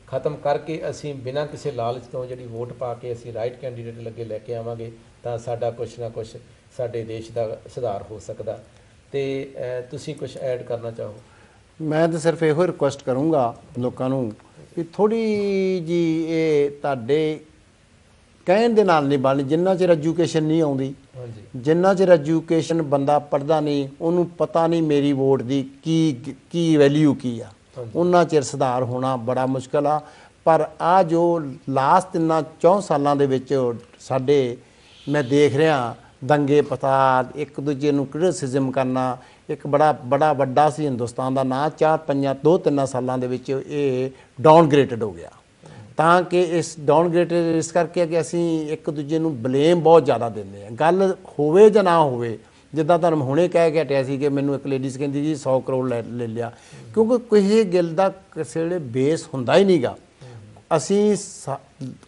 ਖਤਮ ਕਰਕੇ ਅਸੀਂ ਬਿਨਾਂ ਕਿਸੇ ਲਾਲਚ ਤੋਂ ਜਿਹੜੀ ਵੋਟ ਪਾ ਕੇ ਅਸੀਂ ਰਾਈਟ ਕੈਂਡੀਡੇਟ ਲੱਗੇ ਲੈ ਕੇ ਆਵਾਂਗੇ ਤਾਂ ਸਾਡਾ ਕੁਛ ਨਾ ਕੁਛ ਸਾਡੇ ਦੇਸ਼ ਦਾ ਸੁਧਾਰ ਹੋ ਸਕਦਾ। ਅਤੇ ਤੁਸੀਂ ਕੁਛ ਐਡ ਕਰਨਾ ਚਾਹੋ? ਮੈਂ ਤਾਂ ਸਿਰਫ ਇਹੋ ਰਿਕੁਐਸਟ ਕਰੂੰਗਾ ਲੋਕਾਂ ਨੂੰ ਕਿ ਥੋੜ੍ਹੀ ਜੀ ਇਹ ਤੁਹਾਡੇ ਕਹਿਣ ਦੇ ਨਾਲ ਨਹੀਂ ਬਣਨੀ। ਜਿੰਨਾ ਚਿਰ ਐਜੂਕੇਸ਼ਨ ਨਹੀਂ ਆਉਂਦੀ, ਜਿੰਨਾ ਚਿਰ ਐਜੂਕੇਸ਼ਨ ਬੰਦਾ ਪੜ੍ਹਦਾ ਨਹੀਂ, ਉਹਨੂੰ ਪਤਾ ਨਹੀਂ ਮੇਰੀ ਵੋਟ ਦੀ ਕੀ ਵੈਲਿਊ ਕੀ ਆ, ਉਹਨਾਂ ਚਿਰ ਸੁਧਾਰ ਹੋਣਾ ਬੜਾ ਮੁਸ਼ਕਲ ਆ। ਪਰ ਆ ਜੋ ਲਾਸਟ 3-4 ਸਾਲਾਂ ਦੇ ਵਿੱਚ ਸਾਡੇ ਮੈਂ ਦੇਖ ਰਿਹਾ ਦੰਗੇ ਫਸਾਦ, ਇੱਕ ਦੂਜੇ ਨੂੰ ਕ੍ਰਿਟਿਸਿਜ਼ਮ ਕਰਨਾ, ਇੱਕ ਬੜਾ ਵੱਡਾ ਸੀ ਹਿੰਦੁਸਤਾਨ ਦਾ ਨਾਂ 2-3 ਸਾਲਾਂ ਦੇ ਵਿੱਚ ਇਹ ਡਾਊਨਗ੍ਰੇਡਡ ਹੋ ਗਿਆ। ਤਾਂ ਕਿ ਇਸ ਡਾਊਨਗ੍ਰੇਡਡ ਇਸ ਕਰਕੇ ਕਿ ਅਸੀਂ ਇੱਕ ਦੂਜੇ ਨੂੰ ਬਲੇਮ ਬਹੁਤ ਜ਼ਿਆਦਾ ਦਿੰਦੇ ਹਾਂ, ਗੱਲ ਹੋਵੇ ਜਾਂ ਨਾ ਹੋਵੇ। ਜਿੱਦਾਂ ਤੁਹਾਨੂੰ ਹੁਣੇ ਕਹਿ ਕੇ ਹਟਿਆ ਸੀ ਕਿ ਮੈਨੂੰ ਇੱਕ ਲੇਡੀਜ਼ ਕਹਿੰਦੀ ਜੀ 100 ਕਰੋੜ ਲੈ ਲਿਆ, ਕਿਉਂਕਿ ਕਿਸੇ ਗੱਲ ਦਾ ਕਿਸੇ ਵੇਲੇ ਬੇਸ ਹੁੰਦਾ ਹੀ ਨਹੀਂਗਾ। ਅਸੀਂ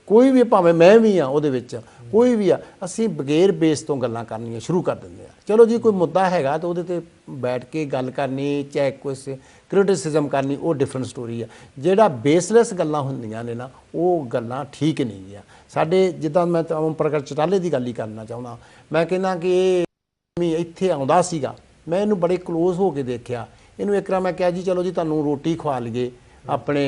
ਕੋਈ ਵੀ, ਭਾਵੇਂ ਮੈਂ ਵੀ ਹਾਂ ਉਹਦੇ ਵਿੱਚ, ਕੋਈ ਵੀ ਆ, ਅਸੀਂ ਬਗੈਰ ਬੇਸ ਤੋਂ ਗੱਲਾਂ ਕਰਨੀਆਂ ਸ਼ੁਰੂ ਕਰ ਦਿੰਦੇ ਹਾਂ। ਚਲੋ ਜੀ ਕੋਈ ਮੁੱਦਾ ਹੈਗਾ ਤਾਂ ਉਹਦੇ 'ਤੇ ਬੈਠ ਕੇ ਗੱਲ ਕਰਨੀ, ਚਾਹੇ ਕੁਛ ਕ੍ਰਿਟਿਸਿਜ਼ਮ ਕਰਨੀ, ਉਹ ਡਿਫਰੈਂਟ ਸਟੋਰੀ ਆ। ਜਿਹੜਾ ਬੇਸਲੈਸ ਗੱਲਾਂ ਹੁੰਦੀਆਂ ਨੇ ਨਾ, ਉਹ ਗੱਲਾਂ ਠੀਕ ਨਹੀਂ ਆ। ਸਾਡੇ ਜਿੱਦਾਂ ਮੈਂ ਓਮ ਪ੍ਰਕਾਸ਼ ਚੌਟਾਲੇ ਦੀ ਗੱਲ ਹੀ ਕਰਨਾ ਚਾਹੁੰਦਾ। ਮੈਂ ਕਹਿੰਦਾ ਕਿ ਇਹ ਇੱਥੇ ਆਉਂਦਾ ਸੀਗਾ, ਮੈਂ ਇਹਨੂੰ ਬੜੇ ਕਲੋਜ਼ ਹੋ ਕੇ ਦੇਖਿਆ। ਇਹਨੂੰ ਇੱਕ ਵਾਰ ਮੈਂ ਕਿਹਾ ਜੀ ਚਲੋ ਜੀ ਤੁਹਾਨੂੰ ਰੋਟੀ ਖਵਾ ਲਈਏ ਆਪਣੇ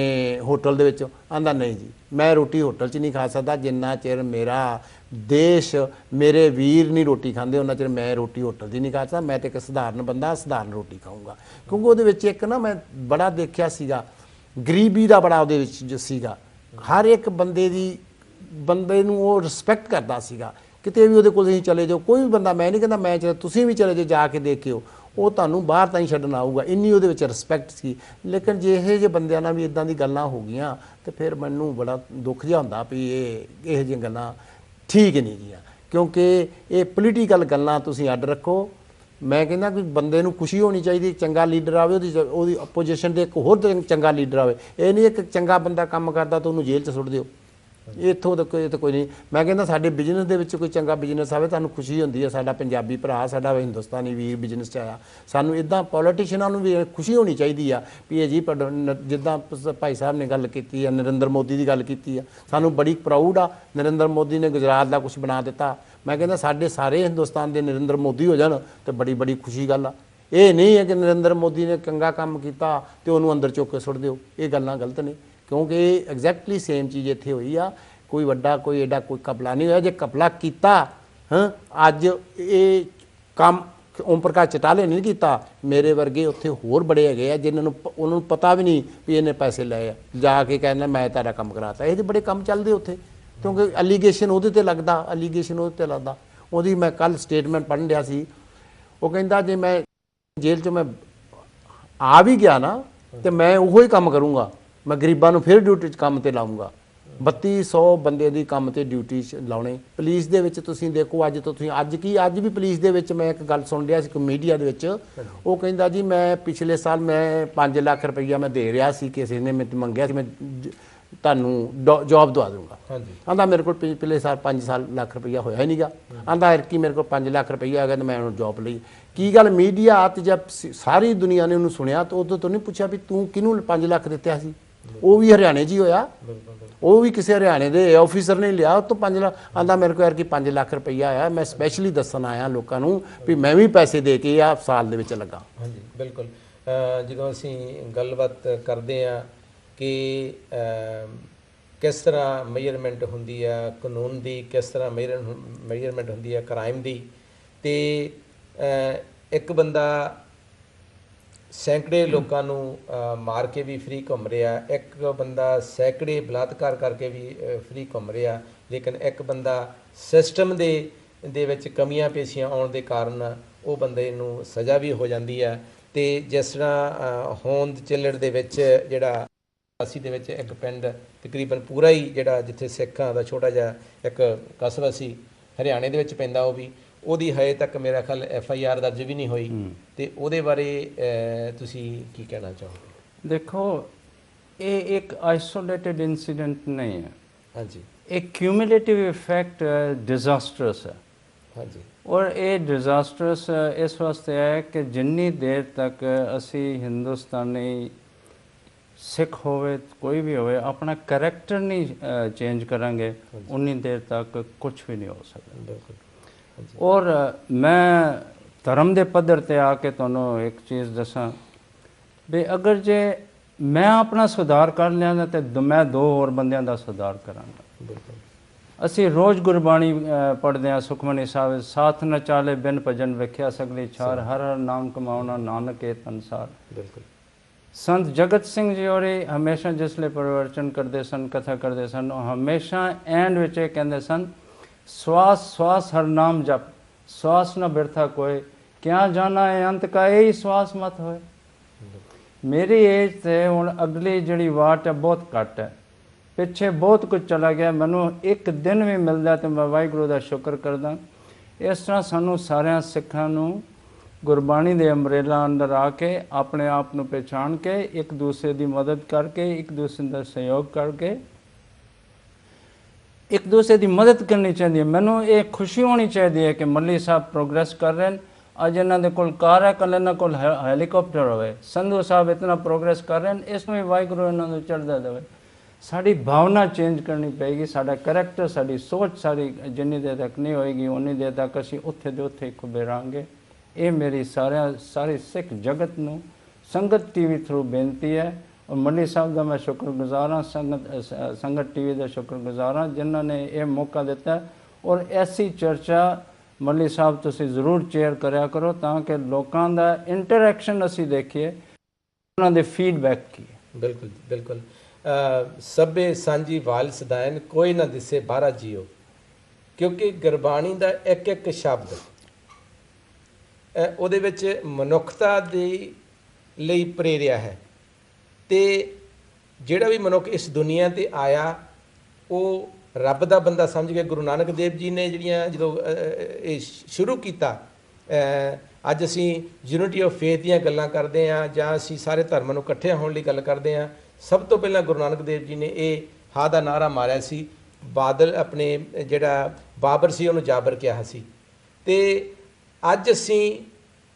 ਹੋਟਲ ਦੇ ਵਿੱਚ। ਆਂਦਾ ਨਹੀਂ ਜੀ, ਮੈਂ ਰੋਟੀ ਹੋਟਲ 'ਚ ਨਹੀਂ ਖਾ ਸਕਦਾ, ਜਿੰਨਾ ਚਿਰ ਮੇਰਾ ਦੇਸ਼, ਮੇਰੇ ਵੀਰ ਨਹੀਂ ਰੋਟੀ ਖਾਂਦੇ ਉਹਨਾਂ ਚਿਰ ਮੈਂ ਰੋਟੀ ਹੋਟਲ ਦੀ ਨਹੀਂ ਖਾ ਸਕਦਾ। ਮੈਂ ਤਾਂ ਇੱਕ ਸਧਾਰਨ ਬੰਦਾ, ਸਧਾਰਨ ਰੋਟੀ ਖਾਊਂਗਾ। ਕਿਉਂਕਿ ਉਹਦੇ ਵਿੱਚ ਇੱਕ ਨਾ ਮੈਂ ਬੜਾ ਦੇਖਿਆ ਸੀਗਾ, ਗਰੀਬੀ ਦਾ ਬੜਾ ਉਹਦੇ ਵਿੱਚ ਜੋ ਸੀਗਾ। ਹਰ ਇੱਕ ਬੰਦੇ ਨੂੰ ਉਹ ਰਿਸਪੈਕਟ ਕਰਦਾ ਸੀਗਾ। ਕਿਤੇ ਵੀ ਉਹਦੇ ਕੋਲ ਤੁਸੀਂ ਚਲੇ ਜਾਓ, ਕੋਈ ਵੀ ਬੰਦਾ, ਮੈਂ ਨਹੀਂ ਕਹਿੰਦਾ ਮੈਂ ਤੁਸੀਂ ਵੀ ਚਲੇ ਜਾਓ, ਜਾ ਕੇ ਦੇਖਿਓ, ਉਹ ਤੁਹਾਨੂੰ ਬਾਹਰ ਤਾਂ ਹੀ ਛੱਡਣ ਆਊਗਾ, ਇੰਨੀ ਉਹਦੇ ਵਿੱਚ ਰਿਸਪੈਕਟ ਸੀ। ਲੇਕਿਨ ਜੇ ਇਹੋ ਜਿਹੇ ਬੰਦਿਆਂ ਨਾਲ ਵੀ ਇੱਦਾਂ ਦੀ ਗੱਲਾਂ ਹੋ ਗਈਆਂ ਤਾਂ ਫਿਰ ਮੈਨੂੰ ਬੜਾ ਦੁੱਖ ਜਿਹਾ ਹੁੰਦਾ ਵੀ ਇਹੋ ਜਿਹੀਆਂ ਗੱਲਾਂ ਠੀਕ ਨਹੀਂ ਗਈਆਂ। ਕਿਉਂਕਿ ਇਹ ਪੋਲੀਟੀਕਲ ਗੱਲਾਂ ਤੁਸੀਂ ਅੱਡ ਰੱਖੋ। ਮੈਂ ਕਹਿੰਦਾ ਕਿ ਬੰਦੇ ਨੂੰ ਖੁਸ਼ੀ ਹੋਣੀ ਚਾਹੀਦੀ, ਚੰਗਾ ਲੀਡਰ ਆਵੇ, ਉਹਦੀ ਆਪੋਜੀਸ਼ਨ ਦੇ ਇੱਕ ਹੋਰ ਚੰਗਾ ਲੀਡਰ ਆਵੇ। ਇਹ ਨਹੀਂ ਇੱਕ ਚੰਗਾ ਬੰਦਾ ਕੰਮ ਕਰਦਾ ਤਾਂ ਉਹਨੂੰ ਜੇਲ੍ਹ 'ਚ ਸੁੱਟ ਦਿਓ। ਇੱਥੋਂ ਤੱਕ ਇਹ ਤਾਂ ਕੋਈ ਨਹੀਂ। ਮੈਂ ਕਹਿੰਦਾ ਸਾਡੇ ਬਿਜ਼ਨਸ ਦੇ ਵਿੱਚ ਕੋਈ ਚੰਗਾ ਬਿਜ਼ਨਸ ਆਵੇ, ਤੁਹਾਨੂੰ ਖੁਸ਼ੀ ਹੁੰਦੀ ਹੈ, ਸਾਡਾ ਪੰਜਾਬੀ ਭਰਾ, ਸਾਡਾ ਹਿੰਦੁਸਤਾਨੀ ਵੀਰ ਬਿਜ਼ਨਸ 'ਚ ਆਇਆ। ਸਾਨੂੰ ਇੱਦਾਂ ਪੋਲੀਟੀਸ਼ੀਅਨਾਂ ਨੂੰ ਵੀ ਖੁਸ਼ੀ ਹੋਣੀ ਚਾਹੀਦੀ ਆ ਵੀ ਇਹ ਜੀ ਜਿੱਦਾਂ ਭਾਈ ਸਾਹਿਬ ਨੇ ਗੱਲ ਕੀਤੀ ਆ, ਨਰਿੰਦਰ ਮੋਦੀ ਦੀ ਗੱਲ ਕੀਤੀ ਆ, ਸਾਨੂੰ ਬੜੀ ਪ੍ਰਾਊਡ ਆ। ਨਰਿੰਦਰ ਮੋਦੀ ਨੇ ਗੁਜਰਾਤ ਦਾ ਕੁਛ ਬਣਾ ਦਿੱਤਾ। ਮੈਂ ਕਹਿੰਦਾ ਸਾਡੇ ਸਾਰੇ ਹਿੰਦੁਸਤਾਨ ਦੇ ਨਰਿੰਦਰ ਮੋਦੀ ਹੋ ਜਾਣ ਤਾਂ ਬੜੀ ਖੁਸ਼ੀ ਗੱਲ ਆ। ਇਹ ਨਹੀਂ ਹੈ ਕਿ ਨਰਿੰਦਰ ਮੋਦੀ ਨੇ ਚੰਗਾ ਕੰਮ ਕੀਤਾ ਅਤੇ ਉਹਨੂੰ ਅੰਦਰ ਚੁੱਕ ਕੇ ਸੁੱਟ ਦਿਓ। ਇਹ ਗੱਲਾਂ ਗਲਤ ਨੇ, ਕਿਉਂਕਿ ਇਹ ਐਗਜ਼ੈਕਟਲੀ ਸੇਮ ਚੀਜ਼ ਇੱਥੇ ਹੋਈ ਆ। ਕੋਈ ਵੱਡਾ ਕੋਈ ਐਡਾ ਕੋਈ ਘਪਲਾ ਨਹੀਂ ਹੋਇਆ। ਜੇ ਘਪਲਾ ਕੀਤਾ ਅੱਜ ਇਹ ਕੰਮ ਓਮ ਪ੍ਰਕਾਸ਼ ਚੌਟਾਲੇ ਨਹੀਂ ਕੀਤਾ, ਮੇਰੇ ਵਰਗੇ ਉੱਥੇ ਹੋਰ ਬੜੇ ਹੈਗੇ ਆ ਜਿਨ੍ਹਾਂ ਨੂੰ ਉਹਨਾਂ ਨੂੰ ਪਤਾ ਵੀ ਨਹੀਂ ਵੀ ਇਹਨੇ ਪੈਸੇ ਲਏ ਆ, ਜਾ ਕੇ ਕਹਿੰਦਾ ਮੈਂ ਤੁਹਾਡਾ ਕੰਮ ਕਰਾਤਾ। ਇਹ ਜਿਹੇ ਬੜੇ ਕੰਮ ਚੱਲਦੇ ਉੱਥੇ, ਕਿਉਂਕਿ ਐਲੀਗੇਸ਼ਨ ਉਹਦੇ 'ਤੇ ਲੱਗਦਾ, ਉਹਦੀ ਮੈਂ ਕੱਲ੍ਹ ਸਟੇਟਮੈਂਟ ਪੜ੍ਹਨ ਡਿਆ ਸੀ। ਉਹ ਕਹਿੰਦਾ ਜੇ ਮੈਂ ਜੇਲ੍ਹ 'ਚੋਂ ਮੈਂ ਆ ਵੀ ਗਿਆ ਨਾ ਤਾਂ ਮੈਂ ਉਹੋ ਹੀ ਕੰਮ ਕਰੂੰਗਾ, ਮੈਂ ਗਰੀਬਾਂ ਨੂੰ ਫਿਰ ਡਿਊਟੀ 'ਚ ਕੰਮ 'ਤੇ ਲਾਊਂਗਾ। 3200 ਬੰਦੇ ਦੀ ਕੰਮ ਤੇ ਡਿਊਟੀ ਲਾਉਣੇ। ਪੁਲਿਸ ਦੇ ਵਿੱਚ ਤੁਸੀਂ ਦੇਖੋ ਅੱਜ ਤੋਂ ਤੁਸੀਂ ਅੱਜ ਵੀ ਪੁਲਿਸ ਦੇ ਵਿੱਚ ਮੈਂ ਇੱਕ ਗੱਲ ਸੁਣ ਰਿਹਾ ਸੀ ਕਿ ਮੀਡੀਆ ਦੇ ਵਿੱਚ ਉਹ ਕਹਿੰਦਾ ਜੀ ਮੈਂ ਪਿਛਲੇ ਸਾਲ ਮੈਂ 5 ਲੱਖ ਰੁਪਈਆ ਮੈਂ ਦੇ ਰਿਹਾ ਸੀ, ਕਿਸੇ ਨੇ ਮੈਨੂੰ ਮੰਗਿਆ ਸੀ ਮੈਂ ਤੁਹਾਨੂੰ ਜੌਬ ਦਵਾ ਦੂੰਗਾ। ਆਂਦਾ ਮੇਰੇ ਕੋਲ ਪਿਛਲੇ ਸਾਲ 5 ਲੱਖ ਰੁਪਈਆ ਹੋਇਆ ਹੀ ਨਹੀਂਗਾ। ਆਂਦਾ ਐਰਕੀ ਮੇਰੇ ਕੋਲ 5 ਲੱਖ ਰੁਪਈਆ ਹੈਗਾ ਤੇ ਮੈਂ ਉਹਨੂੰ ਜੌਬ ਲਈ। ਕੀ ਗੱਲ ਮੀਡੀਆ ਤੇ ਜਦ ਸਾਰੀ ਦੁਨੀਆ ਨੇ ਉਹਨੂੰ ਸੁਣਿਆ ਤਾਂ ਉਦੋਂ ਤੋਂ ਨਹੀਂ ਪੁੱਛਿਆ ਵੀ ਤੂੰ ਕਿਹਨੂੰ 5 ਲੱਖ ਦਿੱਤਾ ਸੀ? ਉਹ ਵੀ ਹਰਿਆਣੇ 'ਚ ਹੀ ਹੋਇਆ, ਉਹ ਵੀ ਕਿਸੇ ਹਰਿਆਣੇ ਦੇ ਆਫੀਸਰ ਨੇ ਲਿਆ ਉਹ ਤੋਂ 5 ਲੱਖ। ਆਂਦਾ ਮੇਰੇ ਕੋਲ ਐਰਕੀ 5 ਲੱਖ ਰੁਪਈਆ ਆਇਆ, ਮੈਂ ਸਪੈਸ਼ਲੀ ਦੱਸਣ ਆਇਆ ਲੋਕਾਂ ਨੂੰ ਵੀ ਮੈਂ ਵੀ ਪੈਸੇ ਦੇ ਕੇ ਆ ਸਾਲ ਦੇ ਵਿੱਚ ਲੱਗਾ। ਹਾਂਜੀ ਬਿਲਕੁਲ। ਜਦੋਂ ਅਸੀਂ ਗੱਲਬਾਤ ਕਰਦੇ ਹਾਂ ਕਿ ਕਿਸ ਤਰ੍ਹਾਂ ਮੇਜਰਮੈਂਟ ਹੁੰਦੀ ਆ ਕਾਨੂੰਨ ਦੀ, ਕਿਸ ਤਰ੍ਹਾਂ ਮੇਜਰਮੈਂਟ ਹੁੰਦੀ ਆ ਕ੍ਰਾਈਮ ਦੀ, ਤੇ ਇੱਕ ਬੰਦਾ ਸੈਂਕੜੇ ਲੋਕਾਂ ਨੂੰ ਮਾਰ ਕੇ ਵੀ ਫ੍ਰੀ ਘੁੰਮ ਰਿਹਾ, ਇੱਕ ਬੰਦਾ ਸੈਂਕੜੇ ਬਲਾਤਕਾਰ ਕਰਕੇ ਵੀ ਫ੍ਰੀ ਘੁੰਮ ਰਿਹਾ, ਲੇਕਿਨ ਇੱਕ ਬੰਦਾ ਸਿਸਟਮ ਦੇ ਵਿੱਚ ਕਮੀਆਂ ਪੇਸ਼ੀਆਂ ਆਉਣ ਦੇ ਕਾਰਨ ਉਹ ਬੰਦੇ ਨੂੰ ਸਜ਼ਾ ਵੀ ਹੋ ਜਾਂਦੀ ਹੈ। ਤੇ ਜਿਸ ਤਰ੍ਹਾਂ ਹੋਂਦ ਚਿੱਲੜ ਦੇ ਵਿੱਚ ਜਿਹੜਾ ਅਸੀਂ ਦੇ ਵਿੱਚ ਇੱਕ ਪਿੰਡ ਤਕਰੀਬਨ ਪੂਰਾ ਹੀ ਜਿਹੜਾ ਜਿੱਥੇ ਸਿੱਖਾਂ ਦਾ ਛੋਟਾ ਜਿਹਾ ਇੱਕ ਕਸਬਾ ਸੀ ਹਰਿਆਣੇ ਦੇ ਵਿੱਚ ਪੈਂਦਾ, ਉਹ ਵੀ ਉਹਦੀ ਹਜੇ ਤੱਕ ਮੇਰਾ ਖਿਆਲ FIR ਦਰਜ ਵੀ ਨਹੀਂ ਹੋਈ। ਤੇ ਉਹਦੇ ਬਾਰੇ ਤੁਸੀਂ ਕੀ ਕਹਿਣਾ ਚਾਹੋਗੇ? ਦੇਖੋ ਇਹ ਇੱਕ ਆਈਸੋਲੇਟਿਡ ਇਨਸੀਡੈਂਟ ਨਹੀਂ ਹੈ। ਹਾਂਜੀ। एक क्यूमुलेटिव इफेक्ट डिजास्टरस है। हाँ जी। और ये डिजास्टरस इस वास्ते है कि जिन्नी देर तक असी हिंदुस्तानी सिख होवे कोई भी होवे अपना करैक्टर नहीं चेंज करांगे उन्नी देर तक कुछ भी नहीं हो सकता। और मैं धर्म के पद्धर ते आके तुहानू एक चीज़ दसां भी अगर जे मैं अपना सुधार कर लिया तो मैं 2 होर बंदियां दा सुधार करांगा। ਅਸੀਂ ਰੋਜ਼ ਗੁਰਬਾਣੀ ਪੜ੍ਹਦੇ ਹਾਂ, ਸੁਖਮਨੀ ਸਾਹਿਬ ਸਾਥ न ਚਾਲੇ ਬਿਨ ਭਜਨ ਵੇਖਿਆ ਸਗਲੀ ਛਾਰ ਹਰ ਹਰ ਨਾਮ ਕਮਾਉਣਾ ਨਾਨਕ ਏ ਤਨਸਾਰ। ਬਿਲਕੁਲ। ਸੰਤ ਜਗਤ ਸਿੰਘ ਜੀ ਹੋਰੇ ਹਮੇਸ਼ਾ ਜਿਸਲੇ ਪ੍ਰਵਚਨ ਕਰਦੇ ਸਨ, ਕਥਾ ਕਰਦੇ ਸਨ, ਉਹ ਹਮੇਸ਼ਾ ਐਂਡ ਵਿੱਚ ਇਹ ਕਹਿੰਦੇ ਸਨ ਸਵਾਸ ਸਵਾਸ ਹਰ ਨਾਮ ਜਪ ਸਵਾਸ न ਬਿਰਥਾ ਕੋਏ ਕਿਆ ਜਾਣਾ ਹੈ ਅੰਤ ਕਾ ਇਹੀ ਸਵਾਸ ਮਤ ਹੋਏ। ਮੇਰੀ ਏਜ ਤੇ ਹੁਣ ਅਗਲੀ ਜਿਹੜੀ ਵਾਟ ਹੈ ਬਹੁਤ ਘੱਟ ਹੈ, ਪਿੱਛੇ ਬਹੁਤ ਕੁਝ ਚਲਾ ਗਿਆ, ਮੈਨੂੰ ਇੱਕ ਦਿਨ ਵੀ ਮਿਲਦਾ ਤਾਂ ਮੈਂ ਵਾਹਿਗੁਰੂ ਦਾ ਸ਼ੁਕਰ ਕਰਦਾ। ਇਸ ਤਰ੍ਹਾਂ ਸਾਨੂੰ ਸਾਰਿਆਂ ਸਿੱਖਾਂ ਨੂੰ ਗੁਰਬਾਣੀ ਦੇ ਅੰਬਰੇਲਾ ਅੰਦਰ ਆ ਕੇ ਆਪਣੇ ਆਪ ਨੂੰ ਪਛਾਣ ਕੇ ਇੱਕ ਦੂਸਰੇ ਦੀ ਮਦਦ ਕਰਕੇ ਇੱਕ ਦੂਸਰੇ ਦਾ ਸਹਿਯੋਗ ਕਰਕੇ ਇੱਕ ਦੂਸਰੇ ਦੀ ਮਦਦ ਕਰਨੀ ਚਾਹੀਦੀ ਹੈ। ਮੈਨੂੰ ਇਹ ਖੁਸ਼ੀ ਹੋਣੀ ਚਾਹੀਦੀ ਹੈ ਕਿ ਮੱਲੀ ਸਾਹਿਬ ਪ੍ਰੋਗਰੈਸ ਕਰ ਰਹੇ ਨੇ। ਅੱਜ ਇਹਨਾਂ ਦੇ ਕੋਲ ਕਾਰ ਹੈ, ਕੱਲ੍ਹ ਇਹਨਾਂ ਕੋਲ ਹੈਲੀਕਾਪਟਰ ਹੋਵੇ। ਸੰਧੂ ਸਾਹਿਬ ਇਤਨਾ ਪ੍ਰੋਗਰੈਸ ਕਰ ਰਹੇ ਨੇ, ਇਸ ਨੂੰ ਵੀ ਵਾਹਿਗੁਰੂ ਇਹਨਾਂ ਨੂੰ ਚੜ੍ਹਦਾ ਦੇਵੇ। ਸਾਡੀ ਭਾਵਨਾ ਚੇਂਜ ਕਰਨੀ ਪਏਗੀ, ਸਾਡਾ ਕਰੈਕਟਰ, ਸਾਡੀ ਸੋਚ ਸਾਰੀ ਜਿੰਨੀ ਦੇਰ ਤੱਕ ਨਹੀਂ ਹੋਏਗੀ ਉਨੀ ਦੇਰ ਤੱਕ ਅਸੀਂ ਉੱਥੇ ਦੇ ਉੱਥੇ ਖੁੱਬੇ ਰਹਾਂਗੇ। ਇਹ ਮੇਰੀ ਸਾਰੇ ਸਿੱਖ ਜਗਤ ਨੂੰ ਸੰਗਤ TV ਥਰੂ ਬੇਨਤੀ ਹੈ। ਔਰ ਮੱਲੀ ਸਾਹਿਬ ਦਾ ਮੈਂ ਸ਼ੁਕਰਗੁਜ਼ਾਰ ਹਾਂ, ਸੰਗਤ TV ਦਾ ਸ਼ੁਕਰਗੁਜ਼ਾਰ ਹਾਂ ਜਿਨ੍ਹਾਂ ਨੇ ਇਹ ਮੌਕਾ ਦਿੱਤਾ। ਔਰ ਐਸੀ ਚਰਚਾ ਮੱਲੀ ਸਾਹਿਬ ਤੁਸੀਂ ਜ਼ਰੂਰ ਚੇਅਰ ਕਰਿਆ ਕਰੋ ਤਾਂ ਕਿ ਲੋਕਾਂ ਦਾ ਇੰਟਰੈਕਸ਼ਨ ਅਸੀਂ ਦੇਖੀਏ, ਉਹਨਾਂ ਦੇ ਫੀਡਬੈਕ ਕੀ ਹੈ। ਬਿਲਕੁਲ ਬਿਲਕੁਲ। ਸਭੇ ਸਾਂਝੀ ਵਾਲ ਸਦਾਇਨ ਕੋਈ ਨਾ ਦਿਸੇ ਬਾਹਰਾ ਜੀਓ, ਕਿਉਂਕਿ ਗੁਰਬਾਣੀ ਦਾ ਇੱਕ ਇੱਕ ਸ਼ਬਦ ਉਹਦੇ ਵਿੱਚ ਮਨੁੱਖਤਾ ਦੇ ਲਈ ਪ੍ਰੇਰਿਆ ਹੈ। ਤੇ ਜਿਹੜਾ ਵੀ ਮਨੁੱਖ ਇਸ ਦੁਨੀਆ ਤੇ ਆਇਆ ਉਹ ਰੱਬ ਦਾ ਬੰਦਾ ਸਮਝ ਕੇ ਗੁਰੂ ਨਾਨਕ ਦੇਵ ਜੀ ਨੇ ਜਿਹੜੀਆਂ ਜਦੋਂ ਇਹ ਸ਼ੁਰੂ ਕੀਤਾ, ਅੱਜ ਅਸੀਂ ਯੂਨਿਟੀ ਆਫ ਫੇਥ ਦੀਆਂ ਗੱਲਾਂ ਕਰਦੇ ਹਾਂ ਜਾਂ ਅਸੀਂ ਸਾਰੇ ਧਰਮਾਂ ਨੂੰ ਇਕੱਠੇ ਹੋਣ ਲਈ ਗੱਲ ਕਰਦੇ ਹਾਂ, ਸਭ ਤੋਂ ਪਹਿਲਾਂ ਗੁਰੂ ਨਾਨਕ ਦੇਵ ਜੀ ਨੇ ਇਹ ਹਾਂ ਦਾ ਨਾਅਰਾ ਮਾਰਿਆ ਸੀ। ਬਾਦਲ ਆਪਣੇ ਜਿਹੜਾ ਬਾਬਰ ਸੀ ਉਹਨੂੰ ਜਾਬਰ ਕਿਹਾ ਸੀ। ਤੇ ਅੱਜ ਅਸੀਂ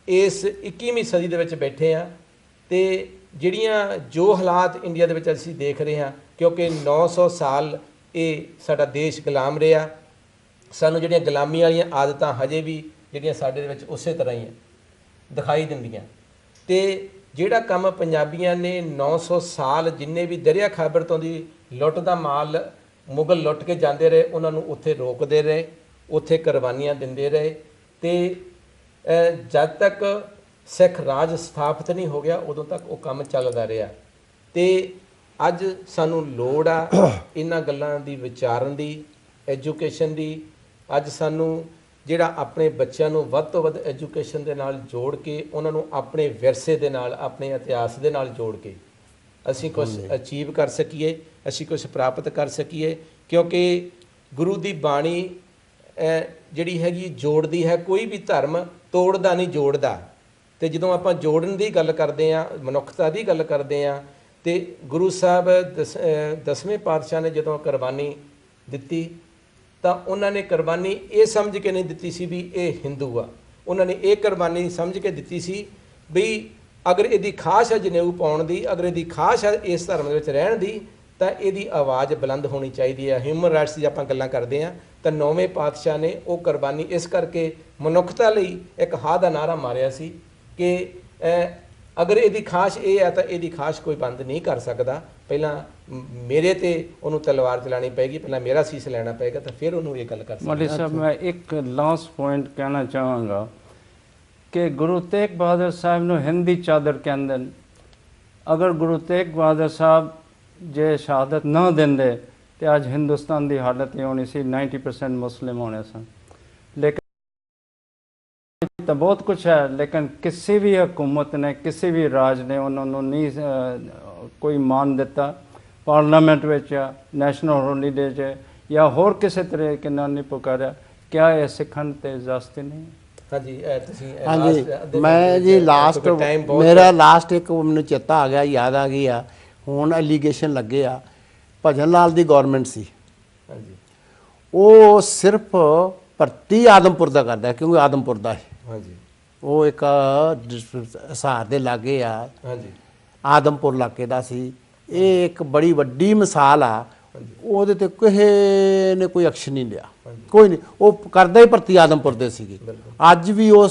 ਇਸ 21ਵੀਂ ਸਦੀ ਦੇ ਵਿੱਚ ਬੈਠੇ ਹਾਂ ਤੇ ਜਿਹੜੀਆਂ ਜੋ ਹਾਲਾਤ ਇੰਡੀਆ ਦੇ ਵਿੱਚ ਅਸੀਂ ਦੇਖ ਰਹੇ ਹਾਂ, ਕਿਉਂਕਿ 900 ਸਾਲ ਇਹ ਸਾਡਾ ਦੇਸ਼ ਗੁਲਾਮ ਰਿਹਾ, ਸਾਨੂੰ ਜਿਹੜੀਆਂ ਗੁਲਾਮੀ ਵਾਲੀਆਂ ਆਦਤਾਂ ਹਜੇ ਵੀ ਜਿਹੜੀਆਂ ਸਾਡੇ ਦੇ ਵਿੱਚ ਉਸੇ ਤਰ੍ਹਾਂ ਹੀ ਦਿਖਾਈ ਦਿੰਦੀਆਂ। ਤੇ ਜਿਹੜਾ ਕੰਮ ਪੰਜਾਬੀਆਂ ਨੇ 900 ਸਾਲ ਜਿੰਨੇ ਵੀ ਦਰਿਆ ਖਾਬਰ ਤੋਂ ਦੀ ਲੁੱਟ ਦਾ ਮਾਲ ਮੁਗਲ ਲੁੱਟ ਕੇ ਜਾਂਦੇ ਰਹੇ, ਉਹਨਾਂ ਨੂੰ ਉੱਥੇ ਰੋਕਦੇ ਰਹੇ, ਉੱਥੇ ਕੁਰਬਾਨੀਆਂ ਦਿੰਦੇ ਰਹੇ। ਤੇ ਜਦ ਤੱਕ ਸਿੱਖ ਰਾਜ ਸਥਾਪਿਤ ਨਹੀਂ ਹੋ ਗਿਆ ਉਦੋਂ ਤੱਕ ਉਹ ਕੰਮ ਚੱਲਦਾ ਰਿਹਾ। ਤੇ ਅੱਜ ਸਾਨੂੰ ਲੋੜ ਆ ਇਹਨਾਂ ਗੱਲਾਂ ਦੀ ਵਿਚਾਰਨ ਦੀ, ਐਜੂਕੇਸ਼ਨ ਦੀ। ਅੱਜ ਸਾਨੂੰ ਜਿਹੜਾ ਆਪਣੇ ਬੱਚਿਆਂ ਨੂੰ ਵੱਧ ਤੋਂ ਵੱਧ ਐਜੂਕੇਸ਼ਨ ਦੇ ਨਾਲ ਜੋੜ ਕੇ ਉਹਨਾਂ ਨੂੰ ਆਪਣੇ ਵਿਰਸੇ ਦੇ ਨਾਲ, ਆਪਣੇ ਇਤਿਹਾਸ ਦੇ ਨਾਲ ਜੋੜ ਕੇ ਅਸੀਂ ਕੁਝ ਅਚੀਵ ਕਰ ਸਕੀਏ। ਅਸੀਂ ਕੁਝ ਪ੍ਰਾਪਤ ਕਰ ਸਕੀਏ, ਕਿਉਂਕਿ ਗੁਰੂ ਦੀ ਬਾਣੀ ਜਿਹੜੀ ਹੈਗੀ ਜੋੜਦੀ ਹੈ, ਕੋਈ ਵੀ ਧਰਮ ਤੋੜਦਾ ਨਹੀਂ, ਜੋੜਦਾ। ਤੇ ਜਦੋਂ ਆਪਾਂ ਜੋੜਨ ਦੀ ਗੱਲ ਕਰਦੇ ਹਾਂ, ਮਨੁੱਖਤਾ ਦੀ ਗੱਲ ਕਰਦੇ ਹਾਂ, ਤੇ ਗੁਰੂ ਸਾਹਿਬ ਦਸਵੇਂ ਪਾਤਸ਼ਾਹ ਨੇ ਜਦੋਂ ਕੁਰਬਾਨੀ ਦਿੱਤੀ ਤਾਂ ਉਹਨਾਂ ਨੇ ਕੁਰਬਾਨੀ ਇਹ ਸਮਝ ਕੇ ਨਹੀਂ ਦਿੱਤੀ ਸੀ ਵੀ ਇਹ ਹਿੰਦੂ ਆ, ਉਹਨਾਂ ਨੇ ਇਹ ਕੁਰਬਾਨੀ ਸਮਝ ਕੇ ਦਿੱਤੀ ਸੀ ਵੀ ਅਗਰ ਇਹਦੀ ਖਾਸ਼ ਹੈ ਜਨੇਊ ਪਾਉਣ ਦੀ, ਅਗਰ ਇਹਦੀ ਖਾਸ਼ ਹੈ ਇਸ ਧਰਮ ਦੇ ਵਿੱਚ ਰਹਿਣ ਦੀ, ਤਾਂ ਇਹਦੀ ਆਵਾਜ਼ ਬੁਲੰਦ ਹੋਣੀ ਚਾਹੀਦੀ ਹੈ। ਹਿਊਮਨ ਰਾਈਟਸ ਦੀ ਆਪਾਂ ਗੱਲਾਂ ਕਰਦੇ ਹਾਂ ਤਾਂ 9ਵੇਂ ਪਾਤਸ਼ਾਹ ਨੇ ਉਹ ਕੁਰਬਾਨੀ ਇਸ ਕਰਕੇ ਮਨੁੱਖਤਾ ਲਈ ਇੱਕ ਹਾਂ ਦਾ ਨਾਅਰਾ ਮਾਰਿਆ ਸੀ ਕਿ ਅਗਰ ਇਹਦੀ ਖਾਸ਼ ਇਹ ਹੈ ਤਾਂ ਇਹਦੀ ਖਾਸ਼ ਕੋਈ ਬੰਦ ਨਹੀਂ ਕਰ ਸਕਦਾ, ਪਹਿਲਾਂ ਮੇਰੇ ਤੇ ਉਹਨੂੰ ਤਲਵਾਰ ਚਲਾਣੀ ਪਏਗੀ, ਪਹਿਲਾਂ ਮੇਰਾ ਸੀਸ ਲੈਣਾ ਪਏਗਾ, ਤਾਂ ਫਿਰ ਉਹਨੂੰ ਇਹ ਗੱਲ ਕਰ ਸਕਦਾ। ਮੌਲਵੀ ਸਾਹਿਬ, ਮੈਂ ਇੱਕ ਲਾਸਟ ਪੁਆਇੰਟ ਕਹਿਣਾ ਚਾਹਾਂਗਾ ਕਿ ਗੁਰੂ ਤੇਗ ਬਹਾਦਰ ਸਾਹਿਬ ਨੂੰ ਹਿੰਦੀ ਚਾਦਰ ਕਹਿੰਦੇ ਨੇ। ਅਗਰ ਗੁਰੂ ਤੇਗ ਬਹਾਦਰ ਸਾਹਿਬ ਜੇ ਸ਼ਹਾਦਤ ਨਾ ਦਿੰਦੇ ਤੇ ਅੱਜ ਹਿੰਦੁਸਤਾਨ ਦੀ ਹਾਲਤ ਇਹ ਹੋਣੀ ਸੀ, 90% ਮੁਸਲਿਮ ਹੋਣੇ ਸਨ। ਲੇਕਿਨ ਤਾਂ ਬਹੁਤ ਕੁਛ ਹੈ, ਲੇਕਿਨ ਕਿਸੇ ਵੀ ਹਕੂਮਤ ਨੇ, ਕਿਸੇ ਵੀ ਰਾਜ ਨੇ ਉਹਨਾਂ ਨੂੰ ਨਹੀਂ ਕੋਈ ਮਾਨ ਦਿੱਤਾ। ਪਾਰਲੀਮੈਂਟ ਵਿੱਚ ਜਾਂ ਨੈਸ਼ਨਲ ਹੋਲੀਡੇ 'ਚ ਜਾਂ ਹੋਰ ਕਿਸੇ ਤਰੀਕੇ ਨਾਲ ਨਹੀਂ ਪੁਕਾਰਿਆ। ਕਿਆ ਇਹ ਸਿੱਖਣ ਤੇ ਇਜਾਜ਼ਤ ਨਹੀਂ? ਹਾਂਜੀ ਤੁਸੀਂ ਹਾਂਜੀ, ਮੈਂ ਜੀ ਲਾਸਟ ਮੇਰਾ ਲਾਸਟ ਇੱਕ ਮੈਨੂੰ ਚੇਤਾ ਆ ਗਿਆ, ਯਾਦ ਆ ਗਈ ਆ। ਹੁਣ ਐਲੀਗੇਸ਼ਨ ਲੱਗੇ ਆ ਭਜਨ ਲਾਲ ਦੀ ਗਵਰਨਮੈਂਟ ਸੀ, ਹਾਂਜੀ, ਉਹ ਸਿਰਫ ਭਰਤੀ ਆਦਮਪੁਰ ਦਾ ਕਰਦਾ, ਕਿਉਂਕਿ ਆਦਮਪੁਰ ਦਾ ਹੈ। ਹਾਂਜੀ, ਉਹ ਇੱਕ ਹਿਸਾਰ ਦੇ ਲਾਗੇ ਆ, ਹਾਂਜੀ, ਆਦਮਪੁਰ ਇਲਾਕੇ ਦਾ ਸੀ। ਇਹ ਇੱਕ ਬੜੀ ਵੱਡੀ ਮਿਸਾਲ ਆ। ਉਹਦੇ ਤੇ ਕਿਸੇ ਨੇ ਕੋਈ ਐਕਸ਼ਨ ਨਹੀਂ ਲਿਆ, ਕੋਈ ਨਹੀਂ। ਉਹ ਕਰਦਾ ਹੀ ਭਰਤੀ ਆਦਮਪੁਰ ਦੇ ਸੀਗੇ। ਅੱਜ ਵੀ ਉਹ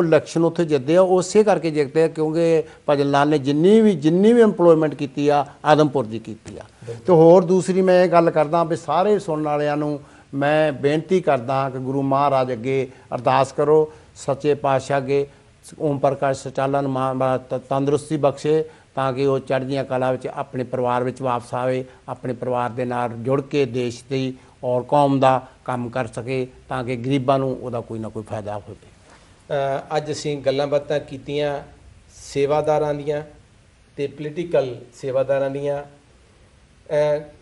ਇਲੈਕਸ਼ਨ ਉੱਥੇ ਜਿੱਤਦੇ ਆ, ਉਸੇ ਕਰਕੇ ਜਿੱਤਦੇ ਆ ਕਿਉਂਕਿ ਭਜਨ ਲਾਲ ਨੇ ਜਿੰਨੀ ਵੀ ਇੰਪਲੋਇਮੈਂਟ ਕੀਤੀ ਆ ਆਦਮਪੁਰ ਦੀ ਕੀਤੀ ਆ। ਤੇ ਹੋਰ ਦੂਸਰੀ ਮੈਂ ਇਹ ਗੱਲ ਕਰਦਾ ਵੀ ਸਾਰੇ ਸੁਣਨ ਵਾਲਿਆਂ ਨੂੰ ਮੈਂ ਬੇਨਤੀ ਕਰਦਾ ਕਿ ਗੁਰੂ ਮਹਾਰਾਜ ਅੱਗੇ ਅਰਦਾਸ ਕਰੋ, ਸੱਚੇ ਪਾਤਸ਼ਾਹ ਅੱਗੇ ਓਮ ਪ੍ਰਕਾਸ਼ ਸਚਾਲਨ ਮਹਾਰਾਜ ਤੰਦਰੁਸਤੀ ਬਖਸ਼ੇ ਤਾਂ ਕਿ ਉਹ ਚੜ੍ਹਦੀਆਂ ਕਲਾ ਵਿੱਚ ਆਪਣੇ ਪਰਿਵਾਰ ਵਿੱਚ ਵਾਪਸ ਆਵੇ, ਆਪਣੇ ਪਰਿਵਾਰ ਦੇ ਨਾਲ ਜੁੜ ਕੇ ਦੇਸ਼ ਦੀ ਔਰ ਕੌਮ ਦਾ ਕੰਮ ਕਰ ਸਕੇ ਤਾਂ ਕਿ ਗਰੀਬਾਂ ਨੂੰ ਉਹਦਾ ਕੋਈ ਨਾ ਕੋਈ ਫਾਇਦਾ ਹੋਵੇ। ਅੱਜ ਅਸੀਂ ਗੱਲਾਂ ਬਾਤਾਂ ਕੀਤੀਆਂ ਸੇਵਾਦਾਰਾਂ ਦੀਆਂ ਤੇ ਪੋਲੀਟੀਕਲ ਸੇਵਾਦਾਰਾਂ ਦੀਆਂ,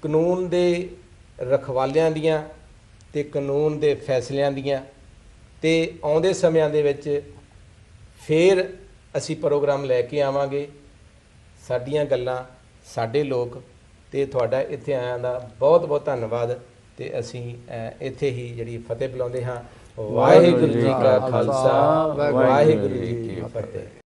ਕਾਨੂੰਨ ਦੇ ਰਖਵਾਲਿਆਂ ਦੀਆਂ ਤੇ ਕਾਨੂੰਨ ਦੇ ਫੈਸਲਿਆਂ ਦੀਆਂ, ਤੇ ਆਉਂਦੇ ਸਮਿਆਂ ਦੇ ਵਿੱਚ ਫਿਰ ਅਸੀਂ ਪ੍ਰੋਗਰਾਮ ਲੈ ਕੇ ਆਵਾਂਗੇ। ਸਾਡੀਆਂ ਗੱਲਾਂ, ਸਾਡੇ ਲੋਕ, ਤੇ ਤੁਹਾਡਾ ਇੱਥੇ ਆਇਆਂ ਦਾ ਬਹੁਤ ਬਹੁਤ ਧੰਨਵਾਦ। ਤੇ ਅਸੀਂ ਇੱਥੇ ਹੀ ਜਿਹੜੀ ਫਤਿਹ ਬੁਲਾਉਂਦੇ ਹਾਂ। ਵਾਹਿਗੁਰੂ ਜੀ ਕਾ ਖਾਲਸਾ, ਵਾਹਿਗੁਰੂ ਜੀ ਕੀ ਫਤਿਹ।